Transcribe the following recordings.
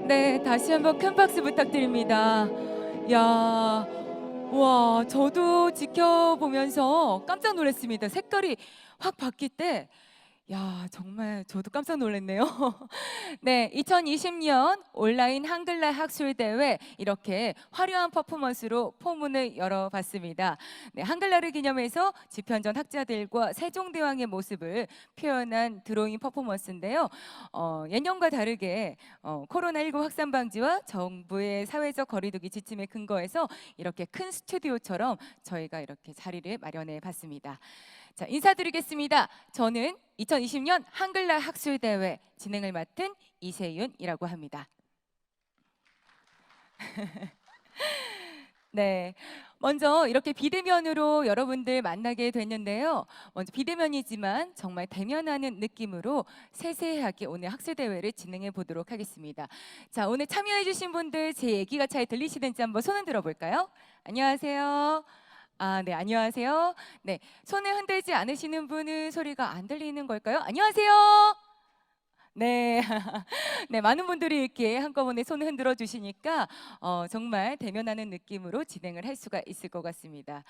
네, 다시 한번 큰 박수 부탁드립니다. 야, 와, 저도 지켜보면서 깜짝 놀랐습니다. 색깔이 확 바뀔 때, 야, 정말 저도 깜짝 놀랐네요. 네, 2020년 온라인 한글날 학술대회 이렇게 화려한 퍼포먼스로 포문을 열어봤습니다. 네, 한글날을 기념해서 집현전 학자들과 세종대왕의 모습을 표현한 드로잉 퍼포먼스인데요. 예년과 다르게 코로나19 확산 방지와 정부의 사회적 거리두기 지침에 근거해서 이렇게 큰 스튜디오처럼 저희가 이렇게 자리를 마련해 봤습니다. 자, 인사드리겠습니다. 저는 2020년 한글날 학술대회 진행을 맡은 이세윤이라고 합니다. 네, 먼저 이렇게 비대면으로 여러분들 만나게 됐는데요. 먼저 비대면이지만 정말 대면하는 느낌으로 세세하게 오늘 학술대회를 진행해 보도록 하겠습니다. 자, 오늘 참여해주신 분들 제 얘기가 잘 들리시는지 한번 손을 들어볼까요? 안녕하세요. 아, 네, 안녕하세요. 네, 손을 흔들지 않으시는 분은 소리가 안 들리는 걸까요? 안녕하세요. 네, 네, 많은 분들이 이렇게 한꺼번에 손을 흔들어 주시니까 정말 대면하는 느낌으로 진행을 할 수가 있을 것 같습니다.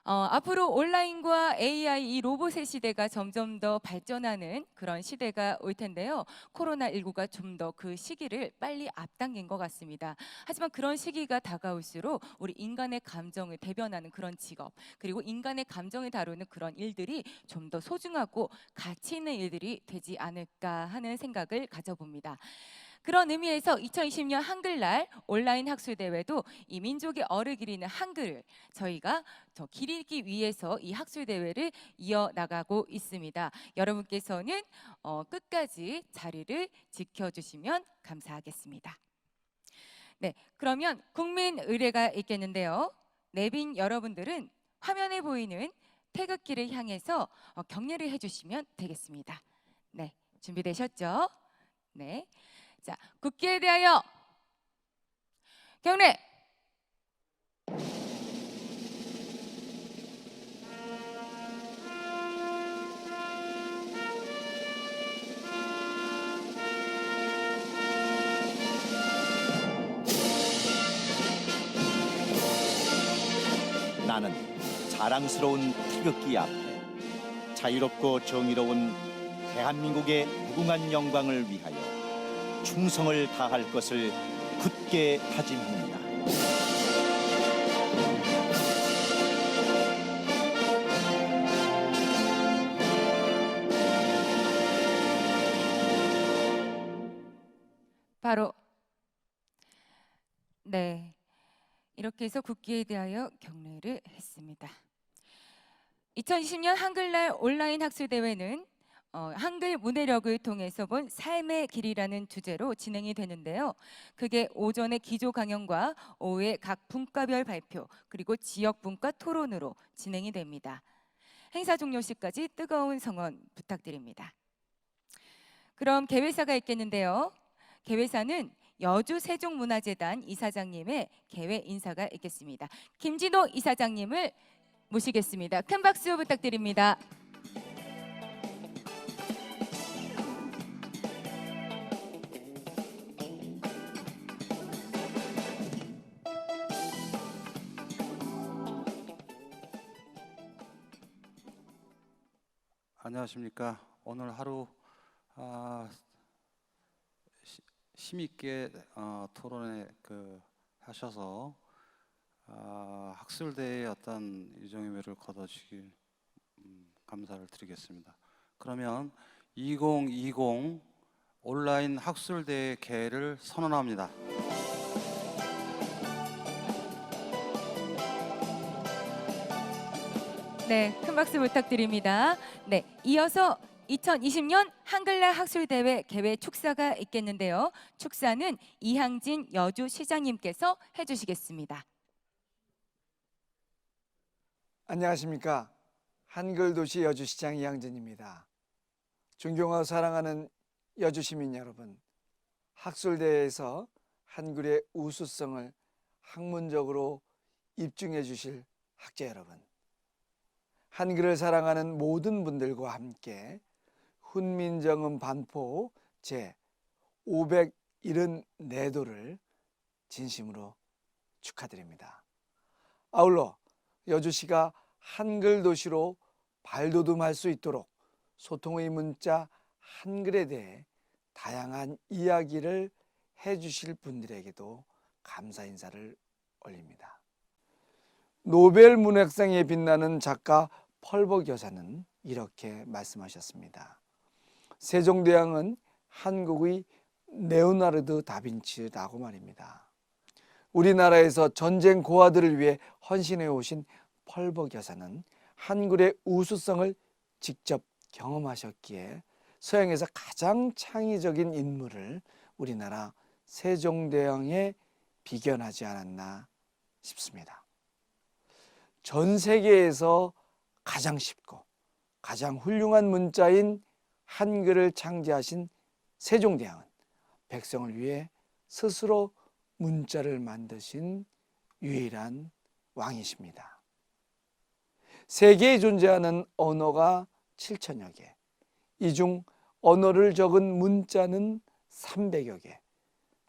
앞으로 온라인과 AI 이 로봇의 시대가 점점 더 발전하는 그런 시대가 올 텐데요. 코로나19가 좀 더 그 시기를 빨리 앞당긴 것 같습니다. 하지만 그런 시기가 다가올수록 우리 인간의 감정을 대변하는 그런 직업, 그리고 인간의 감정을 다루는 그런 일들이 좀 더 소중하고 가치 있는 일들이 되지 않을까 하는 생각을 가져봅니다. 그런 의미에서 2020년 한글날 온라인 학술대회도 이 민족의 얼을 기리는 한글을 저희가 더 기리기 위해서 이 학술대회를 이어나가고 있습니다. 여러분께서는 끝까지 자리를 지켜주시면 감사하겠습니다. 네, 그러면 국민 의례가 있겠는데요. 내빈 여러분들은 화면에 보이는 태극기를 향해서 격려를 해주시면 되겠습니다. 네, 준비되셨죠? 네. 자, 국기에 대하여 경례. 나는 자랑스러운 태극기 앞에 자유롭고 정의로운 대한민국의 무궁한 영광을 위하여 충성을 다할 것을 굳게 다짐합니다. 바로 네, 이렇게 해서 국기에 대하여 경례를 했습니다. 2020년 한글날 온라인 학술대회는 한글 문해력을 통해서 본 삶의 길이라는 주제로 진행이 되는데요. 그게 오전에 기조 강연과 오후에 각 분과별 발표 그리고 지역 분과 토론으로 진행이 됩니다. 행사 종료 시까지 뜨거운 성원 부탁드립니다. 그럼 개회사가 있겠는데요. 개회사는 여주 세종문화재단 이사장님의 개회 인사가 있겠습니다. 김진호 이사장님을 모시겠습니다. 큰 박수 부탁드립니다. 안녕하십니까. 오늘 하루 힘있게 토론에 하셔서 학술대의 어떤 유종의미를 거둬주길 감사를 드리겠습니다. 그러면 2020 온라인 학술대회 개회를 선언합니다. 네, 큰 박수 부탁드립니다. 네, 이어서 2020년 한글날 학술대회 개회 축사가 있겠는데요. 축사는 이항진 여주시장님께서 해주시겠습니다. 안녕하십니까. 한글도시 여주시장 이항진입니다. 존경하고 사랑하는 여주시민 여러분, 학술대회에서 한글의 우수성을 학문적으로 입증해 주실 학자 여러분, 한글을 사랑하는 모든 분들과 함께 훈민정음 반포 제 이른 내도를 진심으로 축하드립니다. 아울러 여주시가 한글 도시로 발돋움할 수 있도록 소통의 문자 한글에 대해 다양한 이야기를 해주실 분들에게도 감사 인사를 올립니다. 노벨 문학상에 빛나는 작가 펄벅 여사는 이렇게 말씀하셨습니다. 세종대왕은 한국의 레오나르도 다빈치라고 말입니다. 우리나라에서 전쟁 고아들을 위해 헌신해 오신 펄벅 여사는 한글의 우수성을 직접 경험하셨기에 서양에서 가장 창의적인 인물을 우리나라 세종대왕에 비견하지 않았나 싶습니다. 전 세계에서 가장 쉽고 가장 훌륭한 문자인 한글을 창제하신 세종대왕은 백성을 위해 스스로 문자를 만드신 유일한 왕이십니다. 세계에 존재하는 언어가 7천여 개, 이 중 언어를 적은 문자는 300여 개,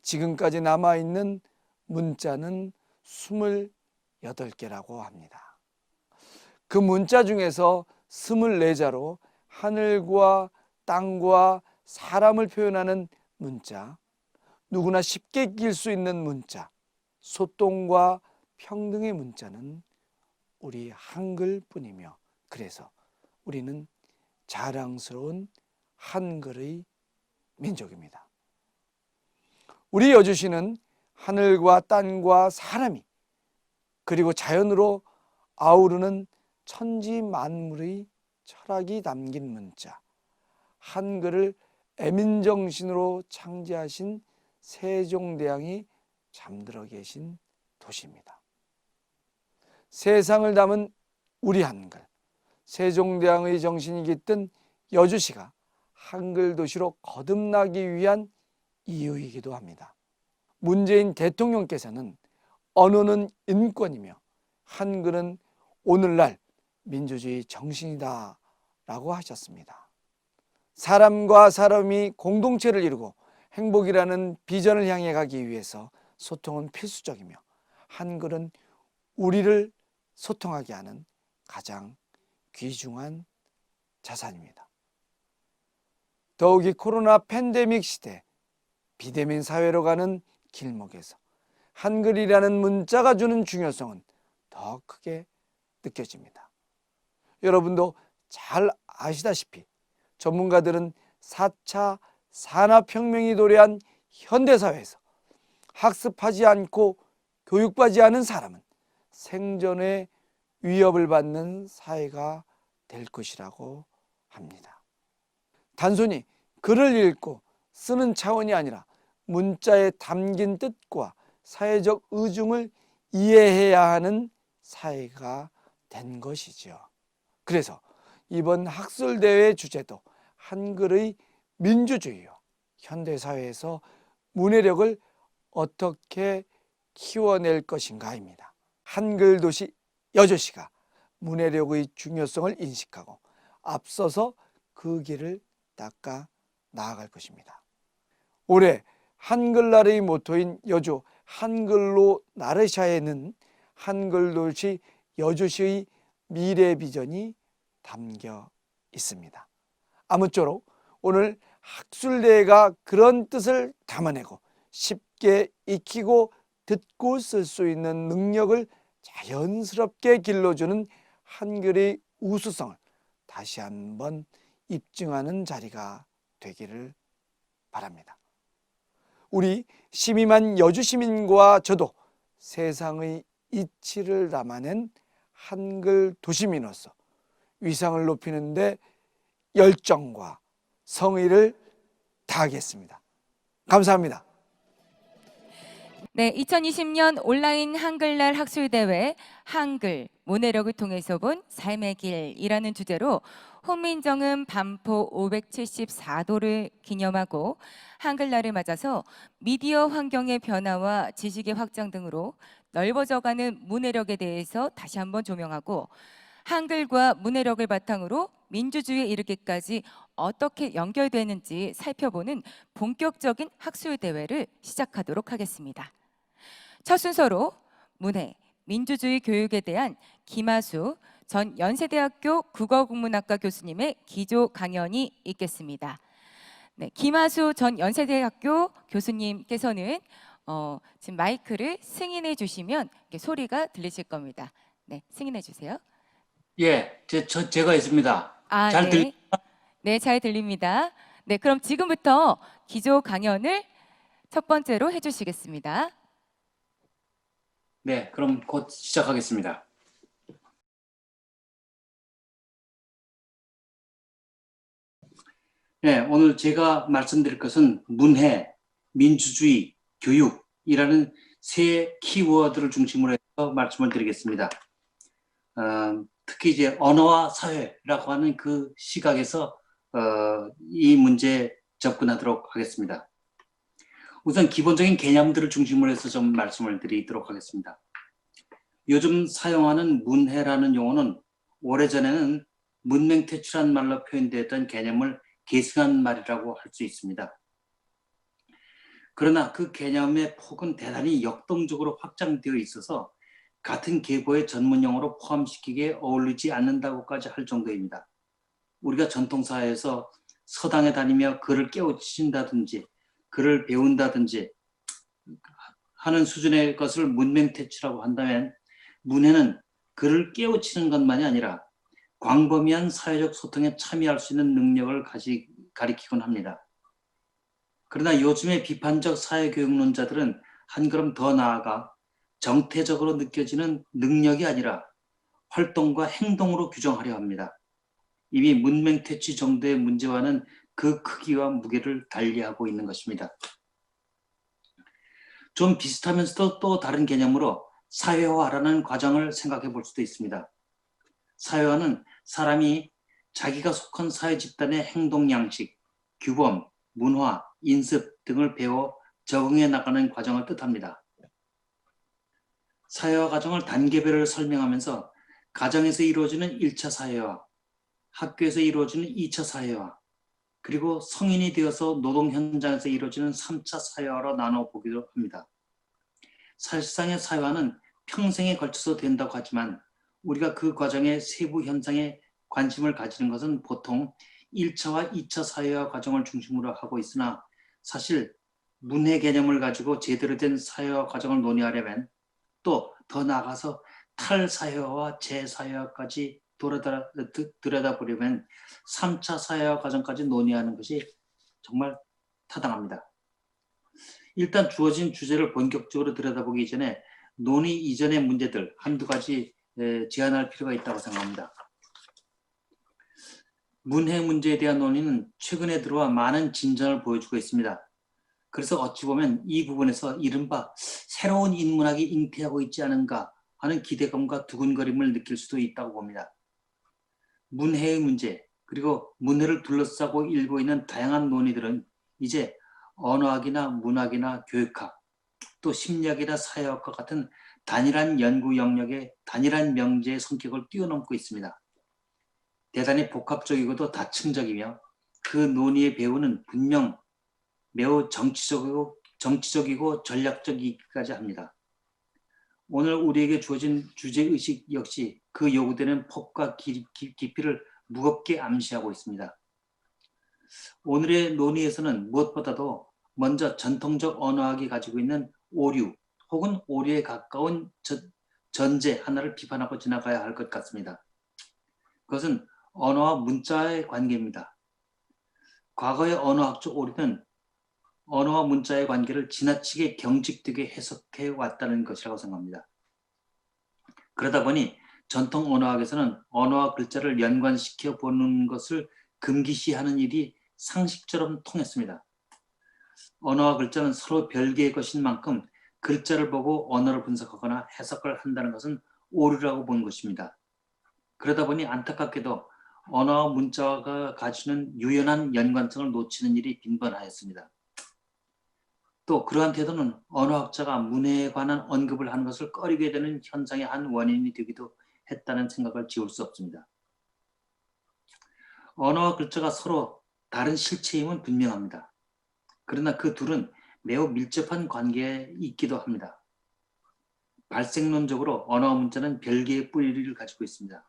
지금까지 남아있는 문자는 28개라고 합니다. 그 문자 중에서 24자로 하늘과 땅과 사람을 표현하는 문자, 누구나 쉽게 낄 수 있는 문자, 소통과 평등의 문자는 우리 한글뿐이며, 그래서 우리는 자랑스러운 한글의 민족입니다. 우리 여주시는 하늘과 땅과 사람이 그리고 자연으로 아우르는 천지 만물의 철학이 담긴 문자, 한글을 애민정신으로 창제하신 세종대왕이 잠들어 계신 도시입니다. 세상을 담은 우리 한글, 세종대왕의 정신이 깃든 여주시가 한글 도시로 거듭나기 위한 이유이기도 합니다. 문재인 대통령께서는 언어는 인권이며 한글은 오늘날 민주주의 정신이다 라고 하셨습니다. 사람과 사람이 공동체를 이루고 행복이라는 비전을 향해 가기 위해서 소통은 필수적이며, 한글은 우리를 소통하게 하는 가장 귀중한 자산입니다. 더욱이 코로나 팬데믹 시대 비대면 사회로 가는 길목에서 한글이라는 문자가 주는 중요성은 더 크게 느껴집니다. 여러분도 잘 아시다시피 전문가들은 4차 산업혁명이 도래한 현대사회에서 학습하지 않고 교육받지 않은 사람은 생존의 위협을 받는 사회가 될 것이라고 합니다. 단순히 글을 읽고 쓰는 차원이 아니라 문자에 담긴 뜻과 사회적 의중을 이해해야 하는 사회가 된 것이죠. 그래서 이번 학술대회 주제도 한글의 민주주의와 현대사회에서 문해력을 어떻게 키워낼 것인가입니다. 한글 도시 여주시가 문해력의 중요성을 인식하고 앞서서 그 길을 닦아 나아갈 것입니다. 올해 한글날의 모토인 여주 한글로 나르샤에는 한글 도시 여주시의 미래 비전이 담겨 있습니다. 아무쪼록 오늘 학술대회가 그런 뜻을 담아내고 쉽게 익히고 듣고 쓸 수 있는 능력을 자연스럽게 길러주는 한글의 우수성을 다시 한번 입증하는 자리가 되기를 바랍니다. 우리 심의만 여주 시민과 저도 세상의 이치를 담아낸 한글 도시민으로서 위상을 높이는 데 열정과 성의를 다하겠습니다. 감사합니다. 네, 2020년 온라인 한글날 학술대회 한글 문해력을 통해서 본 삶의 길이라는 주제로 훈민정음 반포 574도를 기념하고 한글날을 맞아서 미디어 환경의 변화와 지식의 확장 등으로 넓어져가는 문해력에 대해서 다시 한번 조명하고 한글과 문해력을 바탕으로 민주주의에 이르기까지 어떻게 연결되는지 살펴보는 본격적인 학술대회를 시작하도록 하겠습니다. 첫 순서로 문해, 민주주의 교육에 대한 김하수 전 연세대학교 국어국문학과 교수님의 기조 강연이 있겠습니다. 네, 김하수 전 연세대학교 교수님께서는 지금 마이크를 승인해 주시면 이렇게 소리가 들리실 겁니다. 네, 승인해 주세요. 예, 제가 있습니다. 아, 잘 네. 들리- 네, 잘 들립니다. 네, 그럼 지금부터 기조 강연을 첫 번째로 해주시겠습니다. 네, 그럼 곧 시작하겠습니다. 네, 오늘 제가 말씀드릴 것은 문해, 민주주의, 교육이라는 세 키워드를 중심으로 해서 말씀을 드리겠습니다. 특히 이제 언어와 사회라고 하는 그 시각에서 이 문제에 접근하도록 하겠습니다. 우선 기본적인 개념들을 중심으로 해서 좀 말씀을 드리도록 하겠습니다. 요즘 사용하는 문해라는 용어는 오래전에는 문맹태출한 말로 표현되었던 개념을 계승한 말이라고 할 수 있습니다. 그러나 그 개념의 폭은 대단히 역동적으로 확장되어 있어서 같은 계보의 전문 용어로 포함시키기에 어울리지 않는다고까지 할 정도입니다. 우리가 전통사회에서 서당에 다니며 글을 깨우친다든지 글을 배운다든지 하는 수준의 것을 문맹태출이라고 한다면 문해는 글을 깨우치는 것만이 아니라 광범위한 사회적 소통에 참여할 수 있는 능력을 가리키곤 합니다. 그러나 요즘의 비판적 사회교육론자들은 한 걸음 더 나아가 정태적으로 느껴지는 능력이 아니라 활동과 행동으로 규정하려 합니다. 이미 문맹태취 정도의 문제와는 그 크기와 무게를 달리하고 있는 것입니다. 좀 비슷하면서도 또 다른 개념으로 사회화라는 과정을 생각해 볼 수도 있습니다. 사회화는 사람이 자기가 속한 사회 집단의 행동 양식, 규범, 문화, 인습 등을 배워 적응해 나가는 과정을 뜻합니다. 사회화 과정을 단계별로 설명하면서 가정에서 이루어지는 1차 사회화, 학교에서 이루어지는 2차 사회화, 그리고 성인이 되어서 노동 현장에서 이루어지는 3차 사회화로 나눠보기도 합니다. 사실상의 사회화는 평생에 걸쳐서 된다고 하지만 우리가 그 과정의 세부 현상에 관심을 가지는 것은 보통 1차와 2차 사회화 과정을 중심으로 하고 있으나 사실 문해 개념을 가지고 제대로 된 사회화 과정을 논의하려면 또 더 나아가서 탈사회화와 재사회화까지 들여다보려면 3차 사회화 과정까지 논의하는 것이 정말 타당합니다. 일단 주어진 주제를 본격적으로 들여다보기 전에 논의 이전의 문제들 한두 가지 제안할 필요가 있다고 생각합니다. 문해 문제에 대한 논의는 최근에 들어와 많은 진전을 보여주고 있습니다. 그래서 어찌 보면 이 부분에서 이른바 새로운 인문학이 잉태하고 있지 않은가 하는 기대감과 두근거림을 느낄 수도 있다고 봅니다. 문해의 문제 그리고 문해를 둘러싸고 일고 있는 다양한 논의들은 이제 언어학이나 문학이나 교육학 또 심리학이나 사회학과 같은 단일한 연구 영역의 단일한 명제의 성격을 뛰어넘고 있습니다. 대단히 복합적이고도 다층적이며 그 논의의 배후는 분명 매우 정치적이고 전략적이기까지 합니다. 오늘 우리에게 주어진 주제의식 역시 그 요구되는 폭과 깊이를 무겁게 암시하고 있습니다. 오늘의 논의에서는 무엇보다도 먼저 전통적 언어학이 가지고 있는 오류 혹은 오류에 가까운 전제 하나를 비판하고 지나가야 할 것 같습니다. 그것은 언어와 문자의 관계입니다. 과거의 언어학적 오류는 언어와 문자의 관계를 지나치게 경직되게 해석해 왔다는 것이라고 생각합니다. 그러다 보니 전통 언어학에서는 언어와 글자를 연관시켜 보는 것을 금기시하는 일이 상식처럼 통했습니다. 언어와 글자는 서로 별개의 것인 만큼 글자를 보고 언어를 분석하거나 해석을 한다는 것은 오류라고 보는 것입니다. 그러다 보니 안타깝게도 언어와 문자가 가지는 유연한 연관성을 놓치는 일이 빈번하였습니다. 또 그러한 태도는 언어학자가 문해에 관한 언급을 하는 것을 꺼리게 되는 현상의 한 원인이 되기도 했다는 생각을 지울 수 없습니다. 언어와 글자가 서로 다른 실체임은 분명합니다. 그러나 그 둘은 매우 밀접한 관계에 있기도 합니다. 발생론적으로 언어와 문자는 별개의 뿌리를 가지고 있습니다.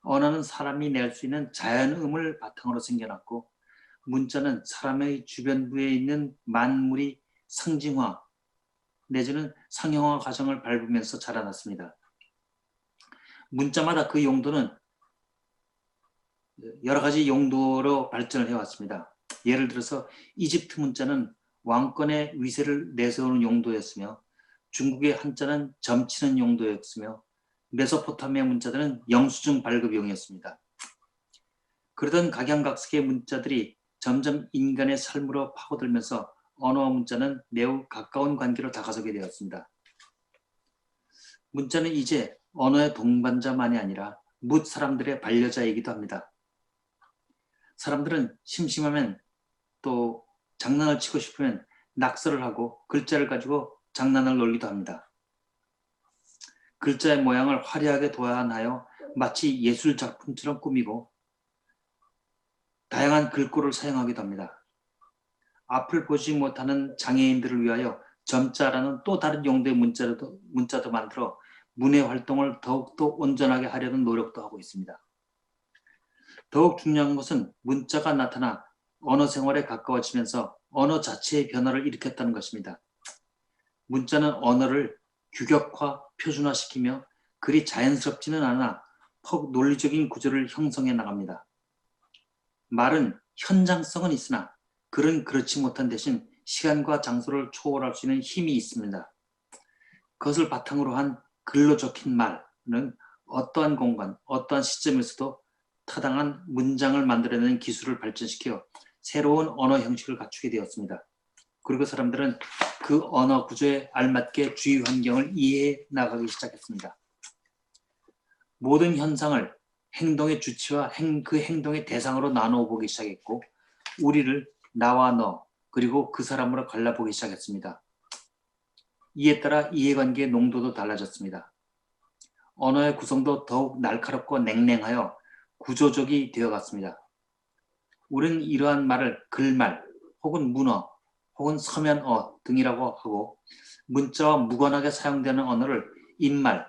언어는 사람이 낼 수 있는 자연음을 바탕으로 생겨났고, 문자는 사람의 주변부에 있는 만물이 상징화 내지는 상형화 과정을 밟으면서 자라났습니다. 문자마다 그 용도는 여러 가지 용도로 발전을 해왔습니다. 예를 들어서 이집트 문자는 왕권의 위세를 내세우는 용도였으며, 중국의 한자는 점치는 용도였으며, 메소포타미아 문자들은 영수증 발급용이었습니다. 그러던 각양각색의 문자들이 점점 인간의 삶으로 파고들면서 언어와 문자는 매우 가까운 관계로 다가서게 되었습니다. 문자는 이제 언어의 동반자만이 아니라 뭇 사람들의 반려자이기도 합니다. 사람들은 심심하면 또 장난을 치고 싶으면 낙서를 하고 글자를 가지고 장난을 놀기도 합니다. 글자의 모양을 화려하게 도안하여 마치 예술 작품처럼 꾸미고 다양한 글꼴을 사용하기도 합니다. 앞을 보지 못하는 장애인들을 위하여 점자라는 또 다른 용도의 문자도 만들어 문해 활동을 더욱더 온전하게 하려는 노력도 하고 있습니다. 더욱 중요한 것은 문자가 나타나 언어 생활에 가까워지면서 언어 자체의 변화를 일으켰다는 것입니다. 문자는 언어를 규격화, 표준화시키며 그리 자연스럽지는 않아 논리적인 구조를 형성해 나갑니다. 말은 현장성은 있으나 글은 그렇지 못한 대신 시간과 장소를 초월할 수 있는 힘이 있습니다. 그것을 바탕으로 한 글로 적힌 말은 어떠한 공간, 어떠한 시점에서도 타당한 문장을 만들어내는 기술을 발전시켜 새로운 언어 형식을 갖추게 되었습니다. 그리고 사람들은 그 언어 구조에 알맞게 주위 환경을 이해해 나가기 시작했습니다. 모든 현상을 행동의 주체와 그 행동의 대상으로 나누어 보기 시작했고, 우리를 나와 너 그리고 그 사람으로 갈라보기 시작했습니다. 이에 따라 이해관계의 농도도 달라졌습니다. 언어의 구성도 더욱 날카롭고 냉랭하여 구조적이 되어갔습니다. 우리는 이러한 말을 글말 혹은 문어 혹은 서면어 등이라고 하고, 문자와 무관하게 사용되는 언어를 인말,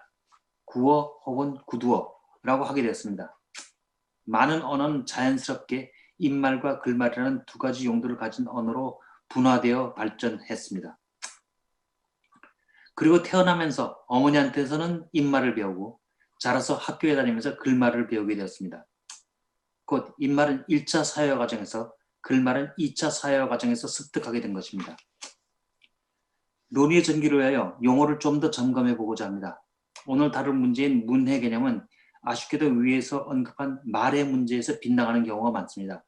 구어 혹은 구두어라고 하게 되었습니다. 많은 언어는 자연스럽게 인말과 글말이라는 두 가지 용도를 가진 언어로 분화되어 발전했습니다. 그리고 태어나면서 어머니한테서는 인말을 배우고 자라서 학교에 다니면서 글말을 배우게 되었습니다. 곧 인말은 1차 사회화 과정에서, 글말은 2차 사회화 과정에서 습득하게 된 것입니다. 논의의 전기를 위하여 용어를 좀 더 점검해 보고자 합니다. 오늘 다룰 문제인 문해 개념은 아쉽게도 위에서 언급한 말의 문제에서 빗나가는 경우가 많습니다.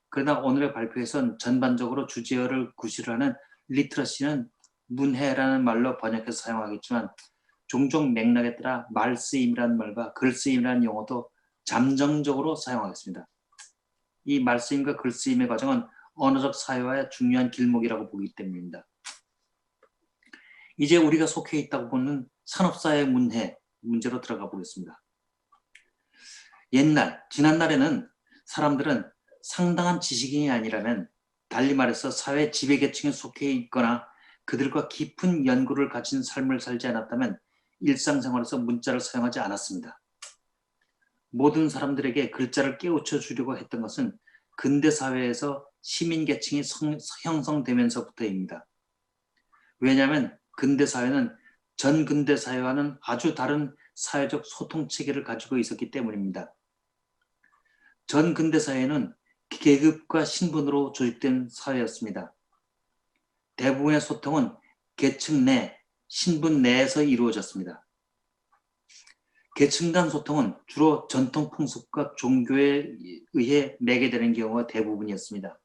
그러나 오늘의 발표에선 전반적으로 주제어를 구실을 하는 리트러시는 문해라는 말로 번역해서 사용하겠지만, 종종 맥락에 따라 말쓰임이라는 말과 글쓰임이라는 용어도 잠정적으로 사용하겠습니다. 이 말쓰임과 글쓰임의 과정은 언어적 사회화의 중요한 길목이라고 보기 때문입니다. 이제 우리가 속해 있다고 보는 산업사회 문해 문제로 들어가 보겠습니다. 지난날에는 사람들은 상당한 지식인이 아니라면, 달리 말해서 사회 지배계층에 속해 있거나 그들과 깊은 연구를 가진 삶을 살지 않았다면 일상생활에서 문자를 사용하지 않았습니다. 모든 사람들에게 글자를 깨우쳐 주려고 했던 것은 근대 사회에서 시민계층이 형성되면서부터입니다. 왜냐하면 근대 사회는 전근대 사회와는 아주 다른 사회적 소통 체계를 가지고 있었기 때문입니다. 전근대 사회는 계급과 신분으로 조직된 사회였습니다. 대부분의 소통은 계층 내, 신분 내에서 이루어졌습니다. 계층 간 소통은 주로 전통 풍습과 종교에 의해 매개되는 경우가 대부분이었습니다.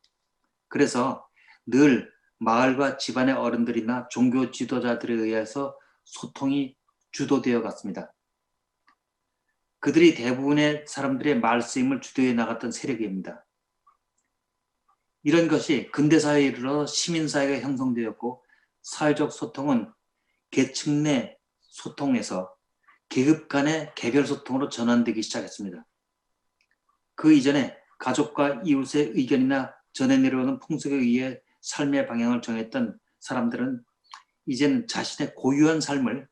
그래서 늘 마을과 집안의 어른들이나 종교 지도자들에 의해서 소통이 주도되어 갔습니다. 그들이 대부분의 사람들의 말쓰임을 주도해 나갔던 세력입니다. 이런 것이 근대사회에 이르러 시민사회가 형성되었고, 사회적 소통은 계층 내 소통에서 계급 간의 개별 소통으로 전환되기 시작했습니다. 그 이전에 가족과 이웃의 의견이나 전해 내려오는 풍속에 의해 삶의 방향을 정했던 사람들은 이제는 자신의 고유한 삶을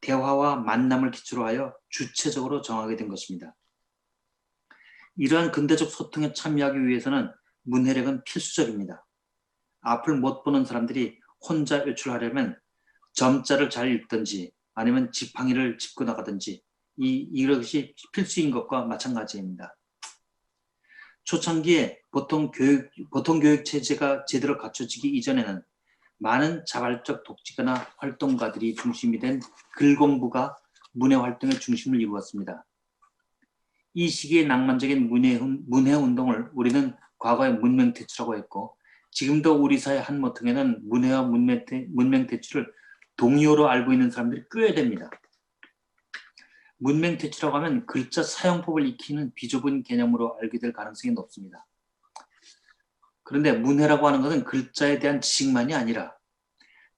대화와 만남을 기초로 하여 주체적으로 정하게 된 것입니다. 이러한 근대적 소통에 참여하기 위해서는 문해력은 필수적입니다. 앞을 못 보는 사람들이 혼자 외출하려면 점자를 잘 읽든지 아니면 지팡이를 짚고 나가든지 이것이 필수인 것과 마찬가지입니다. 초창기에 보통 교육 체제가 제대로 갖춰지기 이전에는 많은 자발적 독지가나 활동가들이 중심이 된 글 공부가 문해 활동의 중심을 이루었습니다. 이 시기의 낭만적인 문해 운동을 우리는 과거에 문명대출이라고 했고, 지금도 우리 사회 한 모퉁이에는 문해와 문명대출을 동의어로 알고 있는 사람들이 꽤 됩니다. 문명대출이라고 하면 글자 사용법을 익히는 비좁은 개념으로 알게 될 가능성이 높습니다. 그런데 문해라고 하는 것은 글자에 대한 지식만이 아니라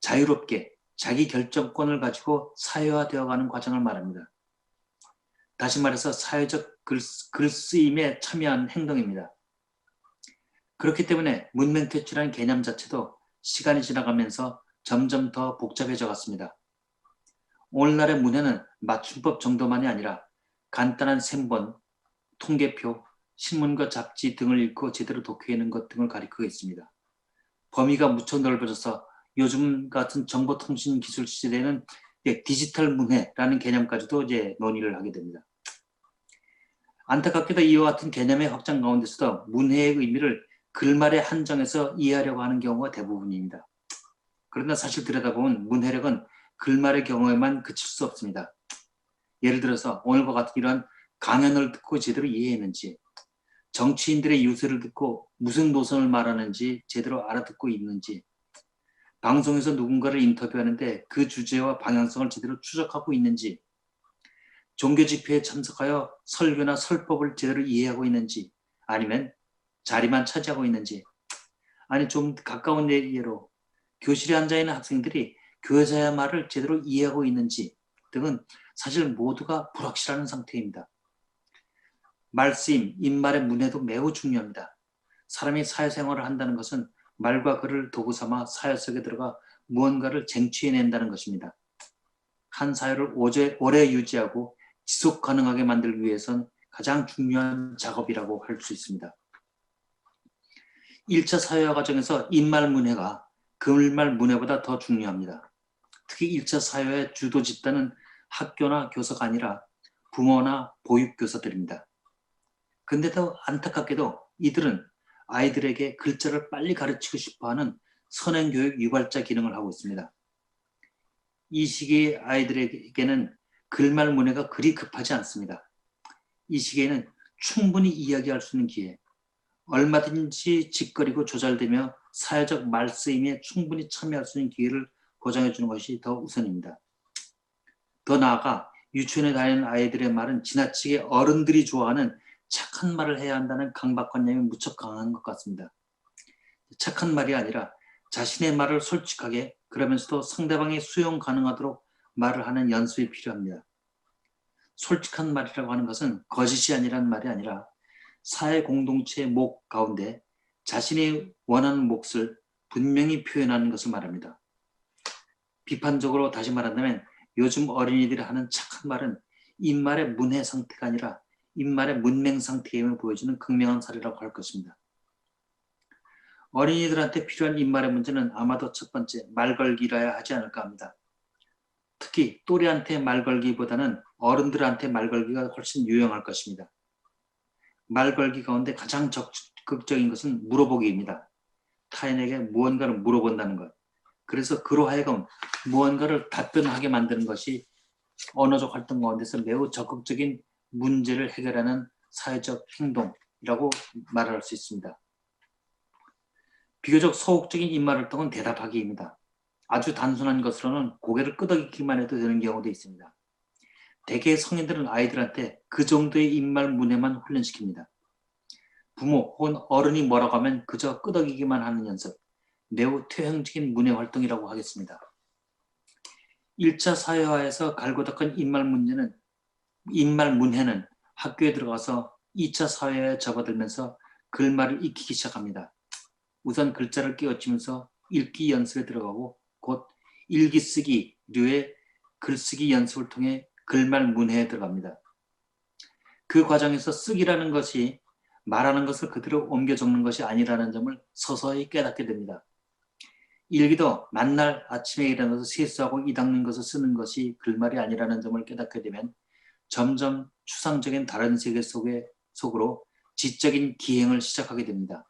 자유롭게 자기 결정권을 가지고 사회화되어가는 과정을 말합니다. 다시 말해서 사회적 글쓰임에 참여한 행동입니다. 그렇기 때문에 문명대출이라는 개념 자체도 시간이 지나가면서 점점 더 복잡해져 갔습니다. 오늘날의 문해는 맞춤법 정도만이 아니라 간단한 생본, 통계표, 신문과 잡지 등을 읽고 제대로 독해내는 것 등을 가리키고 있습니다. 범위가 무척 넓어져서 요즘 같은 정보통신 기술 시대에는 디지털 문해라는 개념까지도 이제 논의를 하게 됩니다. 안타깝게도 이와 같은 개념의 확장 가운데서도 문해의 의미를 글말에 한정해서 이해하려고 하는 경우가 대부분입니다. 그러나 사실 들여다보면 문해력은 글말의 경우에만 그칠 수 없습니다. 예를 들어서 오늘과 같은 이런 강연을 듣고 제대로 이해했는지, 정치인들의 유세를 듣고 무슨 노선을 말하는지 제대로 알아듣고 있는지, 방송에서 누군가를 인터뷰하는데 그 주제와 방향성을 제대로 추적하고 있는지, 종교 집회에 참석하여 설교나 설법을 제대로 이해하고 있는지, 아니면 자리만 차지하고 있는지, 아니 좀 가까운 예로 교실에 앉아있는 학생들이 교사의 말을 제대로 이해하고 있는지 등은 사실 모두가 불확실한 상태입니다. 말쓰임, 입말의 문해도 매우 중요합니다. 사람이 사회생활을 한다는 것은 말과 글을 도구 삼아 사회 속에 들어가 무언가를 쟁취해낸다는 것입니다. 한 사회를 오래 유지하고 지속 가능하게 만들기 위해선 가장 중요한 작업이라고 할 수 있습니다. 1차 사회화 과정에서 입말 문해가 글말 문해보다 더 중요합니다. 특히 1차 사회의 주도 집단은 학교나 교사가 아니라 부모나 보육교사들입니다. 근데 더 안타깝게도 이들은 아이들에게 글자를 빨리 가르치고 싶어하는 선행교육 유발자 기능을 하고 있습니다. 이 시기의 아이들에게는 글말 문해가 그리 급하지 않습니다. 이 시기에는 충분히 이야기할 수 있는 기회, 얼마든지 짓거리고 조잘되며 사회적 말쓰임에 충분히 참여할 수 있는 기회를 보장해 주는 것이 더 우선입니다. 더 나아가 유치원에 다니는 아이들의 말은 지나치게 어른들이 좋아하는 착한 말을 해야 한다는 강박관념이 무척 강한 것 같습니다. 착한 말이 아니라 자신의 말을 솔직하게, 그러면서도 상대방이 수용 가능하도록 말을 하는 연습이 필요합니다. 솔직한 말이라고 하는 것은 거짓이 아니란 말이 아니라 사회 공동체의 목 가운데 자신이 원하는 몫을 분명히 표현하는 것을 말합니다. 비판적으로 다시 말한다면 요즘 어린이들이 하는 착한 말은 입말의 문해 상태가 아니라 입말의 문맹 상태임을 보여주는 극명한 사례라고 할 것입니다. 어린이들한테 필요한 입말의 문제는 아마도 첫 번째 말걸기라야 하지 않을까 합니다. 특히 또래한테 말걸기보다는 어른들한테 말걸기가 훨씬 유용할 것입니다. 말걸기 가운데 가장 적극적인 것은 물어보기입니다. 타인에게 무언가를 물어본다는 것. 그래서 그로 하여금 무언가를 답변하게 만드는 것이 언어적 활동 가운데서 매우 적극적인 문제를 해결하는 사회적 행동이라고 말할 수 있습니다. 비교적 소극적인 입말 활동은 대답하기입니다. 아주 단순한 것으로는 고개를 끄덕이기만 해도 되는 경우도 있습니다. 대개 성인들은 아이들한테 그 정도의 입말 문해만 훈련시킵니다. 부모 혹은 어른이 뭐라고 하면 그저 끄덕이기만 하는 연습, 매우 퇴행적인 문해 활동이라고 하겠습니다. 1차 사회화에서 갈고 닦은 입말 문해는 학교에 들어가서 2차 사회에 접어들면서 글말을 익히기 시작합니다. 우선 글자를 깨우치면서 읽기 연습에 들어가고 곧 일기 쓰기류의 글쓰기 연습을 통해 글말 문해에 들어갑니다. 그 과정에서 쓰기라는 것이 말하는 것을 그대로 옮겨 적는 것이 아니라는 점을 서서히 깨닫게 됩니다. 일기도 만날 아침에 일어나서 세수하고 이 닦는 것을 쓰는 것이 글말이 아니라는 점을 깨닫게 되면 점점 추상적인 다른 세계 속으로 지적인 기행을 시작하게 됩니다.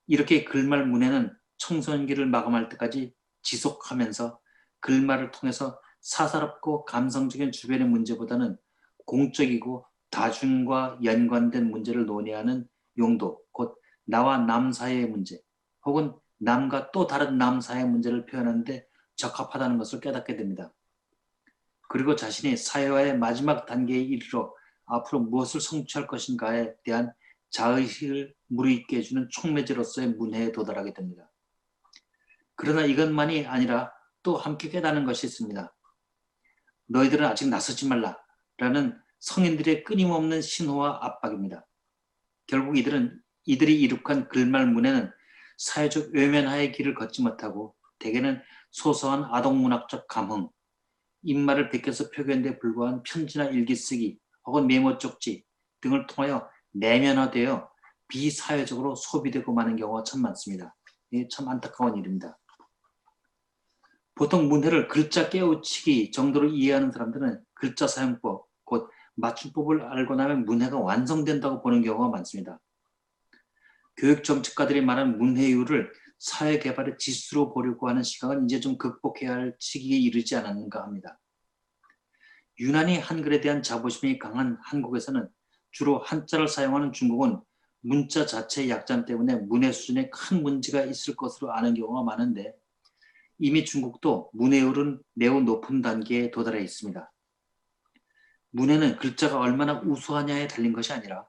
이렇게 글말 문해는 청소년기를 마감할 때까지 지속하면서 글말을 통해서 사사롭고 감성적인 주변의 문제보다는 공적이고 다중과 연관된 문제를 논의하는 용도, 곧 나와 남 사이의 문제, 혹은 남과 또 다른 남 사이의 문제를 표현하는데 적합하다는 것을 깨닫게 됩니다. 그리고 자신이 사회화의 마지막 단계에 이르러 앞으로 무엇을 성취할 것인가에 대한 자의식을 무르익게 해주는 촉매제로서의 문해에 도달하게 됩니다. 그러나 이것만이 아니라 또 함께 깨닫는 것이 있습니다. 너희들은 아직 나서지 말라 라는 성인들의 끊임없는 신호와 압박입니다. 결국 이들이 이룩한 글말 문해는 사회적 외면화의 길을 걷지 못하고 대개는 소소한 아동문학적 감흥, 입말을 베껴서 표현에 불과한 편지나 일기 쓰기 혹은 메모 쪽지 등을 통하여 내면화되어 비사회적으로 소비되고 마는 경우가 참 많습니다. 이게 참 안타까운 일입니다. 보통 문해를 글자 깨우치기 정도로 이해하는 사람들은 글자 사용법, 곧 맞춤법을 알고 나면 문해가 완성된다고 보는 경우가 많습니다. 교육 정책가들이 말한 문해율을 사회 개발의 지수로 보려고 하는 시각은 이제 좀 극복해야 할 시기에 이르지 않았는가 합니다. 유난히 한글에 대한 자부심이 강한 한국에서는 주로 한자를 사용하는 중국은 문자 자체의 약점 때문에 문해 수준에 큰 문제가 있을 것으로 아는 경우가 많은데 이미 중국도 문해율은 매우 높은 단계에 도달해 있습니다. 문해는 글자가 얼마나 우수하냐에 달린 것이 아니라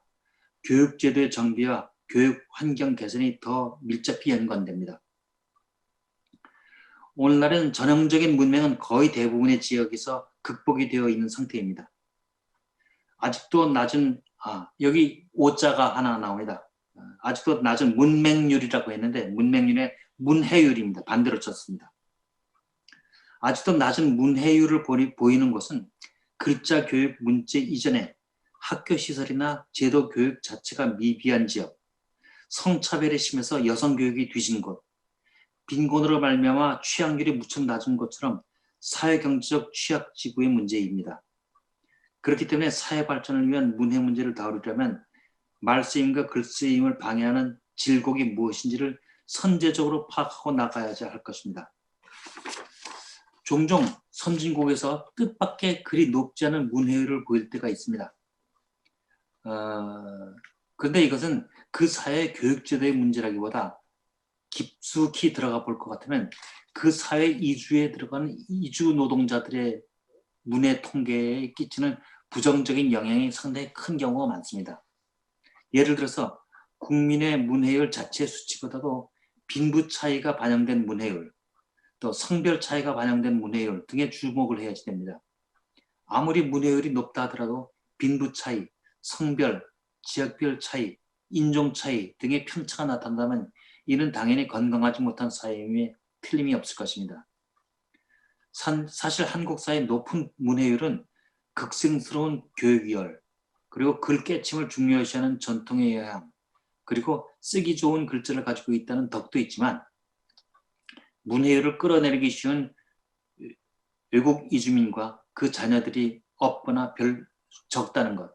교육제도의 정비와 교육 환경 개선이 더 밀접히 연관됩니다. 오늘날은 전형적인 문맹은 거의 대부분의 지역에서 극복이 되어 있는 상태입니다. 아직도 낮은, 여기 오자가 하나 나옵니다. 아직도 낮은 문맹률이라고 했는데 문맹률의 문해율입니다. 반대로 쳤습니다. 아직도 낮은 문해율을 보이는 곳은 글자 교육 문제 이전에 학교 시설이나 제도 교육 자체가 미비한 지역, 성차별이 심해서 여성 교육이 뒤진 곳, 빈곤으로 말미암아 취학률이 무척 낮은 것처럼 사회경제적 취약지구의 문제입니다. 그렇기 때문에 사회 발전을 위한 문해 문제를 다루려면 말쓰임과 글쓰임을 방해하는 질곡이 무엇인지를 선제적으로 파악하고 나가야지 할 것입니다. 종종 선진국에서 뜻밖의 그리 높지 않은 문해율을 보일 때가 있습니다. 그런데 이것은 그 사회 교육제도의 문제라기보다 깊숙이 들어가 볼 것 같으면 그 사회 이주에 들어가는 이주 노동자들의 문해 통계에 끼치는 부정적인 영향이 상당히 큰 경우가 많습니다. 예를 들어서 국민의 문해율 자체 수치보다도 빈부 차이가 반영된 문해율, 또 성별 차이가 반영된 문해율 등에 주목을 해야지 됩니다. 아무리 문해율이 높다 하더라도 빈부 차이, 성별, 지역별 차이, 인종 차이 등의 편차가 나타난다면 이는 당연히 건강하지 못한 사회임에 틀림이 없을 것입니다. 사실 한국 사회의 높은 문해율은 극성스러운 교육열, 그리고 글깨침을 중요시하는 전통의 영향, 그리고 쓰기 좋은 글자를 가지고 있다는 덕도 있지만 문해율을 끌어내리기 쉬운 외국 이주민과 그 자녀들이 없거나 적다는 것,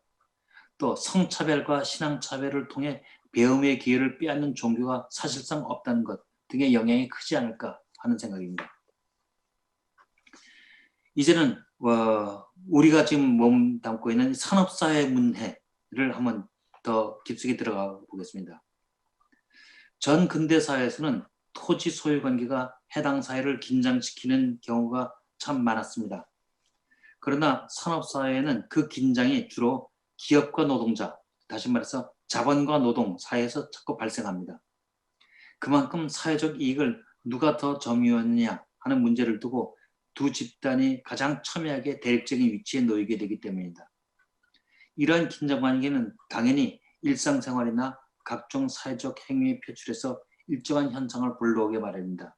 또 성차별과 신앙차별을 통해 배움의 기회를 빼앗는 종교가 사실상 없다는 것 등의 영향이 크지 않을까 하는 생각입니다. 이제는 우리가 지금 몸담고 있는 산업사회 문해를 한번 더 깊숙이 들어가 보겠습니다. 전 근대사회에서는 토지 소유 관계가 해당 사회를 긴장시키는 경우가 참 많았습니다. 그러나 산업사회에는 그 긴장이 주로 기업과 노동자, 다시 말해서 자본과 노동 사이에서 자꾸 발생합니다. 그만큼 사회적 이익을 누가 더 점유하느냐 하는 문제를 두고 두 집단이 가장 첨예하게 대립적인 위치에 놓이게 되기 때문입니다. 이러한 긴장 관계는 당연히 일상생활이나 각종 사회적 행위에 표출해서 일정한 현상을 불러오게 마련입니다.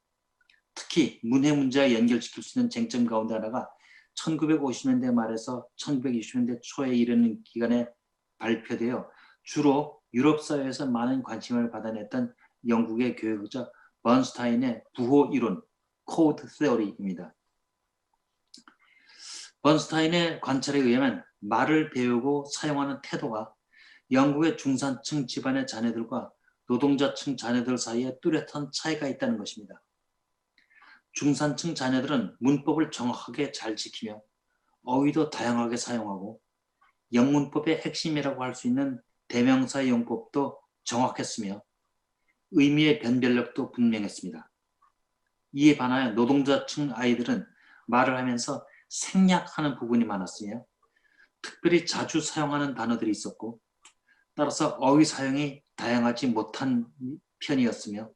특히 문해 문제와 연결시킬 수 있는 쟁점 가운데 하나가 1950년대 말에서 1960년대 초에 이르는 기간에 발표되어 주로 유럽 사회에서 많은 관심을 받아냈던 영국의 교육자 번스타인의 부호 이론, 코드 세어리입니다. 번스타인의 관찰에 의하면 말을 배우고 사용하는 태도가 영국의 중산층 집안의 자녀들과 노동자층 자녀들 사이에 뚜렷한 차이가 있다는 것입니다. 중산층 자녀들은 문법을 정확하게 잘 지키며 어휘도 다양하게 사용하고 영문법의 핵심이라고 할 수 있는 대명사 용법도 정확했으며 의미의 변별력도 분명했습니다. 이에 반하여 노동자층 아이들은 말을 하면서 생략하는 부분이 많았으며 특별히 자주 사용하는 단어들이 있었고 따라서 어휘 사용이 다양하지 못한 편이었으며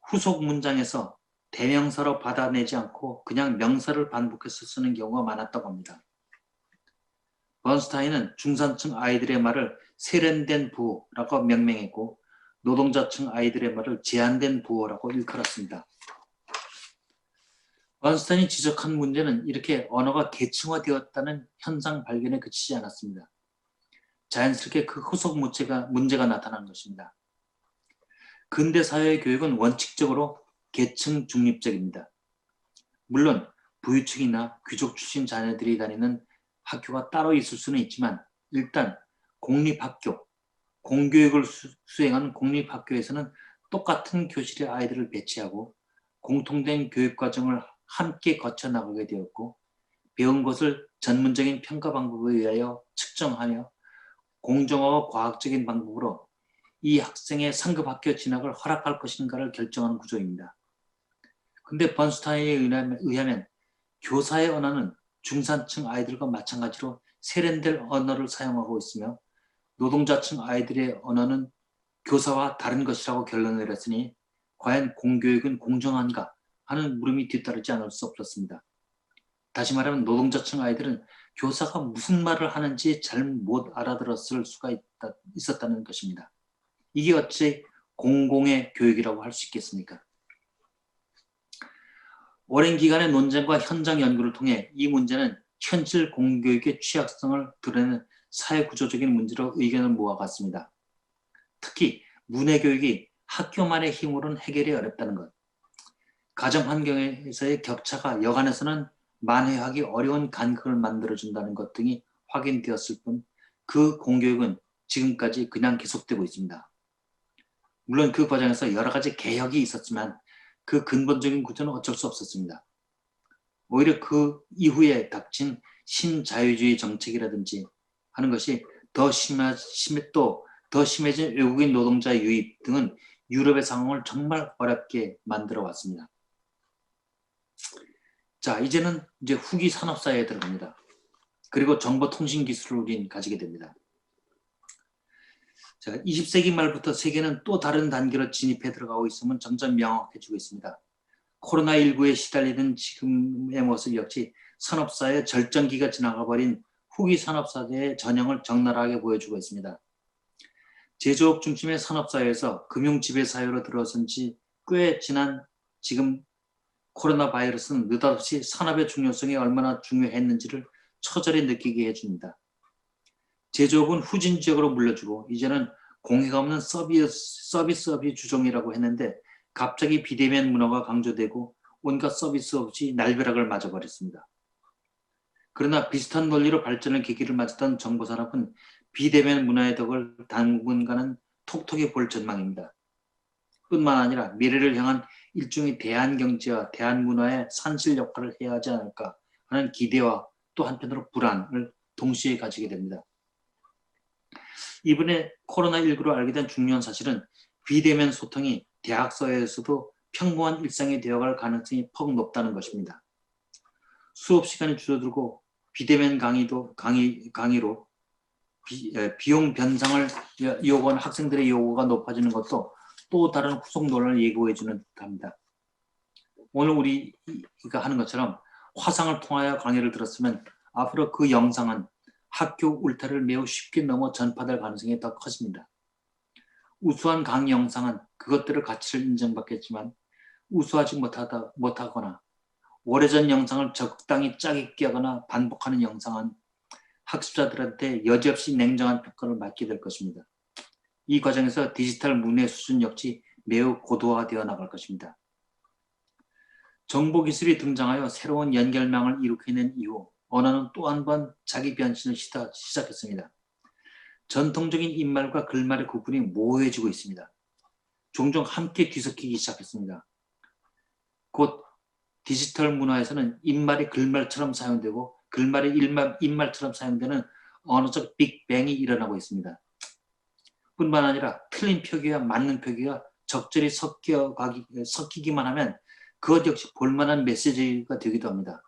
후속 문장에서 대명사로 받아내지 않고 그냥 명사를 반복해서 쓰는 경우가 많았다고 합니다. 번스타인은 중산층 아이들의 말을 세련된 부호라고 명명했고 노동자층 아이들의 말을 제한된 부호라고 일컬었습니다. 번스타인이 지적한 문제는 이렇게 언어가 계층화되었다는 현상 발견에 그치지 않았습니다. 자연스럽게 그 후속 문제가 나타난 것입니다. 근대 사회의 교육은 원칙적으로 계층 중립적입니다. 물론 부유층이나 귀족 출신 자녀들이 다니는 학교가 따로 있을 수는 있지만 일단 공립학교, 공교육을 수행하는 공립학교에서는 똑같은 교실의 아이들을 배치하고 공통된 교육과정을 함께 거쳐나가게 되었고 배운 것을 전문적인 평가 방법에 의하여 측정하며 공정하고 과학적인 방법으로 이 학생의 상급 학교 진학을 허락할 것인가를 결정하는 구조입니다. 근데 번스타인에 의하면 교사의 언어는 중산층 아이들과 마찬가지로 세련된 언어를 사용하고 있으며 노동자층 아이들의 언어는 교사와 다른 것이라고 결론을 내렸으니 과연 공교육은 공정한가 하는 물음이 뒤따르지 않을 수 없었습니다. 다시 말하면 노동자층 아이들은 교사가 무슨 말을 하는지 잘 못 알아들었을 수가 있었다는 것입니다. 이게 어찌 공공의 교육이라고 할 수 있겠습니까? 오랜 기간의 논쟁과 현장 연구를 통해 이 문제는 현실 공교육의 취약성을 드러내는 사회구조적인 문제로 의견을 모아갔습니다. 특히 문해교육이 학교만의 힘으로는 해결이 어렵다는 것, 가정환경에서의 격차가 여간에서는 만회하기 어려운 간극을 만들어준다는 것 등이 확인되었을 뿐 그 공교육은 지금까지 그냥 계속되고 있습니다. 물론 그 과정에서 여러 가지 개혁이 있었지만 그 근본적인 구조는 어쩔 수 없었습니다. 오히려 그 이후에 닥친 신자유주의 정책이라든지 하는 것이 더 심해진 외국인 노동자 유입 등은 유럽의 상황을 정말 어렵게 만들어 왔습니다. 자, 이제는 이제 후기 산업사회에 들어갑니다. 그리고 정보통신기술을 우린 가지게 됩니다. 자, 20세기 말부터 세계는 또 다른 단계로 진입해 들어가고 있음은 점점 명확해지고 있습니다. 코로나19에 시달리는 지금의 모습 역시 산업사의 절정기가 지나가 버린 후기 산업사회의 전형을 적나라하게 보여주고 있습니다. 제조업 중심의 산업사회에서 금융지배사회로 들어선 지 꽤 지난 지금 코로나 바이러스는 느닷없이 산업의 중요성이 얼마나 중요했는지를 처절히 느끼게 해줍니다. 제조업은 후진 지역으로 물려주고 이제는 공해가 없는 서비스업이 주종이라고 했는데 갑자기 비대면 문화가 강조되고 온갖 서비스업이 날벼락을 맞아버렸습니다. 그러나 비슷한 논리로 발전의 계기를 맞았던 정보산업은 비대면 문화의 덕을 당분간은 톡톡히 볼 전망입니다. 뿐만 아니라 미래를 향한 일종의 대한경제와 대한문화의 산실 역할을 해야 하지 않을까 하는 기대와 또 한편으로 불안을 동시에 가지게 됩니다. 이번에 코로나19로 알게 된 중요한 사실은 비대면 소통이 대학사회에서도 평범한 일상이 되어갈 가능성이 퍽 높다는 것입니다. 수업 시간이 줄어들고 비대면 강의로 비용 변상을 요구하는 학생들의 요구가 높아지는 것도 또 다른 후속 논란을 예고해 주는 듯합니다. 오늘 우리가 하는 것처럼 화상을 통하여 강의를 들었으면 앞으로 그 영상은 학교 울타리를 매우 쉽게 넘어 전파될 가능성이 더 커집니다. 우수한 강의 영상은 그것들의 가치를 인정받겠지만 우수하지 못하거나 오래전 영상을 적당히 짜깁기 하거나 반복하는 영상은 학습자들한테 여지없이 냉정한 평가를 받게 될 것입니다. 이 과정에서 디지털 문해 수준 역시 매우 고도화되어 나갈 것입니다. 정보기술이 등장하여 새로운 연결망을 일으키는 이후 언어는 또 한 번 자기 변신을 시작했습니다. 전통적인 인말과 글말의 구분이 모호해지고 있습니다. 종종 함께 뒤섞이기 시작했습니다. 곧 디지털 문화에서는 인말이 글말처럼 사용되고 글말이 인말처럼 사용되는 언어적 빅뱅이 일어나고 있습니다. 뿐만 아니라 틀린 표기와 맞는 표기가 적절히 섞이기만 하면 그것 역시 볼만한 메시지가 되기도 합니다.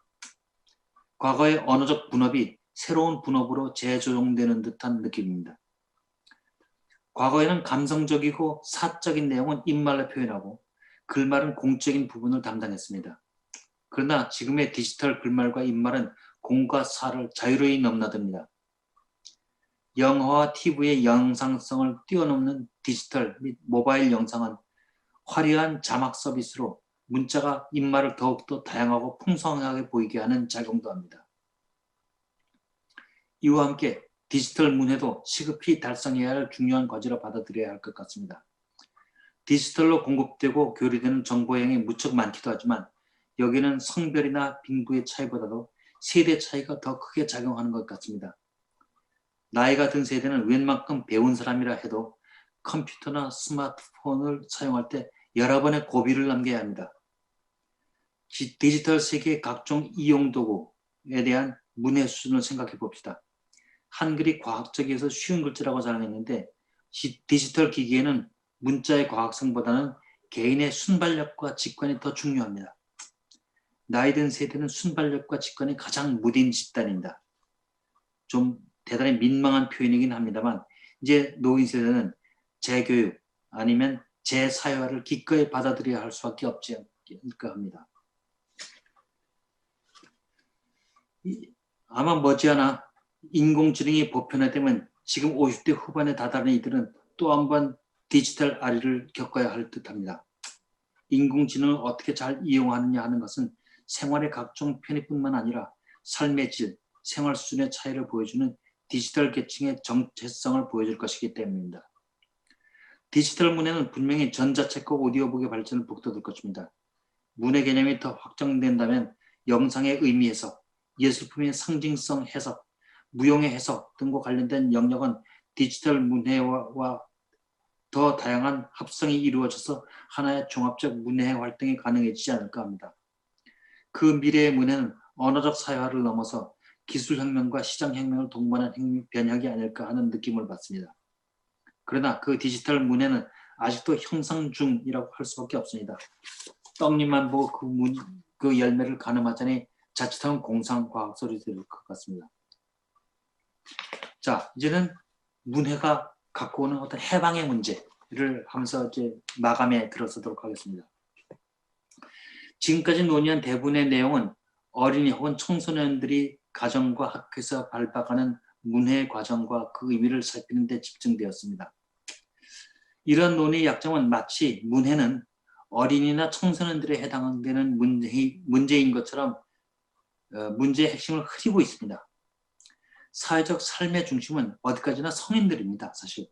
과거의 언어적 분업이 새로운 분업으로 재조정되는 듯한 느낌입니다. 과거에는 감성적이고 사적인 내용은 인말로 표현하고 글말은 공적인 부분을 담당했습니다. 그러나 지금의 디지털 글말과 인말은 공과 사를 자유로이 넘나듭니다. 영화와 TV의 영상성을 뛰어넘는 디지털 및 모바일 영상은 화려한 자막 서비스로 문자가 인말을 더욱더 다양하고 풍성하게 보이게 하는 작용도 합니다. 이와 함께 디지털 문해도 시급히 달성해야 할 중요한 과제로 받아들여야 할 것 같습니다. 디지털로 공급되고 교류되는 정보량이 무척 많기도 하지만 여기는 성별이나 빈부의 차이보다도 세대 차이가 더 크게 작용하는 것 같습니다. 나이가 든 세대는 웬만큼 배운 사람이라 해도 컴퓨터나 스마트폰을 사용할 때 여러 번의 고비를 남겨야 합니다. 디지털 세계의 각종 이용 도구에 대한 문해 수준을 생각해 봅시다. 한글이 과학적이어서 쉬운 글자라고 자랑했는데 디지털 기기에는 문자의 과학성보다는 개인의 순발력과 직관이 더 중요합니다. 나이 든 세대는 순발력과 직관이 가장 무딘 집단입니다. 좀 대단히 민망한 표현이긴 합니다만 이제 노인 세대는 재교육 아니면 재사회화를 기꺼이 받아들여야 할 수밖에 없지 않을까 합니다. 아마 머지않아 인공지능이 보편화되면 지금 50대 후반에 다다른 이들은 또 한 번 디지털 아리를 겪어야 할 듯합니다. 인공지능을 어떻게 잘 이용하느냐 하는 것은 생활의 각종 편의뿐만 아니라 삶의 질, 생활 수준의 차이를 보여주는 디지털 계층의 정체성을 보여줄 것이기 때문입니다. 디지털 문해는 분명히 전자책과 오디오북의 발전을 북돋을 것입니다. 문해 개념이 더 확장된다면 영상의 의미 해석, 예술품의 상징성 해석, 무용의 해석 등과 관련된 영역은 디지털 문해와 더 다양한 합성이 이루어져서 하나의 종합적 문해 활동이 가능해지지 않을까 합니다. 그 미래의 문해는 언어적 사회화를 넘어서 기술혁명과 시장혁명을 동반한 변혁이 아닐까 하는 느낌을 받습니다. 그러나 그 디지털 문해는 아직도 형성 중이라고 할 수밖에 없습니다. 떡잎만 보고 그 열매를 가늠하자니 자칫하면 공상과학 소리 들을 것 같습니다. 자, 이제는 문해가 갖고 오는 어떤 해방의 문제를 하면서 이제 마감에 들어서도록 하겠습니다. 지금까지 논의한 대부분의 내용은 어린이 혹은 청소년들이 가정과 학교에서 밟아가는 문해 과정과 그 의미를 살피는 데 집중되었습니다. 이런 논의의 약점은 마치 문해는 어린이나 청소년들에 해당되는 문제인 것처럼 문제의 핵심을 흐리고 있습니다. 사회적 삶의 중심은 어디까지나 성인들입니다. 사실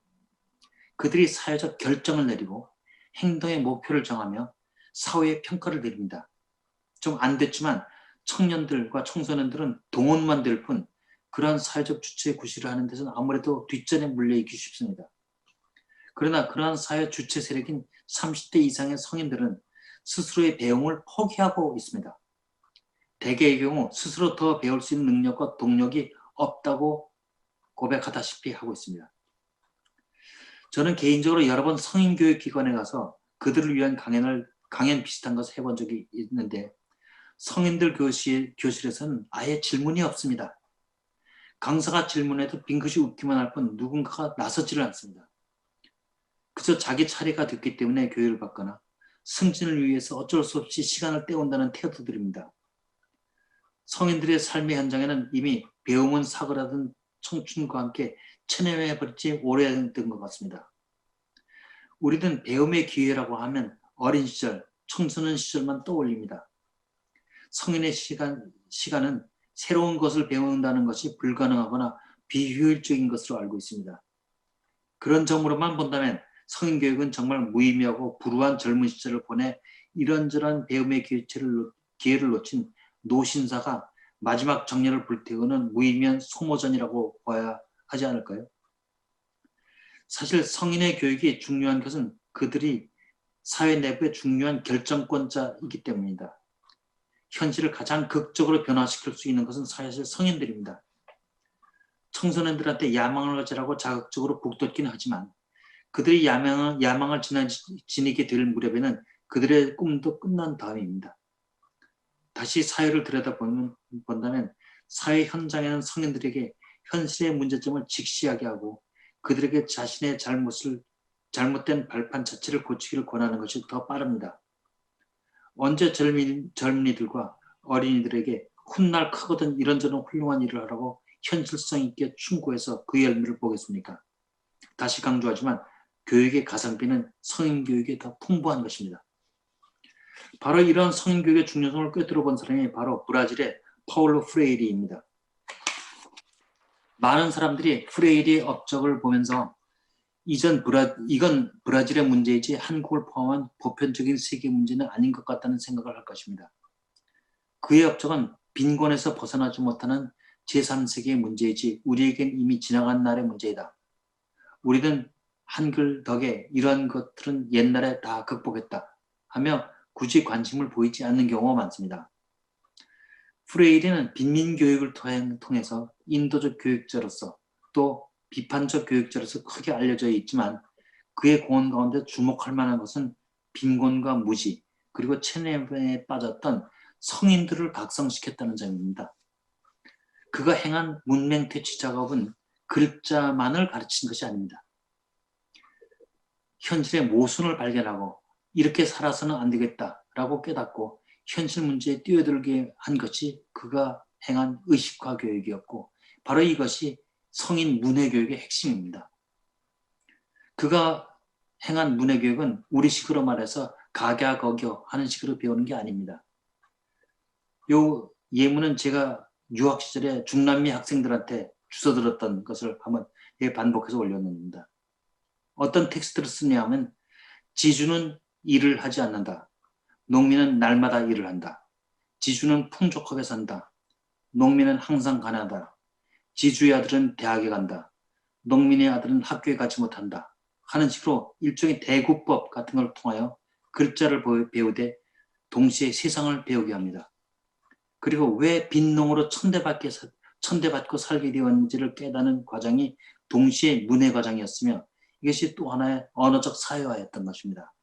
그들이 사회적 결정을 내리고 행동의 목표를 정하며 사회의 평가를 내립니다. 좀 안 됐지만 청년들과 청소년들은 동원만 될 뿐 그러한 사회적 주체의 구실을 하는 데서는 아무래도 뒷전에 물려있기 쉽습니다. 그러나 그러한 사회 주체 세력인 30대 이상의 성인들은 스스로의 배움을 포기하고 있습니다. 대개의 경우 스스로 더 배울 수 있는 능력과 동력이 없다고 고백하다시피 하고 있습니다. 저는 개인적으로 여러 번 성인교육기관에 가서 그들을 위한 강연 비슷한 것을 해본 적이 있는데 성인들 교실에서는 아예 질문이 없습니다. 강사가 질문해도 빙긋이 웃기만 할 뿐 누군가가 나서지를 않습니다. 그저 자기 차례가 됐기 때문에 교육을 받거나 승진을 위해서 어쩔 수 없이 시간을 때운다는 태도들입니다. 성인들의 삶의 현장에는 이미 배움은 사그라든 청춘과 함께 체념해버리지 오래된 것 같습니다. 우리는 배움의 기회라고 하면 어린 시절, 청소년 시절만 떠올립니다. 성인의 시간은 새로운 것을 배운다는 것이 불가능하거나 비효율적인 것으로 알고 있습니다. 그런 점으로만 본다면 성인교육은 정말 무의미하고 불우한 젊은 시절을 보내 이런저런 배움의 기회를 놓친 노신사가 마지막 정열을 불태우는 무의미한 소모전이라고 봐야 하지 않을까요? 사실 성인의 교육이 중요한 것은 그들이 사회 내부의 중요한 결정권자이기 때문입니다. 현실을 가장 극적으로 변화시킬 수 있는 것은 사실 성인들입니다. 청소년들한테 야망을 가지라고 자극적으로 북돋기는 하지만 그들이 야망을 지니게 될 무렵에는 그들의 꿈도 끝난 다음입니다. 다시 사회를 들여다본다면 사회 현장에는 성인들에게 현실의 문제점을 직시하게 하고 그들에게 자신의 잘못된 발판 자체를 고치기를 권하는 것이 더 빠릅니다. 언제 젊은이들과 어린이들에게 훗날 크거든 이런저런 훌륭한 일을 하라고 현실성 있게 충고해서 그 열매를 보겠습니까? 다시 강조하지만 교육의 가성비는 성인교육에 더 풍부한 것입니다. 바로 이런 성인교육의 중요성을 꿰뚫어 본 사람이 바로 브라질의 파울로 프레이리입니다. 많은 사람들이 프레이리의 업적을 보면서 이건 브라질의 문제이지 한국을 포함한 보편적인 세계 문제는 아닌 것 같다는 생각을 할 것입니다. 그의 업적은 빈곤에서 벗어나지 못하는 제3세계의 문제이지 우리에겐 이미 지나간 날의 문제이다. 우리는 한글 덕에 이러한 것들은 옛날에 다 극복했다 하며 굳이 관심을 보이지 않는 경우가 많습니다. 프레이리는 빈민교육을 통해서 인도적 교육자로서 또 비판적 교육자로서 크게 알려져 있지만 그의 공헌 가운데 주목할 만한 것은 빈곤과 무지 그리고 체념에 빠졌던 성인들을 각성시켰다는 점입니다. 그가 행한 문맹 퇴치 작업은 글자만을 가르친 것이 아닙니다. 현실의 모순을 발견하고 이렇게 살아서는 안 되겠다라고 깨닫고 현실 문제에 뛰어들게 한 것이 그가 행한 의식화 교육이었고 바로 이것이 성인 문해교육의 핵심입니다. 그가 행한 문해교육은 우리식으로 말해서 각야거교 하는 식으로 배우는 게 아닙니다. 요 예문은 제가 유학 시절에 중남미 학생들한테 주워 들었던 것을 한번 반복해서 올려놓습니다. 어떤 텍스트를 쓰냐면 지주는 일을 하지 않는다. 농민은 날마다 일을 한다. 지주는 풍족하게 산다. 농민은 항상 가난하다. 지주의 아들은 대학에 간다. 농민의 아들은 학교에 가지 못한다. 하는 식으로 일종의 대구법 같은 걸 통하여 글자를 배우되 동시에 세상을 배우게 합니다. 그리고 왜 빈농으로 천대받고 살게 되었는지를 깨닫는 과정이 동시에 문해 과정이었으며 이것이 또 하나의 언어적 사회화였던 것입니다.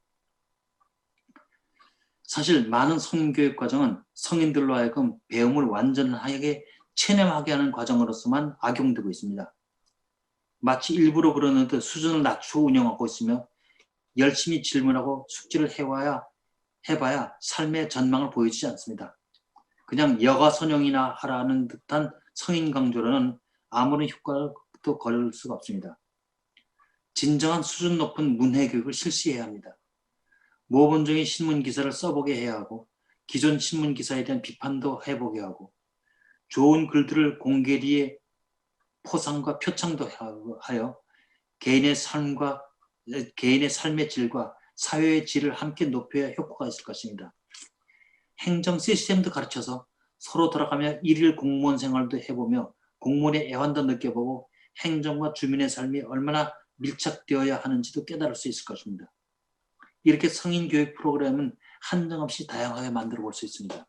사실 많은 성인교육 과정은 성인들로 하여금 배움을 완전하게 체념하게 하는 과정으로서만 악용되고 있습니다. 마치 일부러 그러는 듯 수준을 낮추어 운영하고 있으며 열심히 질문하고 숙지를 해봐야 삶의 전망을 보여주지 않습니다. 그냥 여가선용이나 하라는 듯한 성인 강조로는 아무런 효과도 거둘 수가 없습니다. 진정한 수준 높은 문해교육을 실시해야 합니다. 모범적인 신문기사를 써보게 해야 하고 기존 신문기사에 대한 비판도 해보게 하고 좋은 글들을 공개리에 포상과 표창도 하여 개인의 삶의 질과 사회의 질을 함께 높여야 효과가 있을 것입니다. 행정 시스템도 가르쳐서 서로 돌아가며 일일 공무원 생활도 해보며 공무원의 애환도 느껴보고 행정과 주민의 삶이 얼마나 밀착되어야 하는지도 깨달을 수 있을 것입니다. 이렇게 성인교육 프로그램은 한정없이 다양하게 만들어 볼 수 있습니다.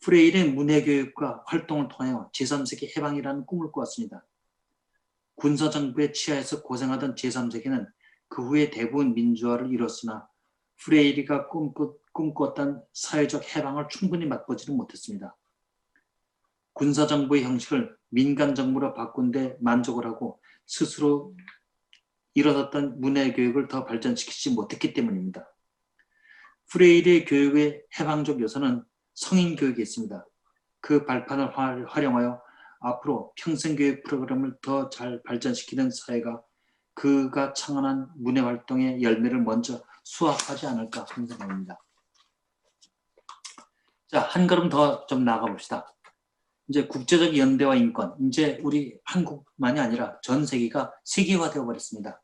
프레일의 문해교육과 활동을 통하여 제3세계 해방이라는 꿈을 꾸었습니다. 군사정부의 치하에서 고생하던 제3세계는 그 후에 대부분 민주화를 이뤘으나 프레이리가 꿈꿨던 사회적 해방을 충분히 맛보지는 못했습니다. 군사정부의 형식을 민간정부로 바꾼 데 만족을 하고 스스로 이뤄졌던 문해교육을 더 발전시키지 못했기 때문입니다. 프레이리의 교육의 해방적 요소는 성인교육에 있습니다. 그 발판을 활용하여 앞으로 평생교육 프로그램을 더 잘 발전시키는 사회가 그가 창안한 문해활동의 열매를 먼저 수확하지 않을까 하는 생각입니다. 자, 한 걸음 더 좀 나가 봅시다. 이제 국제적 연대와 인권, 이제 우리 한국만이 아니라 전 세계가 세계화되어 버렸습니다.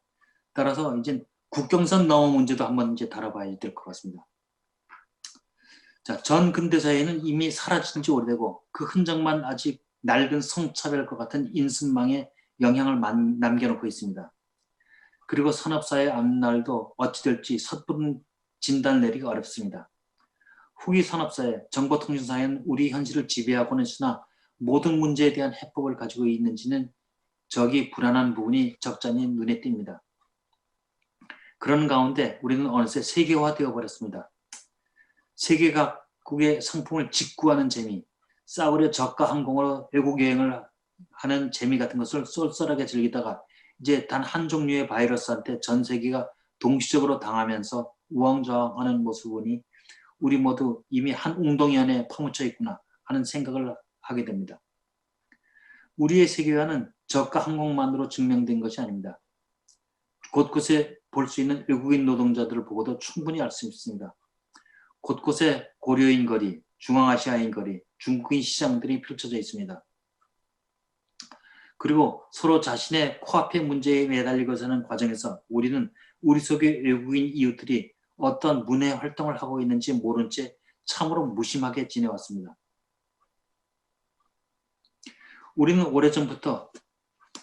따라서 이제 국경선 너머 문제도 한번 이제 다뤄봐야 될 것 같습니다. 자, 전 근대사회는 이미 사라진 지 오래되고 그 흔적만 아직 낡은 성차별과 같은 인순망에 영향을 남겨놓고 있습니다. 그리고 산업사회의 앞날도 어찌 될지 섣부른 진단 내리기가 어렵습니다. 후기 산업사회, 정보통신사회는 우리 현실을 지배하고는 있으나 모든 문제에 대한 해법을 가지고 있는지는 저기 불안한 부분이 적잖이 눈에 띕니다. 그런 가운데 우리는 어느새 세계화되어 버렸습니다. 세계 각국의 상품을 직구하는 재미, 싸구려 저가 항공으로 외국 여행을 하는 재미 같은 것을 쏠쏠하게 즐기다가 이제 단 한 종류의 바이러스한테 전 세계가 동시적으로 당하면서 우왕좌왕하는 모습을 보니 우리 모두 이미 한 웅덩이 안에 파묻혀 있구나 하는 생각을 하게 됩니다. 우리의 세계화는 저가 항공만으로 증명된 것이 아닙니다. 곳곳에 볼 수 있는 외국인 노동자들을 보고도 충분히 알 수 있습니다. 곳곳에 고려인 거리, 중앙아시아인 거리, 중국인 시장들이 펼쳐져 있습니다. 그리고 서로 자신의 코앞의 문제에 매달리고 사는 과정에서 우리는 우리 속의 외국인 이웃들이 어떤 문해 활동을 하고 있는지 모른 채 참으로 무심하게 지내왔습니다. 우리는 오래전부터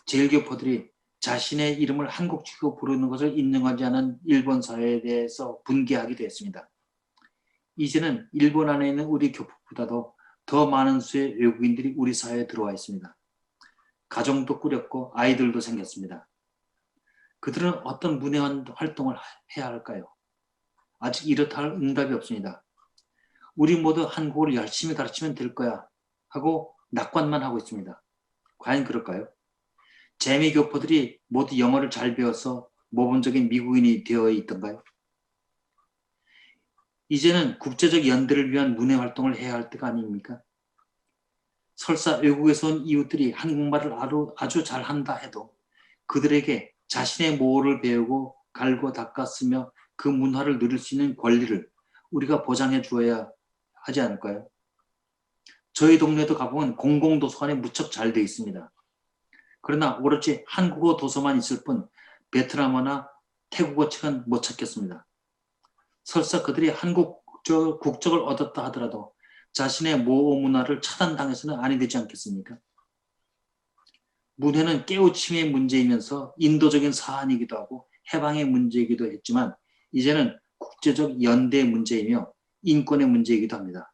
제일교포들이 자신의 이름을 한국식으로 부르는 것을 인정하지 않은 일본 사회에 대해서 분개하기도 했습니다. 이제는 일본 안에 있는 우리 교포보다도 더 많은 수의 외국인들이 우리 사회에 들어와 있습니다. 가정도 꾸렸고 아이들도 생겼습니다. 그들은 어떤 문해 활동을 해야 할까요? 아직 이렇다 할 응답이 없습니다. 우리 모두 한국어를 열심히 가르치면 될 거야 하고 낙관만 하고 있습니다. 과연 그럴까요? 재미교포들이 모두 영어를 잘 배워서 모범적인 미국인이 되어 있던가요? 이제는 국제적 연대를 위한 문해 활동을 해야 할 때가 아닙니까? 설사 외국에서 온 이웃들이 한국말을 아주 잘한다 해도 그들에게 자신의 모어를 배우고 갈고 닦아 쓰며 그 문화를 누릴 수 있는 권리를 우리가 보장해 주어야 하지 않을까요? 저희 동네도 가보면 공공도서관이 무척 잘 돼 있습니다. 그러나 오로지 한국어 도서만 있을 뿐 베트남어나 태국어 책은 못 찾겠습니다. 설사 그들이 한국 국적을 얻었다 하더라도 자신의 모어 문화를 차단당해서는 아니 되지 않겠습니까? 문해는 깨우침의 문제이면서 인도적인 사안이기도 하고 해방의 문제이기도 했지만 이제는 국제적 연대의 문제이며 인권의 문제이기도 합니다.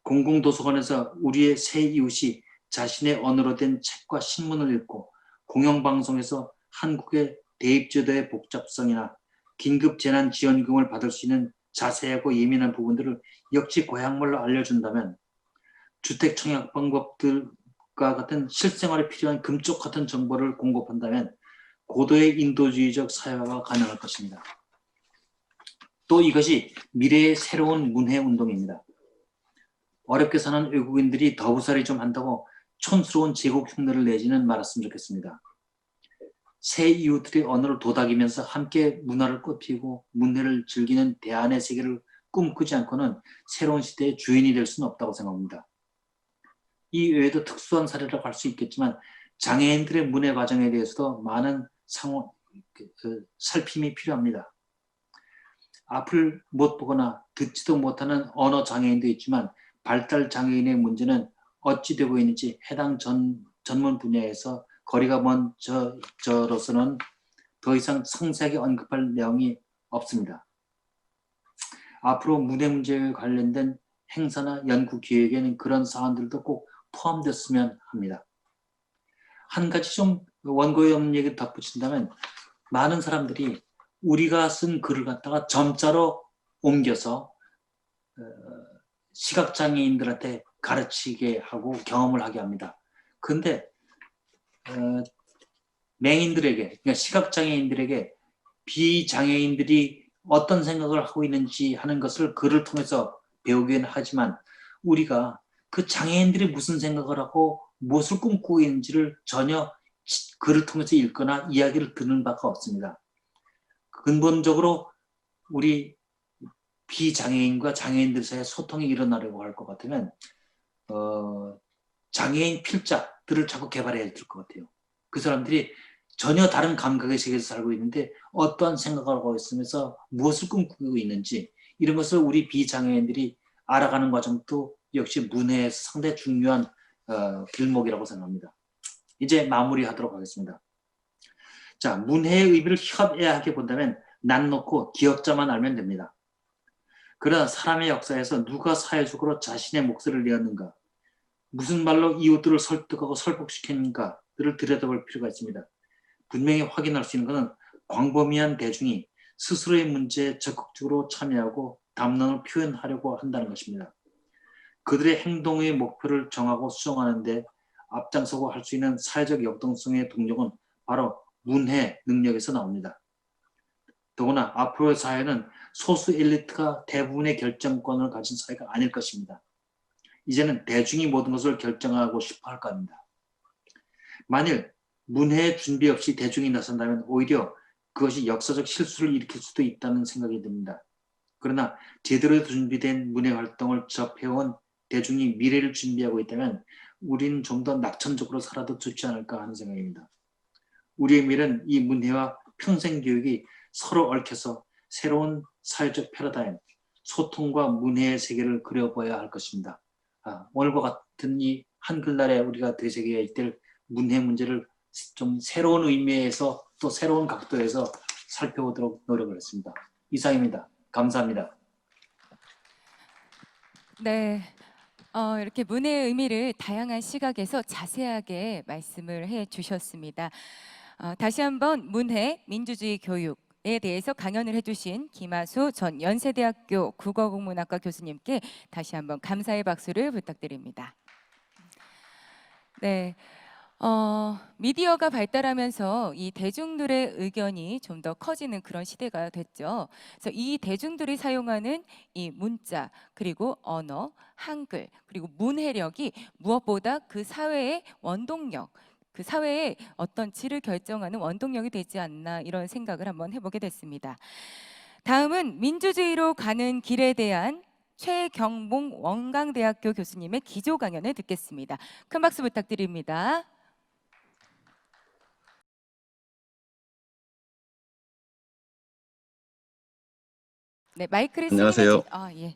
공공도서관에서 우리의 새 이웃이 자신의 언어로 된 책과 신문을 읽고 공영방송에서 한국의 대입제도의 복잡성이나 긴급재난지원금을 받을 수 있는 자세하고 예민한 부분들을 역시 고향말로 알려준다면 주택청약 방법들과 같은 실생활에 필요한 금쪽 같은 정보를 공급한다면 고도의 인도주의적 사회화가 가능할 것입니다. 또 이것이 미래의 새로운 문해운동입니다. 어렵게 사는 외국인들이 더부살이 좀 한다고 촌스러운 제국 흉내를 내지는 말았으면 좋겠습니다. 새 이웃들의 언어를 도닥이면서 함께 문화를 꽃피우고 문해를 즐기는 대안의 세계를 꿈꾸지 않고는 새로운 시대의 주인이 될 수는 없다고 생각합니다. 이 외에도 특수한 사례라고 할 수 있겠지만 장애인들의 문해 과정에 대해서도 많은 살핌이 필요합니다. 앞을 못 보거나 듣지도 못하는 언어 장애인도 있지만 발달 장애인의 문제는 어찌 되고 있는지 해당 전문 분야에서 거리가 먼 저로서는 더 이상 상세하게 언급할 내용이 없습니다. 앞으로 문해 문제에 관련된 행사나 연구 기획에는 그런 사안들도 꼭 포함됐으면 합니다. 한 가지 좀 원고에 없는 얘기 덧붙인다면 많은 사람들이 우리가 쓴 글을 갖다가 점자로 옮겨서 시각장애인들한테 가르치게 하고 경험을 하게 합니다. 그런데 맹인들에게, 그러니까 시각장애인들에게 비장애인들이 어떤 생각을 하고 있는지 하는 것을 글을 통해서 배우긴 하지만 우리가 그 장애인들이 무슨 생각을 하고 무엇을 꿈꾸고 있는지를 전혀 글을 통해서 읽거나 이야기를 듣는 바가 없습니다. 근본적으로 우리 비장애인과 장애인들 사이에 소통이 일어나려고 할 것 같으면 장애인 필자들을 자꾸 개발해야 될 것 같아요. 그 사람들이 전혀 다른 감각의 세계에서 살고 있는데 어떠한 생각을 하고 있으면서 무엇을 꿈꾸고 있는지 이런 것을 우리 비장애인들이 알아가는 과정도 역시 문해에서 상당히 중요한 길목이라고 생각합니다. 이제 마무리하도록 하겠습니다. 자, 문해의 의미를 협애하게 본다면 난 놓고 기억자만 알면 됩니다. 그러나 사람의 역사에서 누가 사회적으로 자신의 목소리를 내었는가, 무슨 말로 이웃들을 설득하고 설득시켰는가를 들여다볼 필요가 있습니다. 분명히 확인할 수 있는 것은 광범위한 대중이 스스로의 문제에 적극적으로 참여하고 담론을 표현하려고 한다는 것입니다. 그들의 행동의 목표를 정하고 수정하는 데 앞장서고 할 수 있는 사회적 역동성의 동력은 바로 문해 능력에서 나옵니다. 더구나 앞으로의 사회는 소수 엘리트가 대부분의 결정권을 가진 사회가 아닐 것입니다. 이제는 대중이 모든 것을 결정하고 싶어 할 겁니다. 만일 문해의 준비 없이 대중이 나선다면 오히려 그것이 역사적 실수를 일으킬 수도 있다는 생각이 듭니다. 그러나 제대로 준비된 문해 활동을 접해온 대중이 미래를 준비하고 있다면 우리는 좀 더 낙천적으로 살아도 좋지 않을까 하는 생각입니다. 우리의 미래는 이 문해와 평생교육이 서로 얽혀서 새로운 사회적 패러다임, 소통과 문해의 세계를 그려봐야 할 것입니다. 오늘과 같은 이 한글날에 우리가 되새겨야 될 문해 문제를 좀 새로운 의미에서 또 새로운 각도에서 살펴보도록 노력을 했습니다. 이상입니다. 감사합니다. 네. 이렇게 문해의 의미를 다양한 시각에서 자세하게 말씀을 해 주셨습니다. 다시 한번 문해, 민주주의 교육에 대해서 강연을 해주신 김하수 전 연세대학교 국어국문학과 교수님께 다시 한번 감사의 박수를 부탁드립니다. 네. 미디어가 발달하면서 이 대중들의 의견이 좀 더 커지는 그런 시대가 됐죠. 그래서 이 대중들이 사용하는 이 문자, 그리고 언어, 한글, 그리고 문해력이 무엇보다 그 사회의 원동력, 그 사회의 어떤 질을 결정하는 원동력이 되지 않나 이런 생각을 한번 해보게 됐습니다. 다음은 민주주의로 가는 길에 대한 최경봉 원광대학교 교수님의 기조 강연을 듣겠습니다. 큰 박수 부탁드립니다. 네, 마이크를 안녕하세요. 예.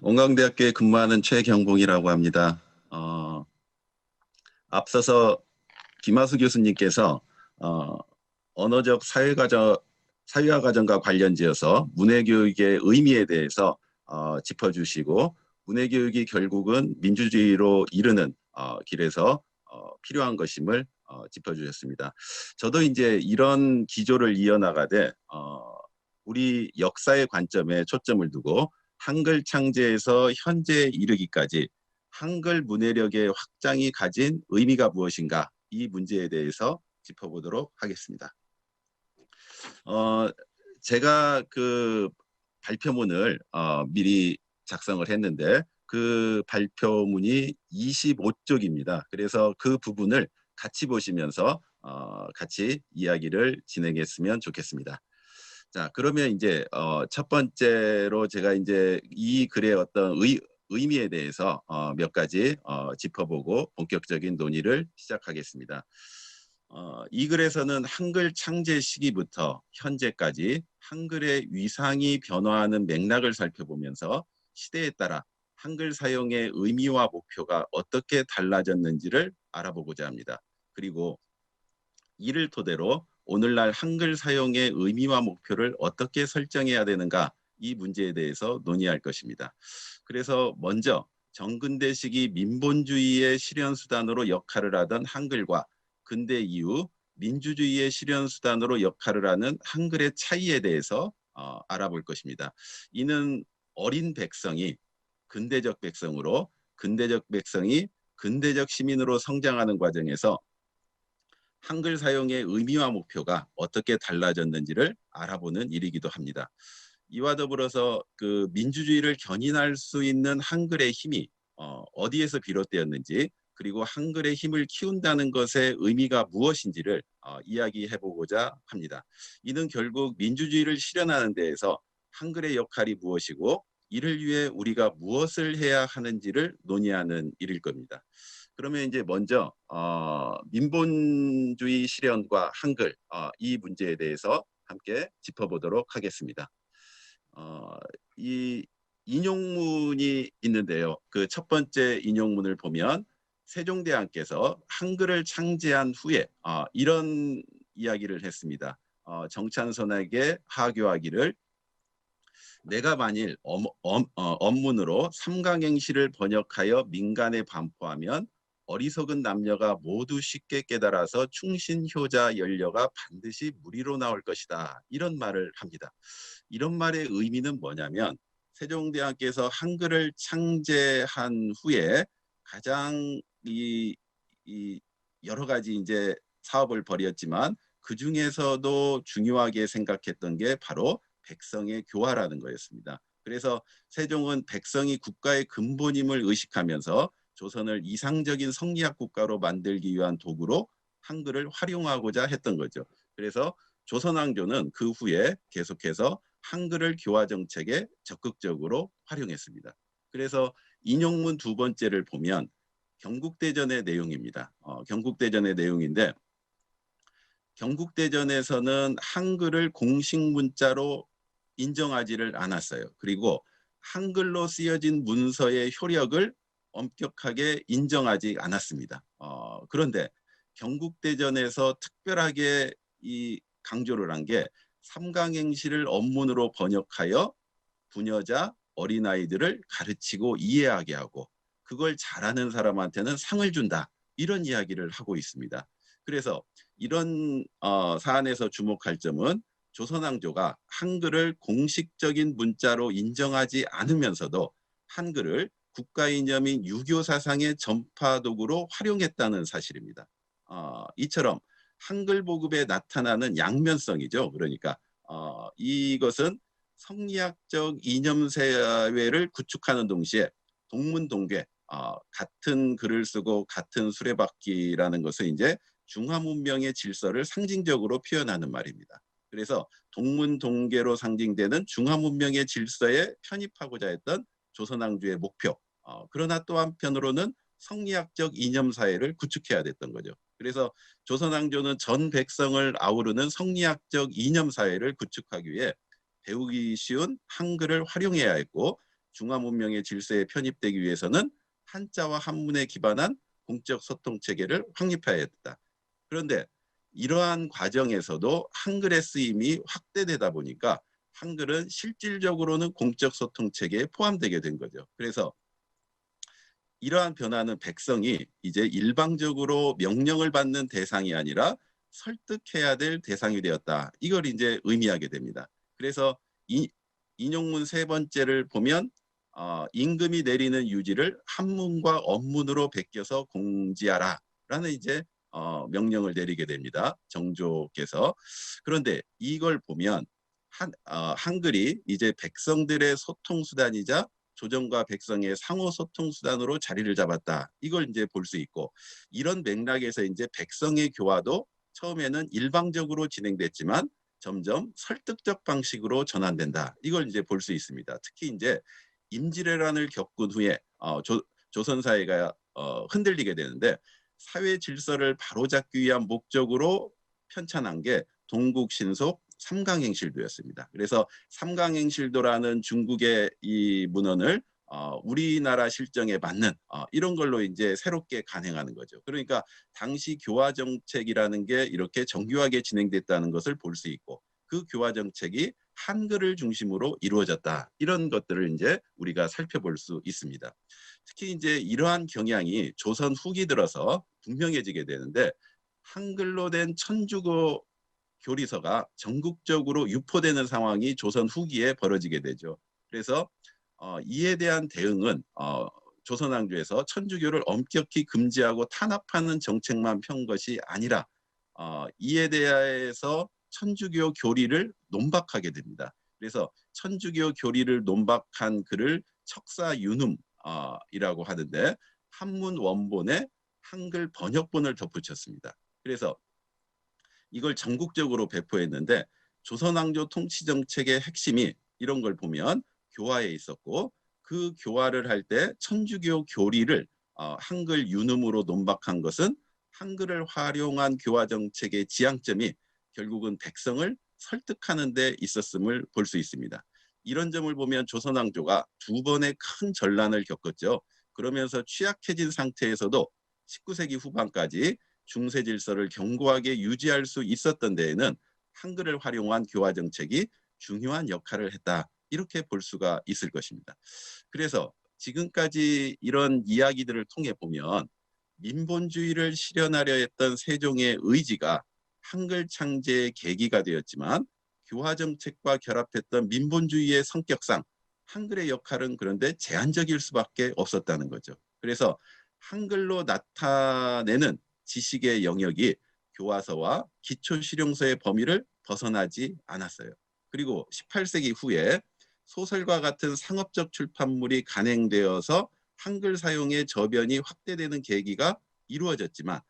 원광대학교에 근무하는 최경봉이라고 합니다. 앞서서 김하수 교수님께서 언어적 사회화 과정과 관련지어서 문해교육의 의미에 대해서 짚어주시고 문해교육이 결국은 민주주의로 이르는 길에서 필요한 것임을 짚어주셨습니다. 저도 이제 이런 기조를 이어나가되 우리 역사의 관점에 초점을 두고 한글 창제에서 현재에 이르기까지 한글 문해력의 확장이 가진 의미가 무엇인가 이 문제에 대해서 짚어보도록 하겠습니다. 제가 그 발표문을 미리 작성을 했는데 그 발표문이 25쪽입니다. 그래서 그 부분을 같이 보시면서 같이 이야기를 진행했으면 좋겠습니다. 자, 그러면 이제 첫 번째로 제가 이제 이 글의 어떤 의미에 대해서 몇 가지 짚어보고 본격적인 논의를 시작하겠습니다. 이 글에서는 한글 창제 시기부터 현재까지 한글의 위상이 변화하는 맥락을 살펴보면서 시대에 따라 한글 사용의 의미와 목표가 어떻게 달라졌는지를 알아보고자 합니다. 그리고 이를 토대로 오늘날 한글 사용의 의미와 목표를 어떻게 설정해야 되는가 이 문제에 대해서 논의할 것입니다. 그래서 먼저 정근대 시기 민본주의의 실현수단으로 역할을 하던 한글과 근대 이후 민주주의의 실현수단으로 역할을 하는 한글의 차이에 대해서 알아볼 것입니다. 이는 어린 백성이 근대적 백성으로 근대적 백성이 근대적 시민으로 성장하는 과정에서 한글 사용의 의미와 목표가 어떻게 달라졌는지를 알아보는 일이기도 합니다. 이와 더불어서 그 민주주의를 견인할 수 있는 한글의 힘이 어디에서 비롯되었는지 그리고 한글의 힘을 키운다는 것의 의미가 무엇인지를 이야기해보고자 합니다. 이는 결국 민주주의를 실현하는 데에서 한글의 역할이 무엇이고 이를 위해 우리가 무엇을 해야 하는지를 논의하는 일일 겁니다. 그러면 이제 먼저 민본주의 실현과 한글 이 문제에 대해서 함께 짚어보도록 하겠습니다. 이 인용문이 있는데요. 그 첫 번째 인용문을 보면 세종대왕께서 한글을 창제한 후에 이런 이야기를 했습니다. 정찬선에게 하교하기를 내가 만일 언문으로 삼강행시를 번역하여 민간에 반포하면 어리석은 남녀가 모두 쉽게 깨달아서 충신효자 연려가 반드시 무리로 나올 것이다. 이런 말을 합니다. 이런 말의 의미는 뭐냐면 세종대왕께서 한글을 창제한 후에 가장 이 여러 가지 이제 사업을 벌였지만 그 중에서도 중요하게 생각했던 게 바로 백성의 교화라는 거였습니다. 그래서 세종은 백성이 국가의 근본임을 의식하면서 조선을 이상적인 성리학 국가로 만들기 위한 도구로 한글을 활용하고자 했던 거죠. 그래서 조선왕조는 그 후에 계속해서 한글을 교화 정책에 적극적으로 활용했습니다. 그래서 인용문 두 번째를 보면 경국대전의 내용입니다. 경국대전의 내용인데 경국대전에서는 한글을 공식 문자로 인정하지를 않았어요. 그리고 한글로 쓰여진 문서의 효력을 엄격하게 인정하지 않았습니다. 그런데 경국대전에서 특별하게 이 강조를 한 게 삼강행시를 언문으로 번역하여 부녀자, 어린아이들을 가르치고 이해하게 하고 그걸 잘하는 사람한테는 상을 준다. 이런 이야기를 하고 있습니다. 그래서 이런 사안에서 주목할 점은 조선왕조가 한글을 공식적인 문자로 인정하지 않으면서도 한글을 국가 이념인 유교 사상의 전파 도구로 활용했다는 사실입니다. 이처럼 한글 보급에 나타나는 양면성이죠. 그러니까 이것은 성리학적 이념 사회를 구축하는 동시에 동문동괴 같은 글을 쓰고 같은 수레바퀴라는 것은 이제 중화 문명의 질서를 상징적으로 표현하는 말입니다. 그래서 동문동괴로 상징되는 중화 문명의 질서에 편입하고자 했던 조선왕조의 목표. 그러나 또 한편으로는 성리학적 이념 사회를 구축해야 됐던 거죠. 그래서 조선왕조는 전 백성을 아우르는 성리학적 이념 사회를 구축하기 위해 배우기 쉬운 한글을 활용해야 했고 중화 문명의 질서에 편입되기 위해서는 한자와 한문에 기반한 공적 소통 체계를 확립해야 했다. 그런데 이러한 과정에서도 한글의 쓰임이 확대되다 보니까 한글은 실질적으로는 공적 소통 체계에 포함되게 된 거죠. 그래서 이러한 변화는 백성이 이제 일방적으로 명령을 받는 대상이 아니라 설득해야 될 대상이 되었다. 이걸 이제 의미하게 됩니다. 그래서 인용문 세 번째를 보면 임금이 내리는 유지를 한문과 언문으로 베껴서 공지하라 라는 이제 명령을 내리게 됩니다. 정조께서. 그런데 이걸 보면 한글이 이제 백성들의 소통 수단이자 조정과 백성의 상호 소통 수단으로 자리를 잡았다. 이걸 이제 볼 수 있고 이런 맥락에서 이제 백성의 교화도 처음에는 일방적으로 진행됐지만 점점 설득적 방식으로 전환된다. 이걸 이제 볼 수 있습니다. 특히 이제 임진왜란을 겪은 후에 조선 사회가 흔들리게 되는데 사회 질서를 바로잡기 위한 목적으로 편찬한 게 동국신속 삼강행실도였습니다. 그래서 삼강행실도라는 중국의 이 문헌을 우리나라 실정에 맞는 이런 걸로 이제 새롭게 간행하는 거죠. 그러니까 당시 교화 정책이라는 게 이렇게 정교하게 진행됐다는 것을 볼 수 있고 그 교화 정책이 한글을 중심으로 이루어졌다. 이런 것들을 이제 우리가 살펴볼 수 있습니다. 특히 이제 이러한 경향이 조선 후기 들어서 분명해지게 되는데 한글로 된 천주교 교리서가 전국적으로 유포되는 상황이 조선 후기에 벌어지게 되죠. 그래서 이에 대한 대응은 조선왕조에서 천주교를 엄격히 금지하고 탄압하는 정책만 편 것이 아니라 이에 대해서 천주교 교리를 논박하게 됩니다. 그래서 천주교 교리를 논박한 글을 척사윤음이라고 하는데 한문 원본에 한글 번역본을 덧붙였습니다. 그래서 이걸 전국적으로 배포했는데 조선왕조 통치정책의 핵심이 이런 걸 보면 교화에 있었고, 그 교화를 할 때 천주교 교리를 한글 유음으로 논박한 것은 한글을 활용한 교화 정책의 지향점이 결국은 백성을 설득하는 데 있었음을 볼 수 있습니다. 이런 점을 보면 조선왕조가 두 번의 큰 전란을 겪었죠. 그러면서 취약해진 상태에서도 19세기 후반까지 중세 질서를 견고하게 유지할 수 있었던 데에는 한글을 활용한 교화 정책이 중요한 역할을 했다. 이렇게 볼 수가 있을 것입니다. 그래서 지금까지 이런 이야기들을 통해 보면 민본주의를 실현하려 했던 세종의 의지가 한글 창제의 계기가 되었지만, 교화 정책과 결합했던 민본주의의 성격상 한글의 역할은 그런데 제한적일 수밖에 없었다는 거죠. 그래서 한글로 나타내는 지식의 영역이 교과서와 기초실용서의 범위를 벗어나지 않았어요. 그리고 18세기 후에 소설과 같은 상업적 출판물이 간행되어서 한글 사용의 저변이 확대되는 계기가 이루어졌지만,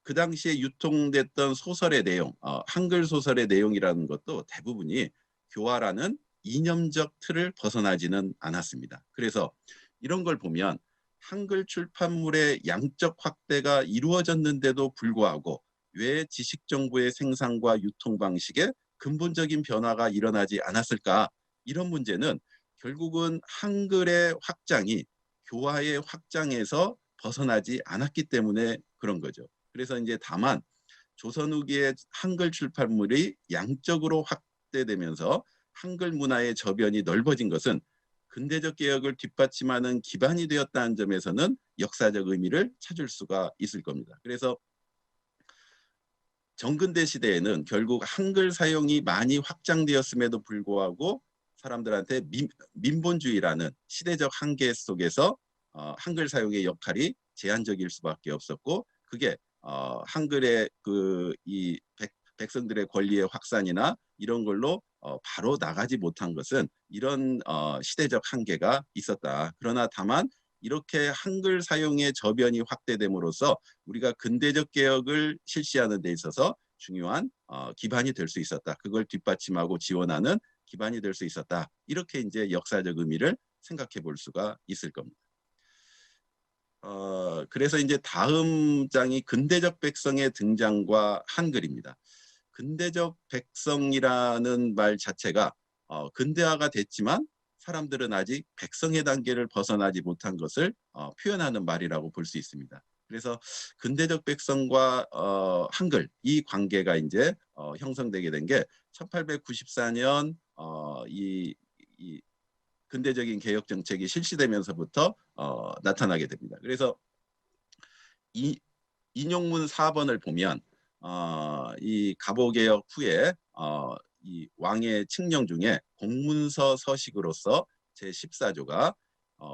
그 당시에 유통됐던 소설의 내용, 한글 소설의 내용이라는 것도 대부분이 교화라는 이념적 틀을 벗어나지는 않았습니다. 그래서 이런 걸 보면 한글 출판물의 양적 확대가 이루어졌는데도 불구하고 왜 지식 정보의 생산과 유통 방식에 근본적인 변화가 일어나지 않았을까? 이런 문제는 결국은 한글의 확장이 교화의 확장에서 벗어나지 않았기 때문에 그런 거죠. 그래서 이제 다만 조선 후기의 한글 출판물이 양적으로 확대되면서 한글 문화의 저변이 넓어진 것은 근대적 개혁을 뒷받침하는 기반이 되었다는 점에서는 역사적 의미를 찾을 수가 있을 겁니다. 그래서 정근대 시대에는 결국 한글 사용이 많이 확장되었음에도 불구하고 사람들한테 민본주의라는 시대적 한계 속에서 한글 사용의 역할이 제한적일 수밖에 없었고, 그게 한글의 이 백성들의 권리의 확산이나 이런 걸로 바로 나가지 못한 것은 이런 시대적 한계가 있었다. 그러나 다만 이렇게 한글 사용의 저변이 확대됨으로써 우리가 근대적 개혁을 실시하는 데 있어서 중요한 기반이 될 수 있었다. 그걸 뒷받침하고 지원하는 기반이 될 수 있었다. 이렇게 이제 역사적 의미를 생각해 볼 수가 있을 겁니다. 그래서 이제 다음 장이 근대적 백성의 등장과 한글입니다. 근대적 백성이라는 말 자체가 근대화가 됐지만 사람들은 아직 백성의 단계를 벗어나지 못한 것을 표현하는 말이라고 볼 수 있습니다. 그래서 근대적 백성과 한글 이 관계가 이제 형성되게 된 게 1894년 이 근대적인 개혁 정책이 실시되면서부터 나타나게 됩니다. 그래서 이 인용문 4번을 보면 이 갑오개혁 후에 이 왕의 칙령 중에 공문서 서식으로서 제14조가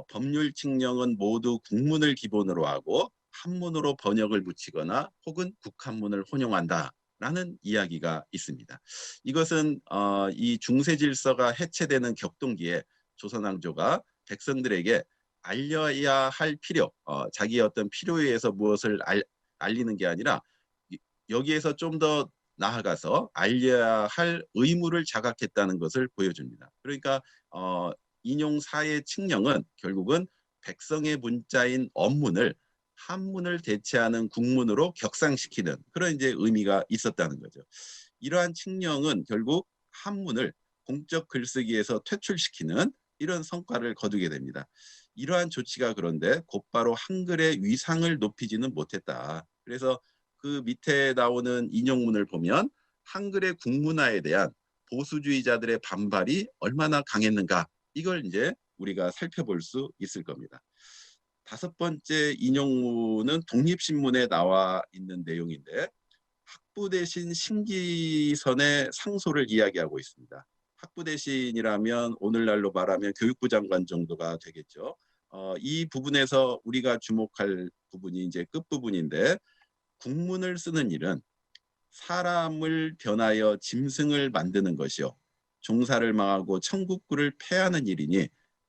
법률 칙령은 모두 국문을 기본으로 하고 한문으로 번역을 붙이거나 혹은 국한문을 혼용한다라는 이야기가 있습니다. 이것은 이 중세 질서가 해체되는 격동기에 조선왕조가 백성들에게 알려야 할 필요, 자기의 어떤 필요에 의해서 무엇을 알리는 게 아니라 여기에서 좀 더 나아가서 알려야 할 의무를 자각했다는 것을 보여줍니다. 그러니까 인용 4의 칙령은 결국은 백성의 문자인 언문을 한문을 대체하는 국문으로 격상시키는 그런 이제 의미가 있었다는 거죠. 이러한 칙령은 결국 한문을 공적 글쓰기에서 퇴출시키는 이런 성과를 거두게 됩니다. 이러한 조치가 그런데 곧바로 한글의 위상을 높이지는 못했다. 그래서 그 밑에 나오는 인용문을 보면 한글의 국문화에 대한 보수주의자들의 반발이 얼마나 강했는가, 이걸 이제 우리가 살펴볼 수 있을 겁니다. 5번째 인용문은 독립신문에 나와 있는 내용인데 학부 대신 신기선의 상소를 이야기하고 있습니다. 학부 대신이라면 오늘날로 말하면 교육부 장관 정도가 되겠죠. 이 부분에서 우리가 주목할 부분이 이제 끝부분인데, 국문을 쓰는 일은 사람을 변하여 짐승을 만드는 것이요 종사를 망하고 천국구를 폐하는 일이니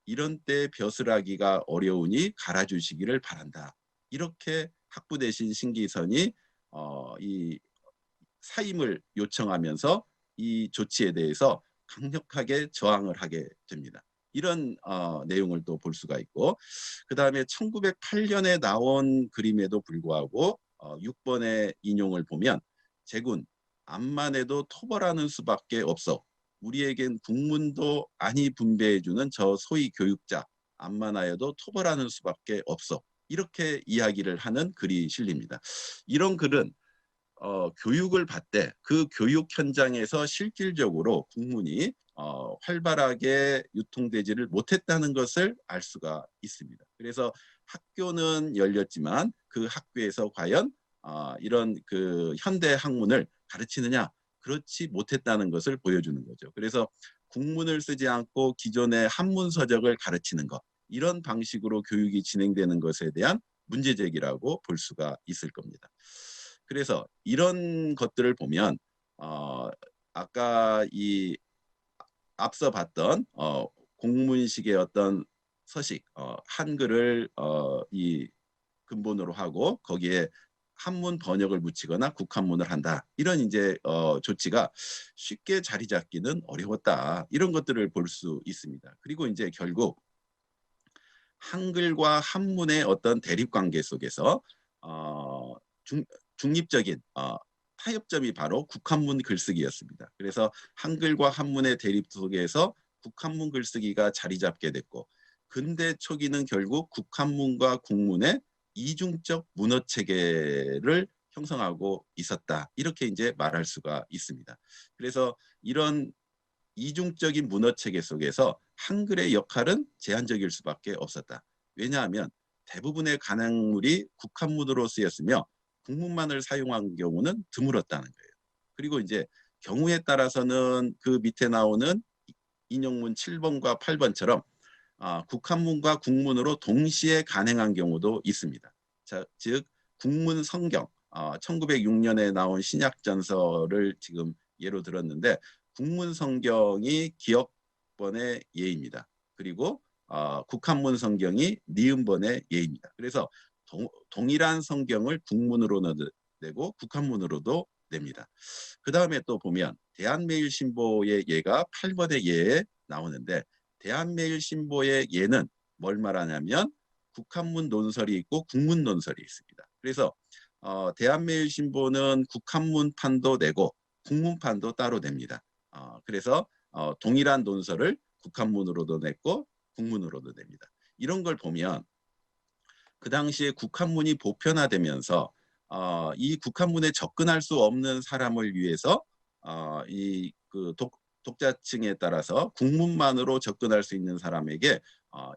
이런 때 벼슬하기가 어려우니 갈아주시기를 바란다. 이렇게 학부 대신 신기선이 이 사임을 요청하면서 이 조치에 대해서 강력하게 저항을 하게 됩니다. 이런 내용을 또 볼 수가 있고, 그 다음에 1908년에 나온 그림에도 불구하고 6번의 인용을 보면 제군 암만 해도 토벌하는 수밖에 없어. 우리에겐 국문도 아니 분배해주는 저 소위 교육자 암만 하여도 토벌하는 수밖에 없어. 이렇게 이야기를 하는 글이 실립니다. 이런 글은 교육을 받되 그 교육 현장에서 실질적으로 국문이 활발하게 유통되지를 못했다는 것을 알 수가 있습니다. 그래서 학교는 열렸지만 그 학교에서 과연 이런 그 현대 학문을 가르치느냐, 그렇지 못했다는 것을 보여주는 거죠. 그래서 국문을 쓰지 않고 기존의 한문 서적을 가르치는 것, 이런 방식으로 교육이 진행되는 것에 대한 문제 제기라고 볼 수가 있을 겁니다. 그래서 이런 것들을 보면 아까 이 앞서 봤던 공문식의 어떤 서식, 한글을 이 근본으로 하고 거기에 한문 번역을 붙이거나 국한문을 한다. 이런 이제 조치가 쉽게 자리 잡기는 어려웠다. 이런 것들을 볼 수 있습니다. 그리고 이제 결국 한글과 한문의 어떤 대립 관계 속에서 중립적인 타협점이 바로 국한문 글쓰기였습니다. 그래서 한글과 한문의 대립 속에서 국한문 글쓰기가 자리 잡게 됐고, 근대 초기는 결국 국한문과 국문의 이중적 문어 체계를 형성하고 있었다. 이렇게 이제 말할 수가 있습니다. 그래서 이런 이중적인 문어 체계 속에서 한글의 역할은 제한적일 수밖에 없었다. 왜냐하면 대부분의 간행물이 국한문으로 쓰였으며 국문만을 사용한 경우는 드물었다는 거예요. 그리고 이제 경우에 따라서는 그 밑에 나오는 인용문 7번과 8번처럼 국한문과 국문으로 동시에 간행한 경우도 있습니다. 자, 즉 국문 성경 1906년에 나온 신약전서를 지금 예로 들었는데, 국문 성경이 기역번의 예입니다. 그리고 국한문 성경이 니은번의 예입니다. 그래서 동일한 성경을 국문으로도 내고 국한문으로도 냅니다. 그 다음에 또 보면 대한매일신보의 예가 8번의 예에 나오는데, 대한매일신보의 예는 뭘 말하냐면 국한문 논설이 있고 국문 논설이 있습니다. 그래서 대한매일신보는 국한문판도 내고 국문판도 따로 냅니다. 그래서 동일한 논설을 국한문으로도 냈고 국문으로도 냅니다. 이런 걸 보면 그 당시에 국한문이 보편화되면서 이 국한문에 접근할 수 없는 사람을 위해서 이 그 독자층에 따라서 국문만으로 접근할 수 있는 사람에게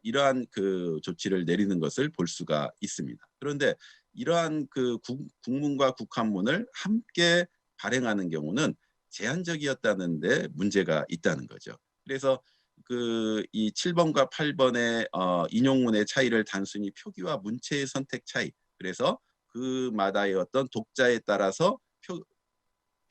이러한 그 조치를 내리는 것을 볼 수가 있습니다. 그런데 이러한 그 국문과 국한문을 함께 발행하는 경우는 제한적이었다는 데 문제가 있다는 거죠. 그래서 그 이 7번과 8번의 인용문의 차이를 단순히 표기와 문체의 선택 차이, 그래서 그마다의 어떤 독자에 따라서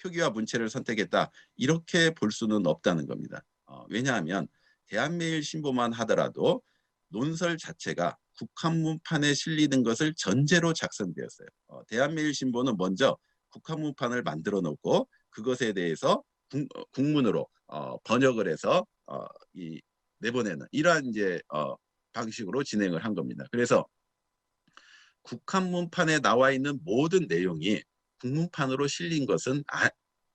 표기와 문체를 선택했다, 이렇게 볼 수는 없다는 겁니다. 왜냐하면 대한매일신보만 하더라도 논설 자체가 국한문판에 실리는 것을 전제로 작성되었어요. 대한매일신보는 먼저 국한문판을 만들어 놓고 그것에 대해서 국문으로 번역을 해서 내보내는 이러한 이제 방식으로 진행을 한 겁니다. 그래서 국한문판에 나와 있는 모든 내용이 국문판으로 실린 것은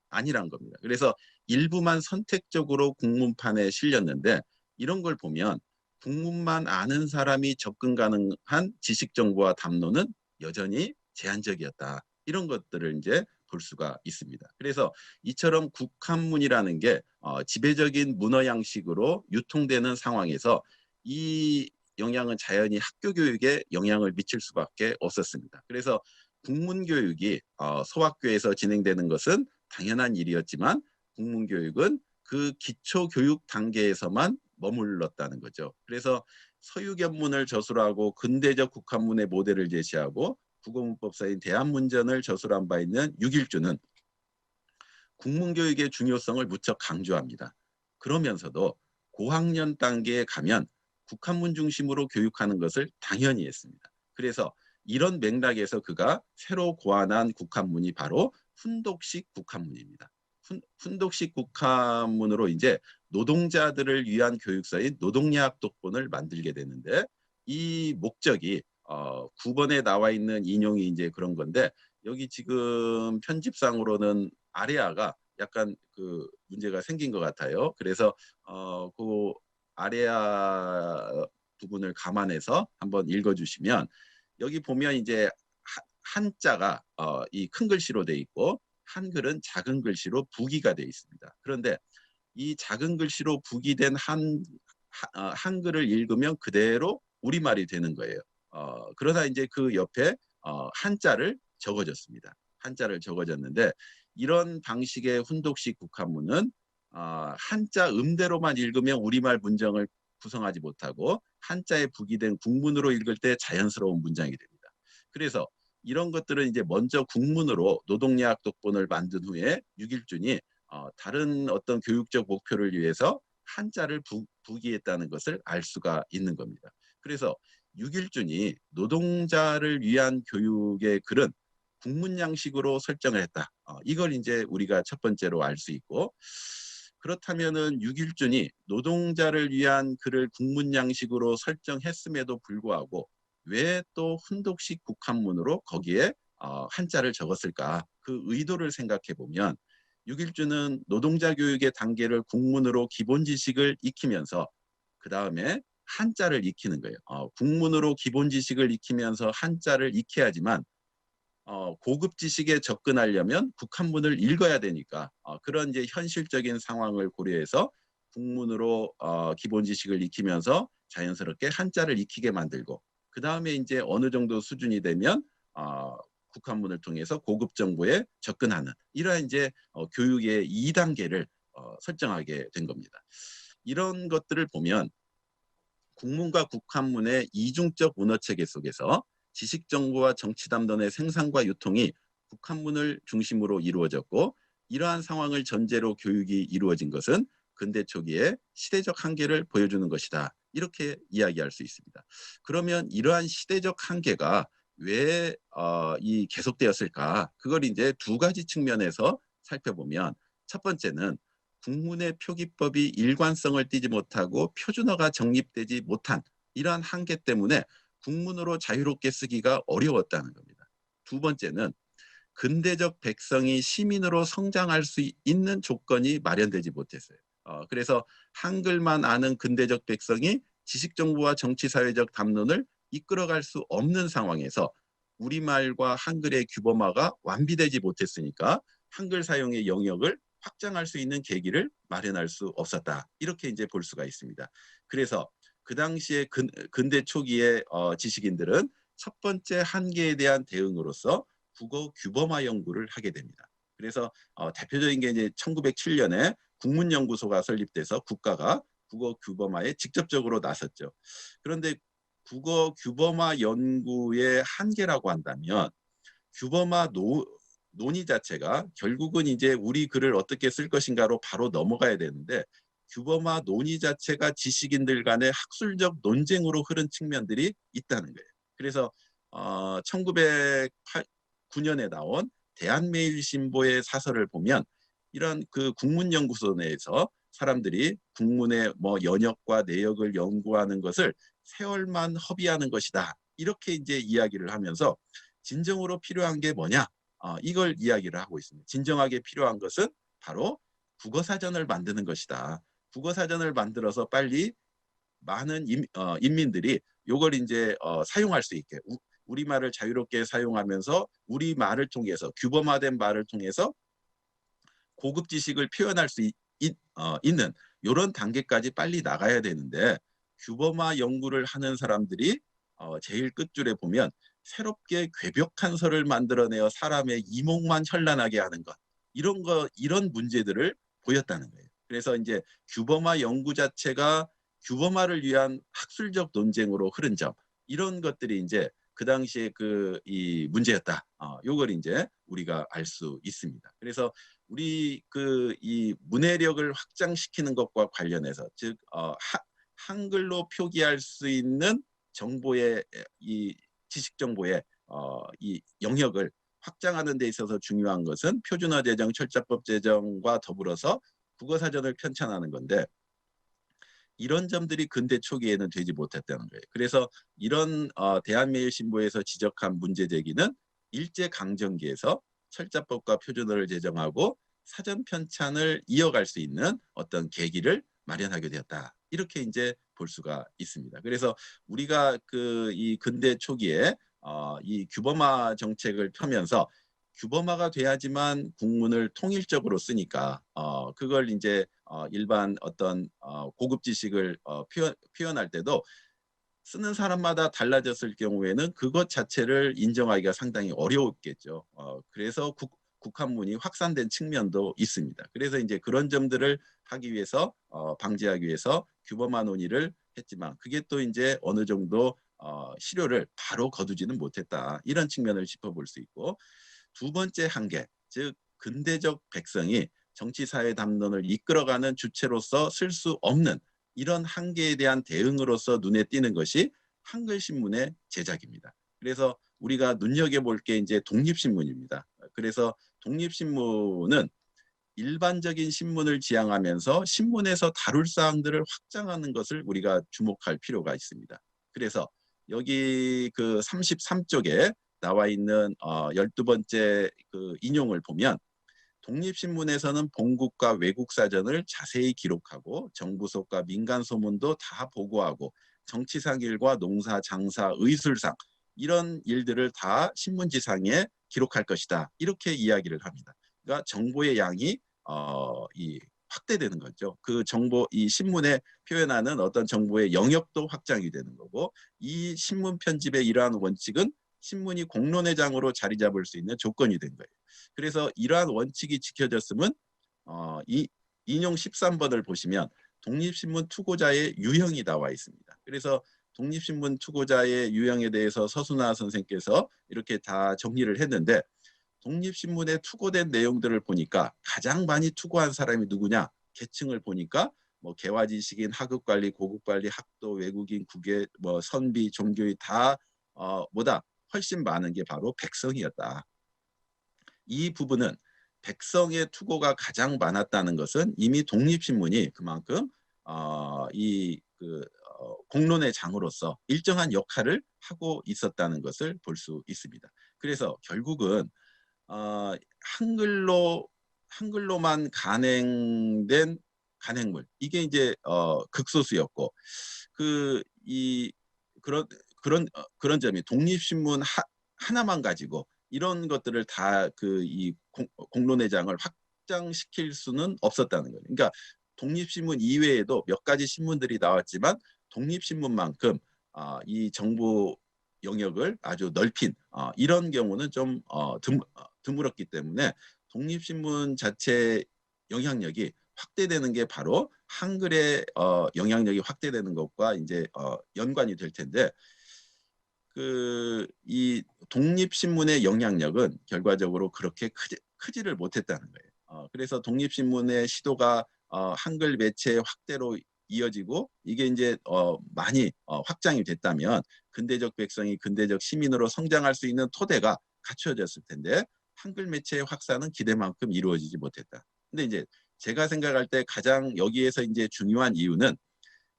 아니란 겁니다. 그래서 일부만 선택적으로 국문판에 실렸는데, 이런 걸 보면 국문만 아는 사람이 접근 가능한 지식 정보와 담론은 여전히 제한적이었다. 이런 것들을 이제 볼 수가 있습니다. 그래서 이처럼 국한문이라는 게 지배적인 문어 양식으로 유통되는 상황에서 이 영향은 자연히 학교 교육에 영향을 미칠 수밖에 없었습니다. 그래서 국문교육이 소학교에서 진행되는 것은 당연한 일이었지만 국문교육은 그 기초교육 단계에서만 머물렀다는 거죠. 그래서 서유견문을 저술하고 근대적 국한문의 모델을 제시하고 국어문법사인 대한문전을 저술한 바 있는 육일주는 국문교육의 중요성을 무척 강조합니다. 그러면서도 고학년 단계에 가면 국한문 중심으로 교육하는 것을 당연히 했습니다. 그래서 이런 맥락에서 그가 새로 고안한 국한문이 바로 훈독식 국한문입니다. 훈독식 국한문으로 이제 노동자들을 위한 교육서인 노동야학 독본을 만들게 되는데, 이 목적이 9번에 나와 있는 인용이 이제 그런 건데, 여기 지금 편집상으로는 아래아가 약간 그 문제가 생긴 것 같아요. 그래서 그 아래아 부분을 감안해서 한번 읽어주시면, 여기 보면 이제 한자가 이 큰 글씨로 돼 있고 한글은 작은 글씨로 부기가 돼 있습니다. 그런데 이 작은 글씨로 부기된 한글을 읽으면 그대로 우리말이 되는 거예요. 그러다 이제 그 옆에 한자를 적어줬습니다. 한자를 적어줬는데, 이런 방식의 훈독식 국한문은 한자 음대로만 읽으면 우리말 문장을 구성하지 못하고 한자에 부기된 국문으로 읽을 때 자연스러운 문장이 됩니다. 그래서 이런 것들은 이제 먼저 국문으로 노동야학 독본을 만든 후에 유길준이 다른 어떤 교육적 목표를 위해서 한자를 부기했다는 것을 알 수가 있는 겁니다. 그래서 유길준이 노동자를 위한 교육의 글은 국문 양식으로 설정을 했다. 이걸 이제 우리가 첫 번째로 알 수 있고, 그렇다면은 유길준이 노동자를 위한 글을 국문 양식으로 설정했음에도 불구하고 왜 또 훈독식 국한문으로 거기에 한자를 적었을까? 그 의도를 생각해 보면, 유길준은 노동자 교육의 단계를 국문으로 기본 지식을 익히면서 그 다음에 한자를 익히는 거예요. 국문으로 기본 지식을 익히면서 한자를 익혀야지만 고급 지식에 접근하려면 국한문을 읽어야 되니까, 그런 이제 현실적인 상황을 고려해서 국문으로 기본 지식을 익히면서 자연스럽게 한자를 익히게 만들고, 그 다음에 이제 어느 정도 수준이 되면 국한문을 통해서 고급 정보에 접근하는, 이러한 이제 교육의 2단계를 설정하게 된 겁니다. 이런 것들을 보면 국문과 국한문의 이중적 문어체계 속에서 지식 정보와 정치 담론의 생산과 유통이 국한문을 중심으로 이루어졌고, 이러한 상황을 전제로 교육이 이루어진 것은 근대 초기에 시대적 한계를 보여주는 것이다. 이렇게 이야기할 수 있습니다. 그러면 이러한 시대적 한계가 왜 계속되었을까? 그걸 이제 두 가지 측면에서 살펴보면, 첫 번째는 국문의 표기법이 일관성을 띠지 못하고 표준어가 정립되지 못한 이러한 한계 때문에 국문으로 자유롭게 쓰기가 어려웠다는 겁니다. 두 번째는 근대적 백성이 시민으로 성장할 수 있는 조건이 마련되지 못했어요. 그래서 한글만 아는 근대적 백성이 지식정보와 정치사회적 담론을 이끌어갈 수 없는 상황에서 우리말과 한글의 규범화가 완비되지 못했으니까 한글 사용의 영역을 확장할 수 있는 계기를 마련할 수 없었다. 이렇게 이제 볼 수가 있습니다. 그래서 그 당시에 근대 초기의 지식인들은 첫 번째 한계에 대한 대응으로서 국어 규범화 연구를 하게 됩니다. 그래서 대표적인 게 이제 1907년에 국문연구소가 설립돼서 국가가 국어 규범화에 직접적으로 나섰죠. 그런데 국어 규범화 연구의 한계라고 한다면, 규범화 논의 자체가 결국은 이제 우리 글을 어떻게 쓸 것인가로 바로 넘어가야 되는데, 규범화 논의 자체가 지식인들 간의 학술적 논쟁으로 흐른 측면들이 있다는 거예요. 그래서 1909년에 나온 대한매일신보의 사설을 보면, 이런 그 국문연구소 내에서 사람들이 국문의 뭐 연역과 내역을 연구하는 것을 세월만 허비하는 것이다. 이렇게 이제 이야기를 하면서 진정으로 필요한 게 뭐냐? 이걸 이야기를 하고 있습니다. 진정하게 필요한 것은 바로 국어사전을 만드는 것이다. 국어사전을 만들어서 빨리 많은 인민들이 이걸 이제 사용할 수 있게, 우리말을 자유롭게 사용하면서 우리말을 통해서 규범화된 말을 통해서 고급 지식을 표현할 수 있는 이런 단계까지 빨리 나가야 되는데, 규범화 연구를 하는 사람들이 제일 끝줄에 보면 새롭게 괴벽한 설을 만들어내어 사람의 이목만 현란하게 하는 것, 이런 문제들을 보였다는 거예요. 그래서 이제 규범화 연구 자체가 규범화를 위한 학술적 논쟁으로 흐른 점, 이런 것들이 이제 그 당시에 이 문제였다. 요걸 이제 우리가 알 수 있습니다. 그래서 우리 이 문해력을 확장시키는 것과 관련해서, 즉 한글로 표기할 수 있는 정보의 이 지식 정보의 이 영역을 확장하는 데 있어서 중요한 것은 표준어 제정, 철자법 제정과 더불어서 국어사전을 편찬하는 건데 이런 점들이 근대 초기에는 되지 못했다는 거예요. 그래서 이런 대한매일신보에서 지적한 문제 제기는 일제강점기에서 철자법과 표준어를 제정하고 사전 편찬을 이어갈 수 있는 어떤 계기를 마련하게 되었다. 이렇게 이제 볼 수가 있습니다. 그래서 우리가 이 근대 초기에 이 규범화 정책을 펴면서 규범화가 돼야지만 국문을 통일적으로 쓰니까 그걸 이제 일반 어떤 고급 지식을 표현할 때도 쓰는 사람마다 달라졌을 경우에는 그것 자체를 인정하기가 상당히 어려웠겠죠. 그래서 국한문이 확산된 측면도 있습니다. 그래서 이제 그런 점들을 하기 위해서 방지하기 위해서 규범화 논의를 했지만 그게 또 이제 어느 정도 실효를 바로 거두지는 못했다. 이런 측면을 짚어볼 수 있고 두 번째 한계, 즉 근대적 백성이 정치사회 담론을 이끌어가는 주체로서 쓸 수 없는 이런 한계에 대한 대응으로서 눈에 띄는 것이 한글 신문의 제작입니다. 그래서 우리가 눈여겨볼 게 이제 독립신문입니다. 그래서 독립신문은 일반적인 신문을 지향하면서 신문에서 다룰 사항들을 확장하는 것을 우리가 주목할 필요가 있습니다. 그래서 여기 그 33쪽에 나와 있는 12번째 그 인용을 보면 독립신문에서는 본국과 외국 사전을 자세히 기록하고 정부속과 민간 소문도 다 보고하고 정치상 일과 농사, 장사, 의술상 이런 일들을 다 신문지상에 기록할 것이다. 이렇게 이야기를 합니다. 그러니까 정보의 양이 이 확대되는 거죠. 그 정보, 이 신문에 표현하는 어떤 정보의 영역도 확장이 되는 거고 이 신문 편집의 이러한 원칙은 신문이 공론의 장으로 자리 잡을 수 있는 조건이 된 거예요. 그래서 이러한 원칙이 지켜졌으면 이 인용 13번을 보시면 독립신문 투고자의 유형이 나와 있습니다. 그래서 독립신문 투고자의 유형에 대해서 서순화 선생께서 이렇게 다 정리를 했는데 독립신문에 투고된 내용들을 보니까 가장 많이 투고한 사람이 누구냐? 계층을 보니까 뭐 개화지식인, 하급관리, 고급관리, 학도, 외국인, 국외, 뭐 선비, 종교의 다 보다 훨씬 많은 게 바로 백성이었다. 이 부분은 백성의 투고가 가장 많았다는 것은 이미 독립신문이 그만큼 공론의 장으로서 일정한 역할을 하고 있었다는 것을 볼 수 있습니다. 그래서 결국은 한글로만 간행된 간행물 이게 이제 극소수였고 그런 점이 독립신문 하나만 가지고 이런 것들을 다 이 공론의 장을 확장시킬 수는 없었다는 거예요. 그러니까 독립신문 이외에도 몇 가지 신문들이 나왔지만 독립신문만큼 이 정보 영역을 아주 넓힌 이런 경우는 좀 드물었기 때문에 독립신문 자체 영향력이 확대되는 게 바로 한글의 영향력이 확대되는 것과 이제 연관이 될 텐데 이 독립신문의 영향력은 결과적으로 그렇게 크지를 못했다는 거예요. 그래서 독립신문의 시도가 한글 매체의 확대로 이어지고 이게 이제 많이 확장이 됐다면 근대적 백성이 근대적 시민으로 성장할 수 있는 토대가 갖춰졌을 텐데 한글 매체의 확산은 기대만큼 이루어지지 못했다. 근데 이제 제가 생각할 때 가장 여기에서 이제 중요한 이유는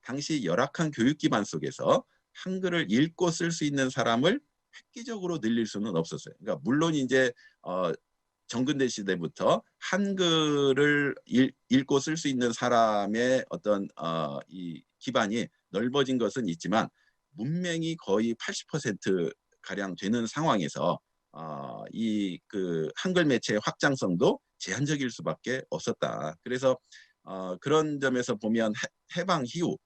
당시 열악한 교육 기반 속에서 한글을 읽고 쓸 수 있는 사람을 획기적으로 늘릴 수는 없었어요. 그러니까 물론 이제 정근대 시대부터 한글을 읽고 쓸 수 있는 사람의 어떤 이 기반이 넓어진 것은 있지만 문맹이 거의 80% 가량 되는 상황에서 이 한글 매체의 확장성도 제한적일 수밖에 없었다. 그래서 그런 점에서 보면 해방 이후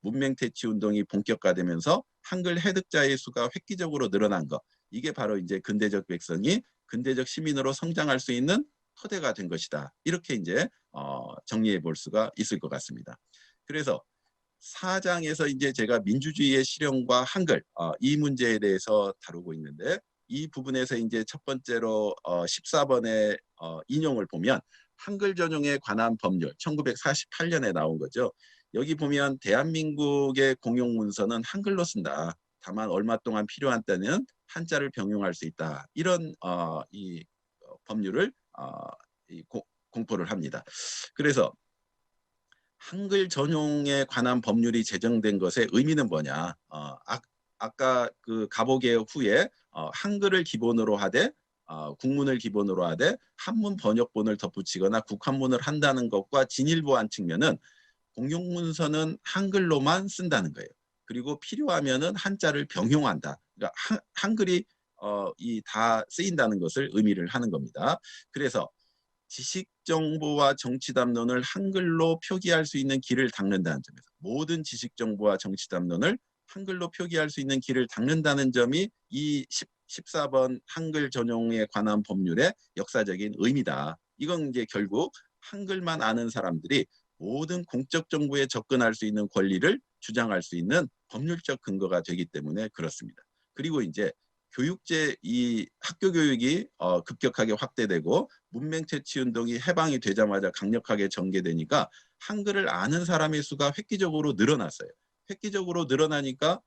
문맹 퇴치 운동이 본격화되면서 한글 해득자의 수가 획기적으로 늘어난 것. 이게 바로 이제 근대적 백성이 근대적 시민으로 성장할 수 있는 토대가 된 것이다. 이렇게 이제 정리해 볼 수가 있을 것 같습니다. 그래서 4장에서 이제 제가 민주주의의 실현과 한글 이 문제에 대해서 다루고 있는데 이 부분에서 이제 첫 번째로 14번의 인용을 보면 한글 전용에 관한 법률 1948년에 나온 거죠. 여기 보면 대한민국의 공용 문서는 한글로 쓴다. 다만 얼마 동안 필요한 때는 한자를 병용할 수 있다. 이런 법률을 공포를 합니다. 그래서 한글 전용에 관한 법률이 제정된 것의 의미는 뭐냐? 아까 그 가보개혁 후에 한글을 기본으로 하되 국문을 기본으로 하되 한문 번역본을 덧붙이거나 국한문을 한다는 것과 진일보한 측면은 공용문서는 한글로만 쓴다는 거예요. 그리고 필요하면은 한자를 병용한다. 그러니까 한글이 다 쓰인다는 것을 의미를 하는 겁니다. 그래서 지식 정보와 정치 담론을 한글로 표기할 수 있는 길을 닦는다는 점에서 모든 지식 정보와 정치 담론을 한글로 표기할 수 있는 길을 닦는다는 점이 이 14번 한글 전용에 관한 법률의 역사적인 의미다. 이건 이제 결국 한글만 아는 사람들이 모든 공적 정보에 접근할 수 있는 권리를 주장할 수 있는 법률적 근거가 되기 때문에 그렇습니다. 그리고 이제 교육제 이 학교 교육이 급격하게 확대되고 문맹 퇴치 운동이 해방이 되자마자 강력하게 전개되니까 한글을 아는 사람의 수가 획기적으로 늘어났어요. 획기적으로 늘어나니까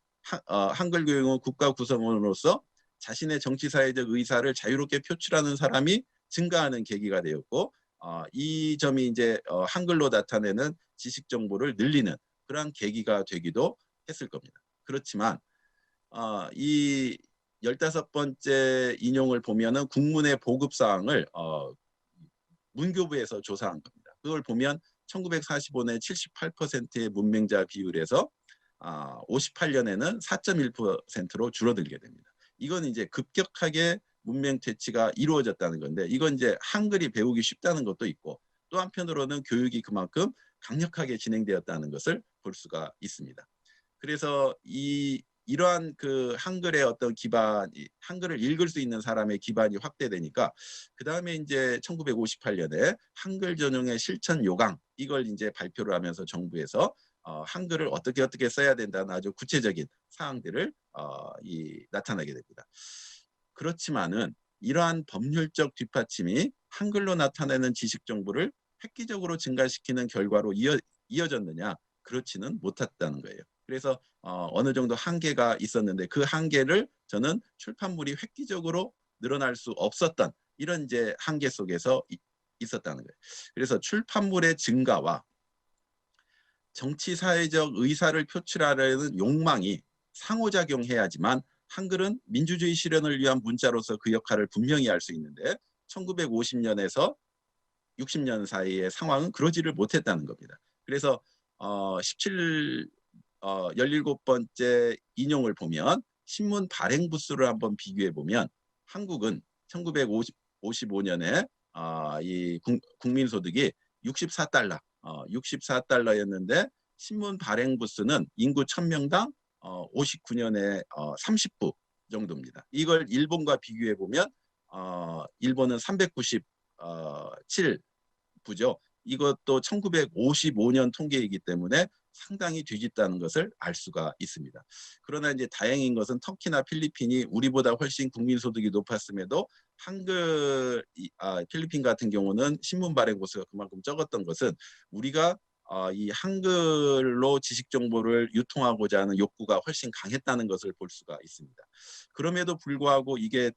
한글 교육은 국가 구성원으로서 자신의 정치 사회적 의사를 자유롭게 표출하는 사람이 증가하는 계기가 되었고 이 점이 이제 한글로 나타내는 지식 정보를 늘리는 그러한 계기가 되기도 했을 겁니다. 그렇지만 이 15번째 인용을 보면은 국문의 보급 사항을 문교부에서 조사한 겁니다. 그걸 보면 1945년 78%의 문맹자 비율에서 58년에는 4.1%로 줄어들게 됩니다. 이건 이제 급격하게 문맹 퇴치가 이루어졌다는 건데 이건 이제 한글이 배우기 쉽다는 것도 있고 또 한편으로는 교육이 그만큼 강력하게 진행되었다는 것을 볼 수가 있습니다. 그래서 이러한 그 한글의 어떤 기반, 한글을 읽을 수 있는 사람의 기반이 확대되니까 그 다음에 이제 1958년에 한글 전용의 실천 요강 이걸 이제 발표를 하면서 정부에서 한글을 어떻게 써야 된다는 아주 구체적인 사항들을 나타나게 됩니다. 그렇지만은 이러한 법률적 뒷받침이 한글로 나타내는 지식 정보를 획기적으로 증가시키는 결과로 이어졌느냐? 그렇지는 못했다는 거예요. 그래서 어느 정도 한계가 있었는데 그 한계를 저는 출판물이 획기적으로 늘어날 수 없었던 이런 이제 한계 속에서 있었다는 거예요. 그래서 출판물의 증가와 정치 사회적 의사를 표출하려는 욕망이 상호작용해야지만 한글은 민주주의 실현을 위한 문자로서 그 역할을 분명히 할 수 있는데 1950년에서 60년 사이의 상황은 그러지를 못했다는 겁니다. 그래서 17번째 인용을 보면 신문 발행 부수를 한번 비교해 보면 한국은 1955년에 이 국민소득이 64달러, 64달러였는데 신문 발행 부수는 인구 1000명당 59년에 30부 정도입니다. 이걸 일본과 비교해 보면 일본은 397부죠. 이것도 1955년 통계이기 때문에 상당히 뒤집다는 것을 알 수가 있습니다. 그러나 이제 다행인 것은 터키나 필리핀이 우리보다 훨씬 국민소득이 높았음에도 필리핀 같은 경우는 신문 발행 부수가 그만큼 적었던 것은 우리가 이 한글로 지식 정보를 유통하고자 하는 욕구가 훨씬 강했다는 것을 볼 수가 있습니다. 그럼에도 불구하고 이게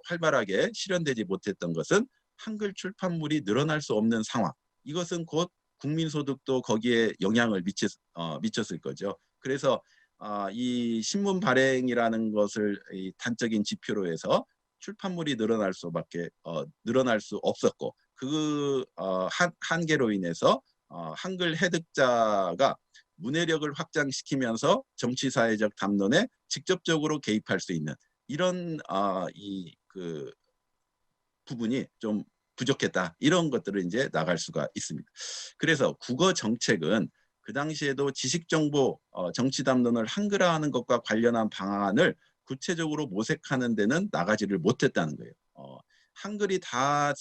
활발하게 실현되지 못했던 것은 한글 출판물이 늘어날 수 없는 상황. 이것은 곧 국민소득도 거기에 영향을 미쳤을 거죠. 그래서 이 신문 발행이라는 것을 이 단적인 지표로 해서 출판물이 늘어날 수 없었고 그 한계로 인해서 한글 해득자가 문해력을 확장시키면서 정치사회적 담론에 직접적으로 개입할 수 있는 이런 그 부분이 좀 부족했다. 이런 것들을 이제 나갈 수가 있습니다. 그래서 국어 정책은 그 당시에도 지식정보, 정치 담론을 한글화하는 것과 관련한 방안을 구체적으로 모색하는 데는 나가지를 못했다는 거예요. 한글이 다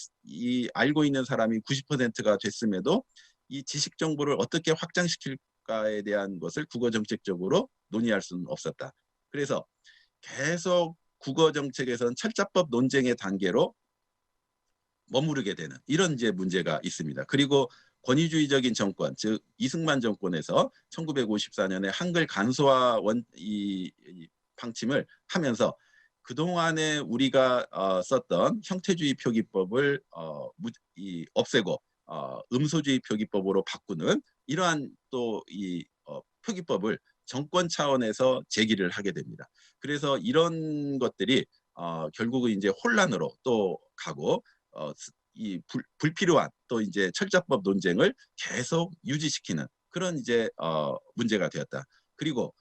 알고 있는 사람이 90%가 됐음에도 이 지식 정보를 어떻게 확장시킬까에 대한 것을 국어 정책적으로 논의할 수는 없었다. 그래서 계속 국어 정책에서는 철자법 논쟁의 단계로 머무르게 되는 이런 이제 문제가 있습니다. 그리고 권위주의적인 정권, 즉 이승만 정권에서 1954년에 한글 간소화 이 방침을 하면서 그동안에 우리가 썼던 형태주의 표기법을 없애고 음소주의 표기법으로 바꾸는 이러한 또 이 표기법을 정권 차원에서 제기를 하게 됩니다. 그래서 이런 것들이 결국은 이제 혼란으로 또 가고 이 불필요한 또 이제 철자법 논쟁을 계속 유지시키는 그런 이제 문제가 되었다. 그리고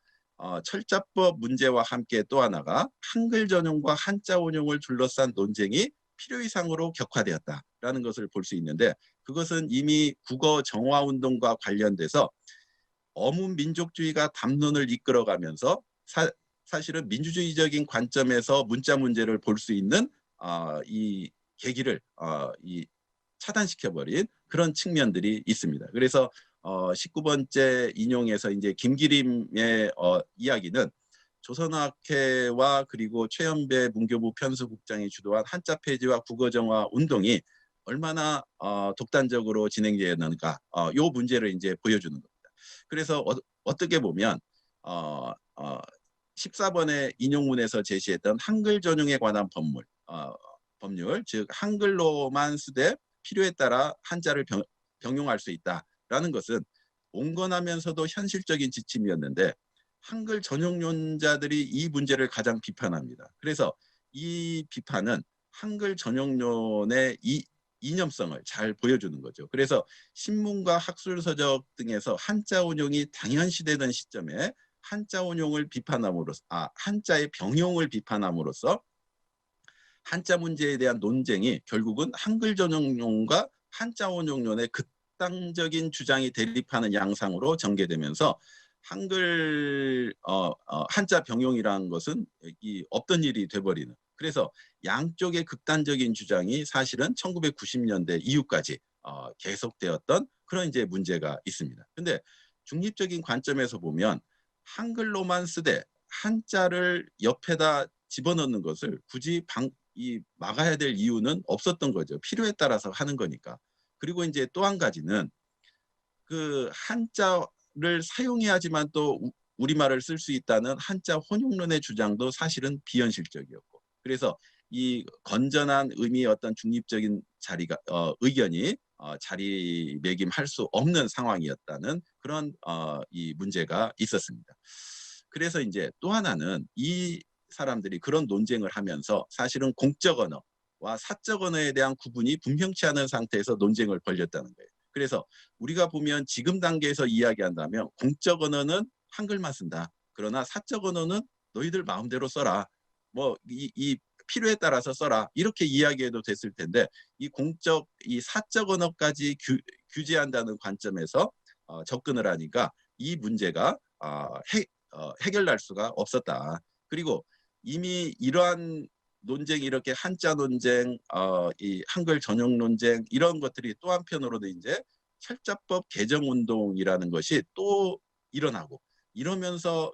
철자법 문제와 함께 또 하나가 한글 전용과 한자 원용을 둘러싼 논쟁이 필요 이상으로 격화되었다라는 것을 볼 수 있는데, 그것은 이미 국어 정화 운동과 관련돼서 어문 민족주의가 담론을 이끌어가면서 사실은 민주주의적인 관점에서 문자 문제를 볼 수 있는 이 계기를 차단시켜버린 그런 측면들이 있습니다. 그래서 19번째 인용에서 이제 김기림의 이야기는 조선어학회와 그리고 최연배 문교부 편수국장이 주도한 한자 폐지와 국어정화 운동이 얼마나 독단적으로 진행되었는가, 이 문제를 이제 보여주는 겁니다. 그래서 어떻게 보면 14번의 인용문에서 제시했던 한글 전용에 관한 법률, 즉 한글로만 쓰되 필요에 따라 한자를 병용할 수 있다라는 것은 온건하면서도 현실적인 지침이었는데, 한글 전용론자들이 이 문제를 가장 비판합니다. 그래서 이 비판은 한글 전용론의 이념성을 잘 보여주는 거죠. 그래서 신문과 학술서적 등에서 한자 원용이 당연시되던 시점에 한자 원용을 한자의 병용을 비판함으로써 한자 문제에 대한 논쟁이 결국은 한글 전용론과 한자 원용론의 극단적인 주장이 대립하는 양상으로 전개되면서 한글 한자 병용이라는 것은 없던 일이 돼버리는, 그래서 양쪽의 극단적인 주장이 사실은 1990년대 이후까지 계속되었던 그런 이제 문제가 있습니다. 근데 중립적인 관점에서 보면 한글로만 쓰되 한자를 옆에다 집어넣는 것을 굳이 막아야 될 이유는 없었던 거죠. 필요에 따라서 하는 거니까. 그리고 이제 또 한 가지는 그 한자를 사용해야지만 또 우리말을 쓸 수 있다는 한자 혼용론의 주장도 사실은 비현실적이었고, 그래서 이 건전한 의미의 어떤 중립적인 의견이 자리매김할 수 없는 상황이었다는 그런 이 문제가 있었습니다. 그래서 이제 또 하나는 이 사람들이 그런 논쟁을 하면서 사실은 공적 언어와 사적 언어에 대한 구분이 분명치 않은 상태에서 논쟁을 벌였다는 거예요. 그래서 우리가 보면 지금 단계에서 이야기한다면 공적 언어는 한글만 쓴다. 그러나 사적 언어는 너희들 마음대로 써라. 뭐 이 필요에 따라서 써라. 이렇게 이야기해도 됐을 텐데, 이 사적 언어까지 규제한다는 관점에서 접근을 하니까 이 문제가 해결날 수가 없었다. 그리고 이미 이러한 논쟁, 이렇게 한자 논쟁, 이 한글 전용 논쟁, 이런 것들이 또 한편으로도 이제 철자법 개정 운동이라는 것이 또 일어나고, 이러면서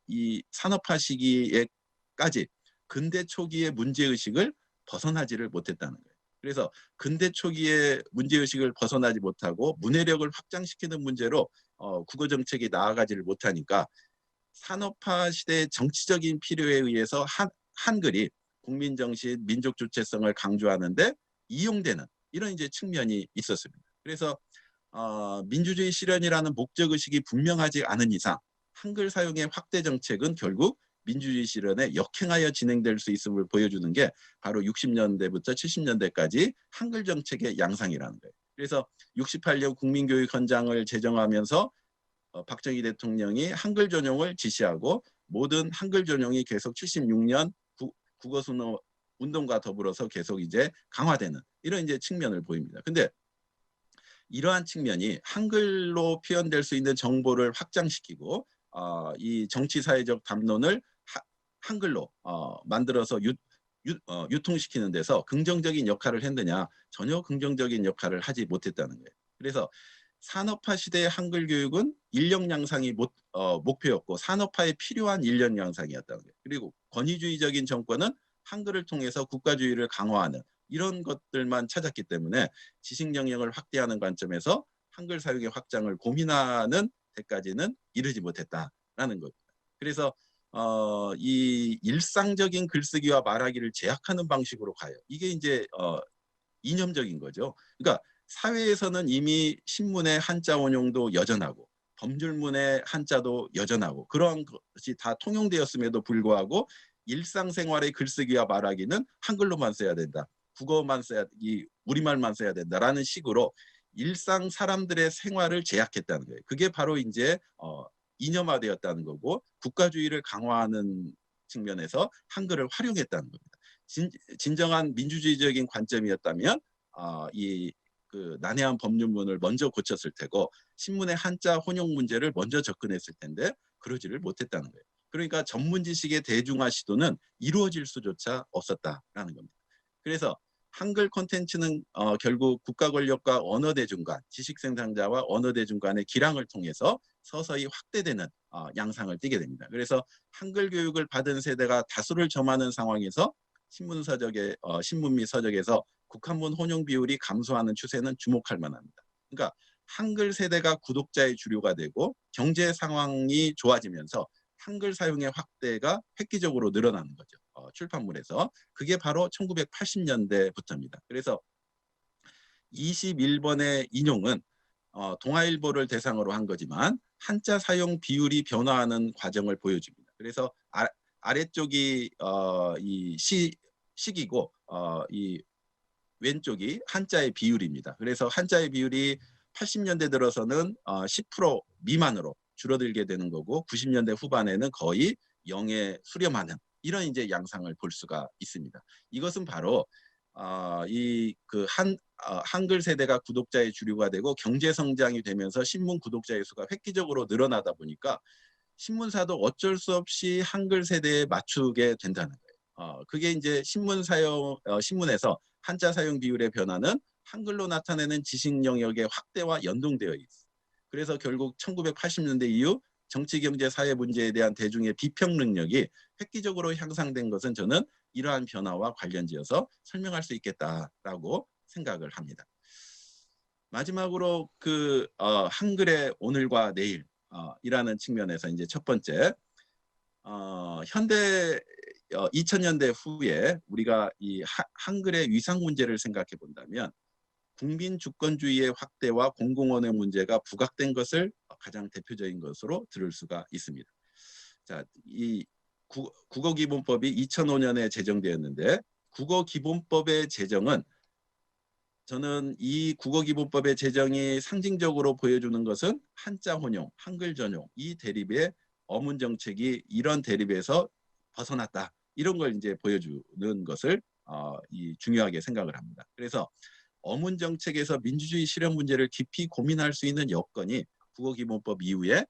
이 산업화 시기에까지 근대 초기의 문제의식을 벗어나지를 못했다는 거예요. 그래서 근대 초기의 문제의식을 벗어나지 못하고 문해력을 확장시키는 문제로 국어정책이 나아가지를 못하니까 산업화 시대의 정치적인 필요에 의해서 한글이 국민정신, 민족 주체성을 강조하는데 이용되는 이런 이제 측면이 있었습니다. 그래서 민주주의 실현이라는 목적의식이 분명하지 않은 이상 한글 사용의 확대 정책은 결국 민주주의 실현에 역행하여 진행될 수 있음을 보여주는 게 바로 60년대부터 70년대까지 한글 정책의 양상이라는 거예요. 그래서 68년 국민교육헌장을 제정하면서 박정희 대통령이 한글 전용을 지시하고 모든 한글 전용이 계속 76년 국어순호 운동과 더불어서 계속 이제 강화되는 이런 이제 측면을 보입니다. 근데 이러한 측면이 한글로 표현될 수 있는 정보를 확장시키고 이 정치사회적 담론을 한글로 만들어서 유통시키는 데서 긍정적인 역할을 했느냐? 전혀 긍정적인 역할을 하지 못했다는 거예요. 그래서 산업화 시대의 한글 교육은 인력 양상이 목표였고 산업화에 필요한 인력 양상이었다는 거예요. 그리고 권위주의적인 정권은 한글을 통해서 국가주의를 강화하는 이런 것들만 찾았기 때문에 지식 영역을 확대하는 관점에서 한글 사용의 확장을 고민하는 데까지는 이르지 못했다라는 겁니다. 그래서 이 일상적인 글쓰기와 말하기를 제약하는 방식으로 가요. 이게 이제 이념적인 거죠. 그러니까 사회에서는 이미 신문의 한자 원용도 여전하고 법률문의 한자도 여전하고 그런 것이 다 통용되었음에도 불구하고 일상생활의 글쓰기와 말하기는 한글로만 써야 된다. 국어만 써야, 우리말만 써야 된다라는 식으로 일상 사람들의 생활을 제약했다는 거예요. 그게 바로 이제 이념화되었다는 거고 국가주의를 강화하는 측면에서 한글을 활용했다는 겁니다. 진정한 민주주의적인 관점이었다면 그 난해한 법률문을 먼저 고쳤을 테고 신문의 한자 혼용 문제를 먼저 접근했을 텐데 그러지를 못했다는 거예요. 그러니까 전문 지식의 대중화 시도는 이루어질 수조차 없었다라는 겁니다. 그래서 한글 콘텐츠는 결국 국가 권력과 언어 대중 간, 지식 생산자와 언어 대중 간의 기량을 통해서 서서히 확대되는 양상을 띠게 됩니다. 그래서 한글 교육을 받은 세대가 다수를 점하는 상황에서 신문 및 서적에서 국한문 혼용 비율이 감소하는 추세는 주목할 만합니다. 그러니까 한글 세대가 구독자의 주류가 되고 경제 상황이 좋아지면서 한글 사용의 확대가 획기적으로 늘어나는 거죠. 출판물에서. 그게 바로 1980년대부터입니다. 그래서 21번의 인용은 동아일보를 대상으로 한 거지만 한자 사용 비율이 변화하는 과정을 보여줍니다. 그래서 아래쪽이 이 시기고 이 왼쪽이 한자의 비율입니다. 그래서 한자의 비율이 80년대 들어서는 10% 미만으로 줄어들게 되는 거고 90년대 후반에는 거의 0에 수렴하는 이런 이제 양상을 볼 수가 있습니다. 이것은 바로 한글 세대가 구독자의 주류가 되고 경제 성장이 되면서 신문 구독자의 수가 획기적으로 늘어나다 보니까 신문사도 어쩔 수 없이 한글 세대에 맞추게 된다는 거예요. 그게 이제 신문에서 한자 사용 비율의 변화는 한글로 나타내는 지식 영역의 확대와 연동되어 있습니다. 그래서 결국 1980년대 이후 정치, 경제, 사회 문제에 대한 대중의 비평 능력이 획기적으로 향상된 것은 저는 이러한 변화와 관련지어서 설명할 수 있겠다라고 생각을 합니다. 마지막으로 한글의 오늘과 내일 이라는 측면에서 이제 첫 번째 현대 2000년대 후에 우리가 이 한글의 위상 문제를 생각해 본다면 국민 주권주의의 확대와 공공언의 문제가 부각된 것을 가장 대표적인 것으로 들을 수가 있습니다. 자, 이 국어기본법이 2005년에 제정되었는데 국어기본법의 제정은 저는 이 국어기본법의 제정이 상징적으로 보여주는 것은 한자 혼용, 한글 전용 이 대립의 어문 정책이 이런 대립에서 벗어났다. 이런 걸 이제 보여주는 것을 중요하게 생각을 합니다. 그래서 어문 정책에서 민주주의 실현 문제를 깊이 고민할 수 있는 여건이 국어기본법 이후에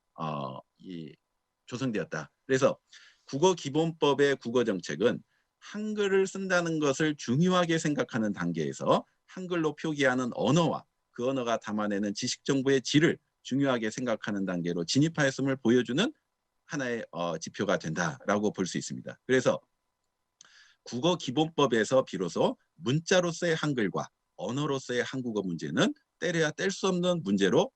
조성되었다. 그래서 국어기본법의 국어정책은 한글을 쓴다는 것을 중요하게 생각하는 단계에서 한글로 표기하는 언어와 그 언어가 담아내는 지식정보의 질을 중요하게 생각하는 단계로 진입하였음을 보여주는 하나의 지표가 된다라고 볼 수 있습니다. 그래서 국어기본법에서 비로소 문자로서의 한글과 언어로서의 한국어 문제는 떼려야 뗄 수 없는 문제로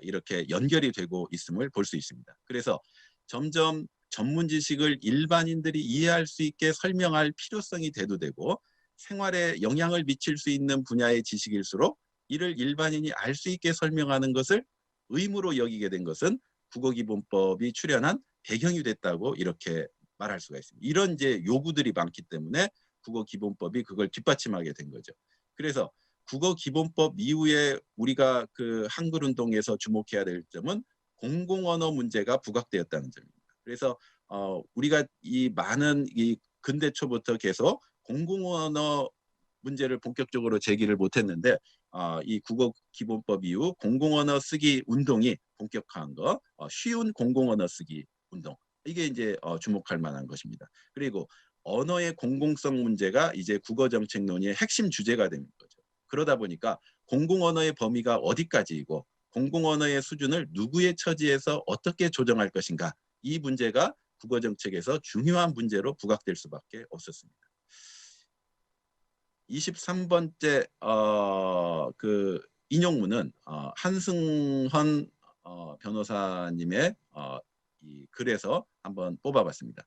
이렇게 연결이 되고 있음을 볼 수 있습니다. 그래서 점점 전문 지식을 일반인들이 이해할 수 있게 설명할 필요성이 대두되고 생활에 영향을 미칠 수 있는 분야의 지식일수록 이를 일반인이 알 수 있게 설명하는 것을 의무로 여기게 된 것은 국어기본법이 출현한 배경이 됐다고 이렇게 말할 수가 있습니다. 이런 이제 요구들이 많기 때문에 국어기본법이 그걸 뒷받침하게 된 거죠. 그래서 국어기본법 이후에 우리가 그 한글운동에서 주목해야 될 점은 공공언어 문제가 부각되었다는 점입니다. 그래서 우리가 이 많은 이 근대 초부터 계속 공공언어 문제를 본격적으로 제기를 못했는데 이 국어기본법 이후 공공언어 쓰기 운동이 본격화한 거, 쉬운 공공언어 쓰기 운동 이게 이제 주목할 만한 것입니다. 그리고 언어의 공공성 문제가 이제 국어정책 논의의 핵심 주제가 되는 거죠. 그러다 보니까 공공언어의 범위가 어디까지이고 공공언어의 수준을 누구의 처지에서 어떻게 조정할 것인가 이 문제가 국어정책에서 중요한 문제로 부각될 수밖에 없었습니다. 23번째 그 인용문은 한승헌 변호사님의 이 글에서 한번 뽑아봤습니다.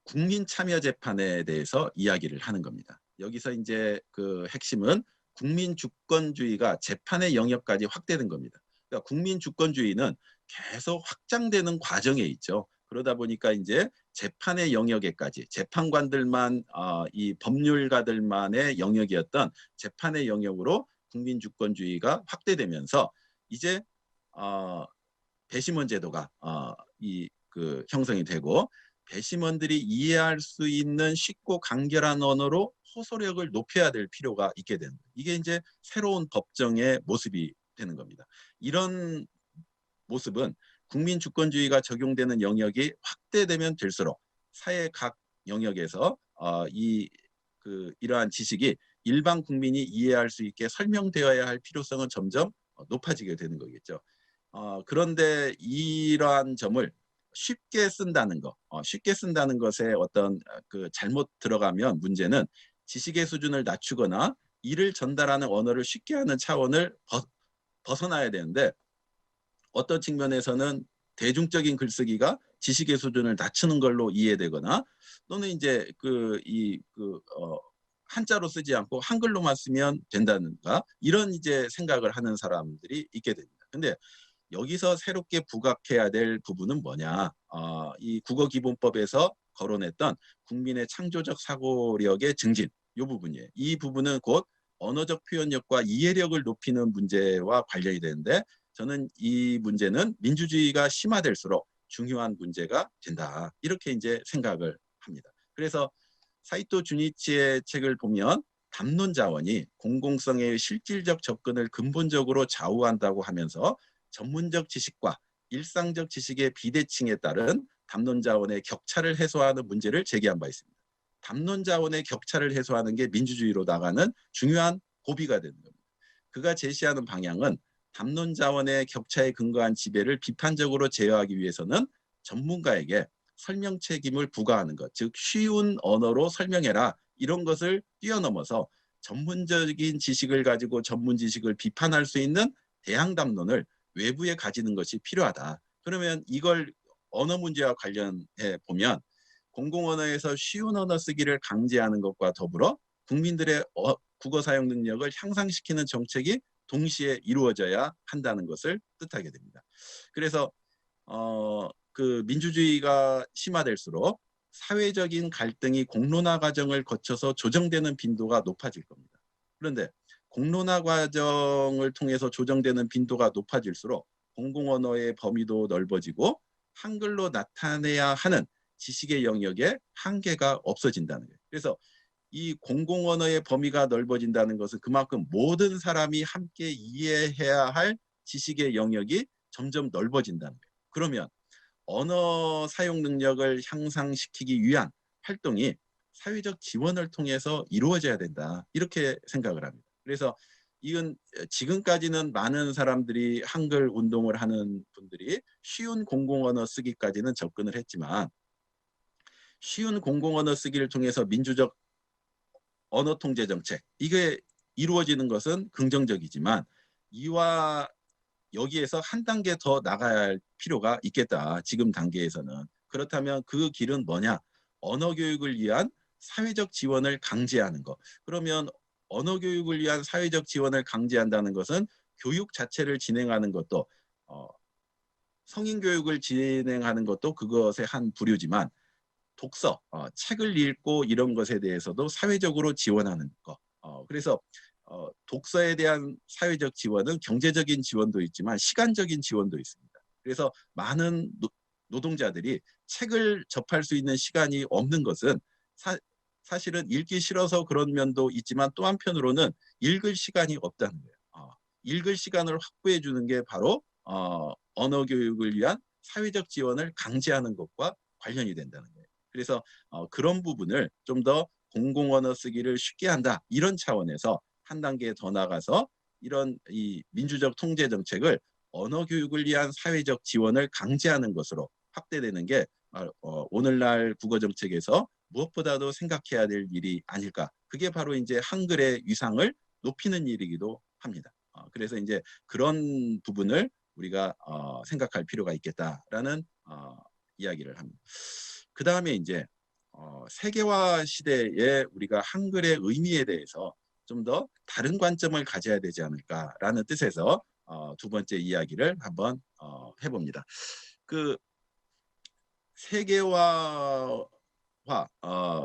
국민 참여 재판에 대해서 이야기를 하는 겁니다. 여기서 이제 그 핵심은 국민 주권주의가 재판의 영역까지 확대된 겁니다. 그러니까 국민 주권주의는 계속 확장되는 과정에 있죠. 그러다 보니까 이제 재판의 영역에까지 재판관들만 이 법률가들만의 영역이었던 재판의 영역으로 국민 주권주의가 확대되면서 이제 배심원 제도가 그 형성이 되고 배심원들이 이해할 수 있는 쉽고 간결한 언어로 호소력을 높여야 될 필요가 있게 되는 거예요. 이게 이제 새로운 법정의 모습이 되는 겁니다. 이런 모습은 국민 주권주의가 적용되는 영역이 확대되면 될수록 사회 각 영역에서 이러한 지식이 일반 국민이 이해할 수 있게 설명되어야 할 필요성은 점점 높아지게 되는 거겠죠. 그런데 이러한 점을 쉽게 쓴다는 것, 쉽게 쓴다는 것에 어떤 그 잘못 들어가면 문제는 지식의 수준을 낮추거나 이를 전달하는 언어를 쉽게 하는 차원을 벗어나야 되는데 어떤 측면에서는 대중적인 글쓰기가 지식의 수준을 낮추는 걸로 이해되거나 또는 이제 한자로 쓰지 않고 한글로만 쓰면 된다는가 이런 이제 생각을 하는 사람들이 있게 됩니다. 근데 여기서 새롭게 부각해야 될 부분은 뭐냐? 이 국어기본법에서 거론했던 국민의 창조적 사고력의 증진 이 부분이에요. 이 부분은 곧 언어적 표현력과 이해력을 높이는 문제와 관련이 되는데 저는 이 문제는 민주주의가 심화될수록 중요한 문제가 된다. 이렇게 이제 생각을 합니다. 그래서 사이토 주니치의 책을 보면 담론자원이 공공성의 실질적 접근을 근본적으로 좌우한다고 하면서 전문적 지식과 일상적 지식의 비대칭에 따른 담론자원의 격차를 해소하는 문제를 제기한 바 있습니다. 담론자원의 격차를 해소하는 게 민주주의로 나가는 중요한 고비가 되는 겁니다. 그가 제시하는 방향은 담론자원의 격차에 근거한 지배를 비판적으로 제어하기 위해서는 전문가에게 설명 책임을 부과하는 것, 즉 쉬운 언어로 설명해라 이런 것을 뛰어넘어서 전문적인 지식을 가지고 전문 지식을 비판할 수 있는 대항 담론을 외부에 가지는 것이 필요하다. 그러면 이걸 언어 문제와 관련해 보면 공공언어에서 쉬운 언어 쓰기를 강제하는 것과 더불어 국민들의 국어 사용 능력을 향상시키는 정책이 동시에 이루어져야 한다는 것을 뜻하게 됩니다. 그래서 그 민주주의가 심화될수록 사회적인 갈등이 공론화 과정을 거쳐서 조정되는 빈도가 높아질 겁니다. 그런데 공론화 과정을 통해서 조정되는 빈도가 높아질수록 공공언어의 범위도 넓어지고 한글로 나타내야 하는 지식의 영역에 한계가 없어진다는 거예요. 그래서 이 공공언어의 범위가 넓어진다는 것은 그만큼 모든 사람이 함께 이해해야 할 지식의 영역이 점점 넓어진다는 거예요. 그러면 언어 사용 능력을 향상시키기 위한 활동이 사회적 지원을 통해서 이루어져야 된다. 이렇게 생각을 합니다. 그래서 이건 지금까지는 많은 사람들이 한글 운동을 하는 분들이 쉬운 공공언어 쓰기까지는 접근을 했지만 쉬운 공공언어 쓰기를 통해서 민주적 언어 통제 정책 이게 이루어지는 것은 긍정적이지만 이와 여기에서 한 단계 더 나가야 할 필요가 있겠다. 지금 단계에서는. 그렇다면 그 길은 뭐냐? 언어 교육을 위한 사회적 지원을 강제하는 것. 그러면 언어 교육을 위한 사회적 지원을 강제한다는 것은 교육 자체를 진행하는 것도 성인 교육을 진행하는 것도 그것의 한 부류지만 독서, 책을 읽고 이런 것에 대해서도 사회적으로 지원하는 것. 그래서 독서에 대한 사회적 지원은 경제적인 지원도 있지만 시간적인 지원도 있습니다. 그래서 많은 노동자들이 책을 접할 수 있는 시간이 없는 것은 사실은 읽기 싫어서 그런 면도 있지만 또 한편으로는 읽을 시간이 없다는 거예요. 읽을 시간을 확보해 주는 게 바로 언어 교육을 위한 사회적 지원을 강제하는 것과 관련이 된다는 거예요. 그래서 그런 부분을 좀 더 공공언어 쓰기를 쉽게 한다. 이런 차원에서 한 단계 더 나가서 이런 이 민주적 통제 정책을 언어 교육을 위한 사회적 지원을 강제하는 것으로 확대되는 게 오늘날 국어 정책에서 무엇보다도 생각해야 될 일이 아닐까. 그게 바로 이제 한글의 위상을 높이는 일이기도 합니다. 그래서 이제 그런 부분을 우리가 생각할 필요가 있겠다라는 이야기를 합니다. 그 다음에 이제 세계화 시대에 우리가 한글의 의미에 대해서 좀 더 다른 관점을 가져야 되지 않을까라는 뜻에서 두 번째 이야기를 한번 해봅니다. 그 세계화와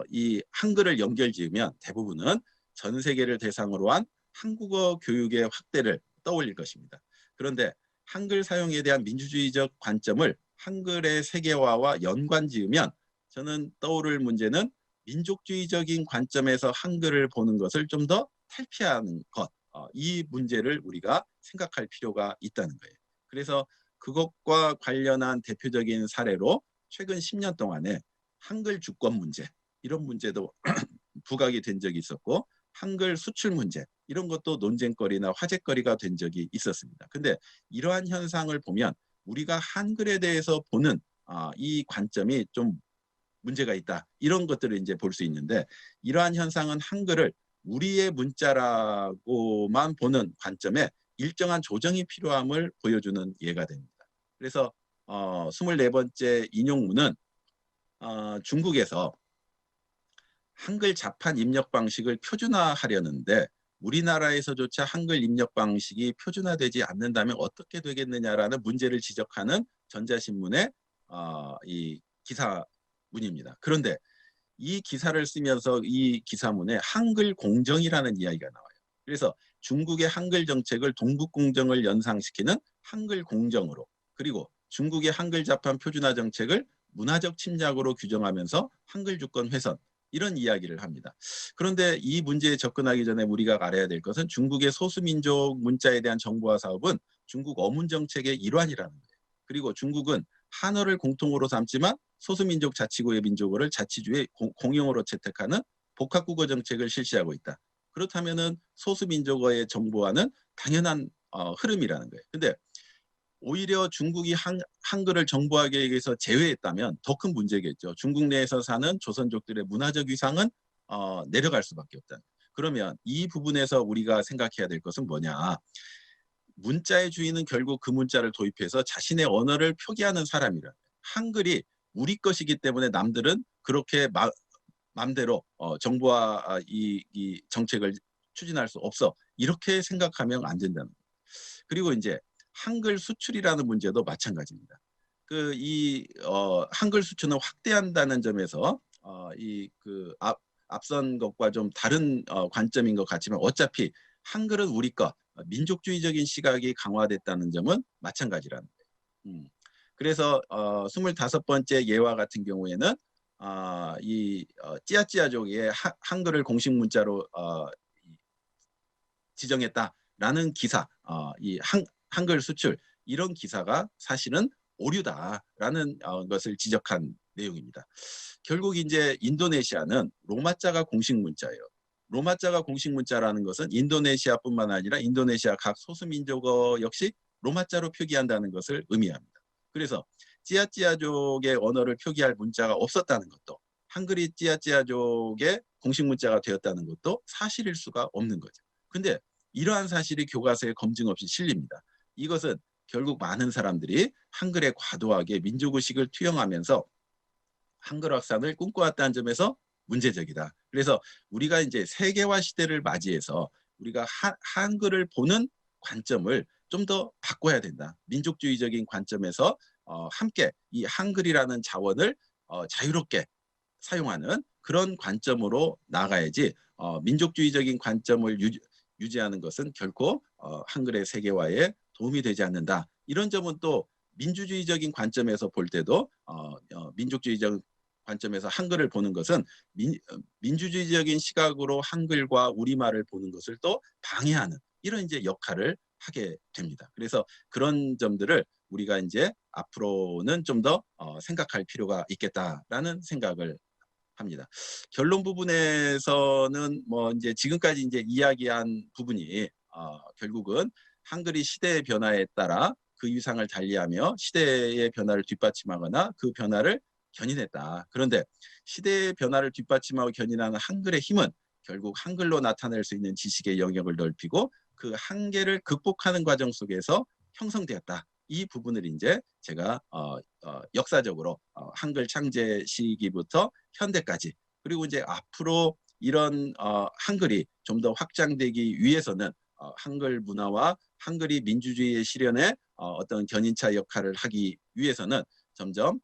이 한글을 연결지으면 대부분은 전 세계를 대상으로 한 한국어 교육의 확대를 떠올릴 것입니다. 그런데 한글 사용에 대한 민주주의적 관점을 한글의 세계화와 연관지으면 저는 떠오를 문제는 민족주의적인 관점에서 한글을 보는 것을 좀 더 탈피하는 것, 이 문제를 우리가 생각할 필요가 있다는 거예요. 그래서 그것과 관련한 대표적인 사례로 최근 10년 동안에 한글 주권 문제, 이런 문제도 부각이 된 적이 있었고, 한글 수출 문제, 이런 것도 논쟁거리나 화제거리가 된 적이 있었습니다. 근데 이러한 현상을 보면 우리가 한글에 대해서 보는 이 관점이 좀 문제가 있다, 이런 것들을 이제 볼 수 있는데, 이러한 현상은 한글을 우리의 문자라고만 보는 관점에 일정한 조정이 필요함을 보여주는 예가 됩니다. 그래서 24번째 인용문은 중국에서 한글 자판 입력 방식을 표준화하려는데 우리나라에서조차 한글 입력 방식이 표준화되지 않는다면 어떻게 되겠느냐라는 문제를 지적하는 전자신문의 이 기사문입니다. 그런데 이 기사를 쓰면서 이 기사문에 한글 공정이라는 이야기가 나와요. 그래서 중국의 한글 정책을 동북 공정을 연상시키는 한글 공정으로, 그리고 중국의 한글 자판 표준화 정책을 문화적 침략으로 규정하면서 한글 주권 훼손, 이런 이야기를 합니다. 그런데 이 문제에 접근하기 전에 우리가 알아야 될 것은 중국의 소수민족 문자에 대한 정보화 사업은 중국 어문 정책의 일환이라는 거예요. 그리고 중국은 한어를 공통어로 삼지만 소수민족 자치구의 민족어를 자치주의 공용어로 채택하는 복합국어 정책을 실시하고 있다. 그렇다면은 소수민족어의 정보화는 당연한 흐름이라는 거예요. 근데 오히려 중국이 한글을 정보화 계획에서 제외했다면 더 큰 문제겠죠. 중국 내에서 사는 조선족들의 문화적 위상은 내려갈 수밖에 없다. 그러면 이 부분에서 우리가 생각해야 될 것은 뭐냐. 문자의 주인은 결국 그 문자를 도입해서 자신의 언어를 표기하는 사람이라. 한글이 우리 것이기 때문에 남들은 그렇게 맘대로 정부와 이 정책을 추진할 수 없어. 이렇게 생각하면 안 된다는 거예요. 그리고 이제 한글 수출이라는 문제도 마찬가지입니다. 한글 수출은 확대한다는 점에서 앞선 것과 좀 다른 관점인 것 같지만 어차피 한글은 우리 것, 민족주의적인 시각이 강화됐다는 점은 마찬가지라는 거예요. 그래서 25번째 예와 같은 경우에는 찌아찌아족의 한글을 공식 문자로 지정했다라는 기사, 한글 수출, 이런 기사가 사실은 오류다라는 것을 지적한 내용입니다. 결국 이제 인도네시아는 로마자가 공식 문자예요. 로마자가 공식 문자라는 것은 인도네시아뿐만 아니라 인도네시아 각 소수민족어 역시 로마자로 표기한다는 것을 의미합니다. 그래서 찌아찌아족의 언어를 표기할 문자가 없었다는 것도, 한글이 찌아찌아족의 공식 문자가 되었다는 것도 사실일 수가 없는 거죠. 근데 이러한 사실이 교과서에 검증 없이 실립니다. 이것은 결국 많은 사람들이 한글에 과도하게 민족의식을 투영하면서 한글 확산을 꿈꿔왔다는 점에서 문제적이다. 그래서 우리가 이제 세계화 시대를 맞이해서 우리가 한글을 보는 관점을 좀 더 바꿔야 된다. 민족주의적인 관점에서 함께 이 한글이라는 자원을 자유롭게 사용하는 그런 관점으로 나가야지 민족주의적인 관점을 유지하는 것은 결코 한글의 세계화에 도움이 되지 않는다. 이런 점은 또 민주주의적인 관점에서 볼 때도 민족주의적 관점에서 한글을 보는 것은 민주주의적인 시각으로 한글과 우리말을 보는 것을 또 방해하는 이런 이제 역할을 하게 됩니다. 그래서 그런 점들을 우리가 이제 앞으로는 좀 더 생각할 필요가 있겠다라는 생각을 합니다. 결론 부분에서는 뭐 이제 지금까지 이제 이야기한 부분이 결국은 한글이 시대의 변화에 따라 그 위상을 달리하며 시대의 변화를 뒷받침하거나 그 변화를 견인했다. 그런데 시대의 변화를 뒷받침하고 견인하는 한글의 힘은 결국 한글로 나타낼 수 있는 지식의 영역을 넓히고 그 한계를 극복하는 과정 속에서 형성되었다. 이 부분을 이제 제가 역사적으로 한글 창제 시기부터 현대까지, 그리고 이제 앞으로 이런 한글이 좀 더 확장되기 위해서는 한글 문화와 한글이 민주주의의 실현에 어떤 견인차 역할을 하기 위해서는 점점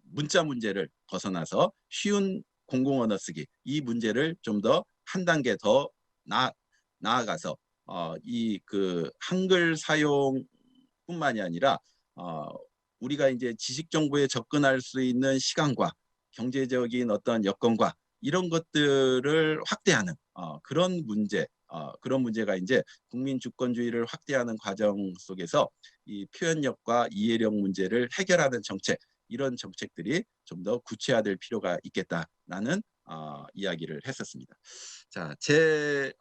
문자 문제를 벗어나서 쉬운 공공언어 쓰기, 이 문제를 좀 더 한 단계 더 나아가서 한글 사용뿐만이 아니라 우리가 이제 지식 정보에 접근할 수 있는 시간과 경제적인 어떤 여건과 이런 것들을 확대하는 그런 문제가 이제 국민 주권주의를 확대하는 과정 속에서 이 표현력과 이해력 문제를 해결하는 정책, 이런 정책들이 좀 더 구체화될 필요가 있겠다라는 이야기를 했었습니다. 자, 제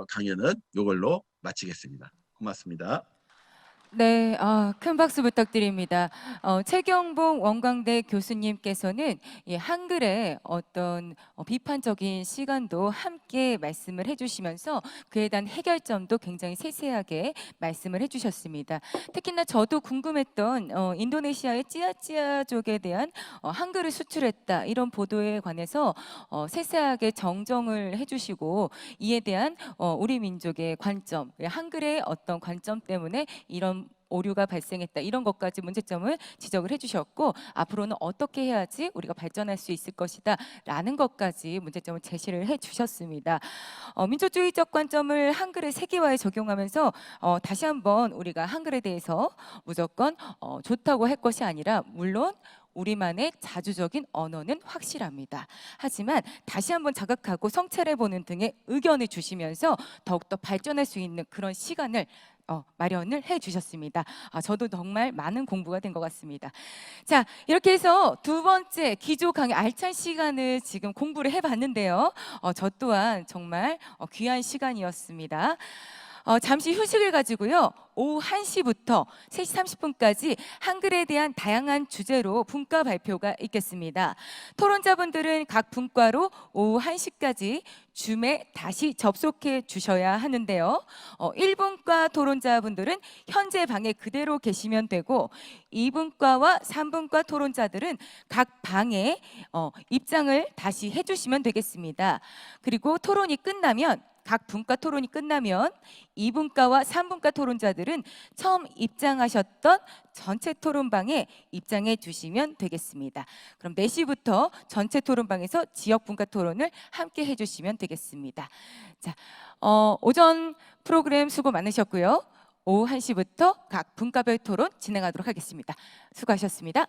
강연은 이걸로 마치겠습니다. 고맙습니다. 네, 큰 박수 부탁드립니다. 최경봉 원광대 교수님께서는 이 한글의 어떤 비판적인 시간도 함께 말씀을 해주시면서 그에 대한 해결점도 굉장히 세세하게 말씀을 해주셨습니다. 특히나 저도 궁금했던 인도네시아의 찌아찌아족에 대한 한글을 수출했다 이런 보도에 관해서 세세하게 정정을 해주시고 이에 대한 우리 민족의 관점, 한글의 어떤 관점 때문에 이런 오류가 발생했다 이런 것까지 문제점을 지적을 해주셨고 앞으로는 어떻게 해야지 우리가 발전할 수 있을 것이다 라는 것까지 문제점을 제시를 해주셨습니다. 민족주의적 관점을 한글의 세계화에 적용하면서 다시 한번 우리가 한글에 대해서 무조건 좋다고 할 것이 아니라 물론 우리만의 자주적인 언어는 확실합니다. 하지만 다시 한번 자각하고 성찰해보는 등의 의견을 주시면서 더욱더 발전할 수 있는 그런 시간을 마련을 해주셨습니다. 저도 정말 많은 공부가 된 것 같습니다. 자, 이렇게 해서 두 번째 기조 강의 알찬 시간을 지금 공부를 해봤는데요. 저 또한 정말 귀한 시간이었습니다. 잠시 휴식을 가지고요. 오후 1시부터 3시 30분까지 한글에 대한 다양한 주제로 분과 발표가 있겠습니다. 토론자분들은 각 분과로 오후 1시까지 줌에 다시 접속해 주셔야 하는데요. 1분과 토론자분들은 현재 방에 그대로 계시면 되고 2분과와 3분과 토론자들은 각 방에 입장을 다시 해주시면 되겠습니다. 그리고 토론이 끝나면 각 분과 토론이 끝나면 2분과와 3분과 토론자들은 처음 입장하셨던 전체 토론방에 입장해 주시면 되겠습니다. 그럼 4시부터 전체 토론방에서 지역 분과 토론을 함께 해주시면 되겠습니다. 자, 오전 프로그램 수고 많으셨고요. 오후 1시부터 각 분과별 토론 진행하도록 하겠습니다. 수고하셨습니다.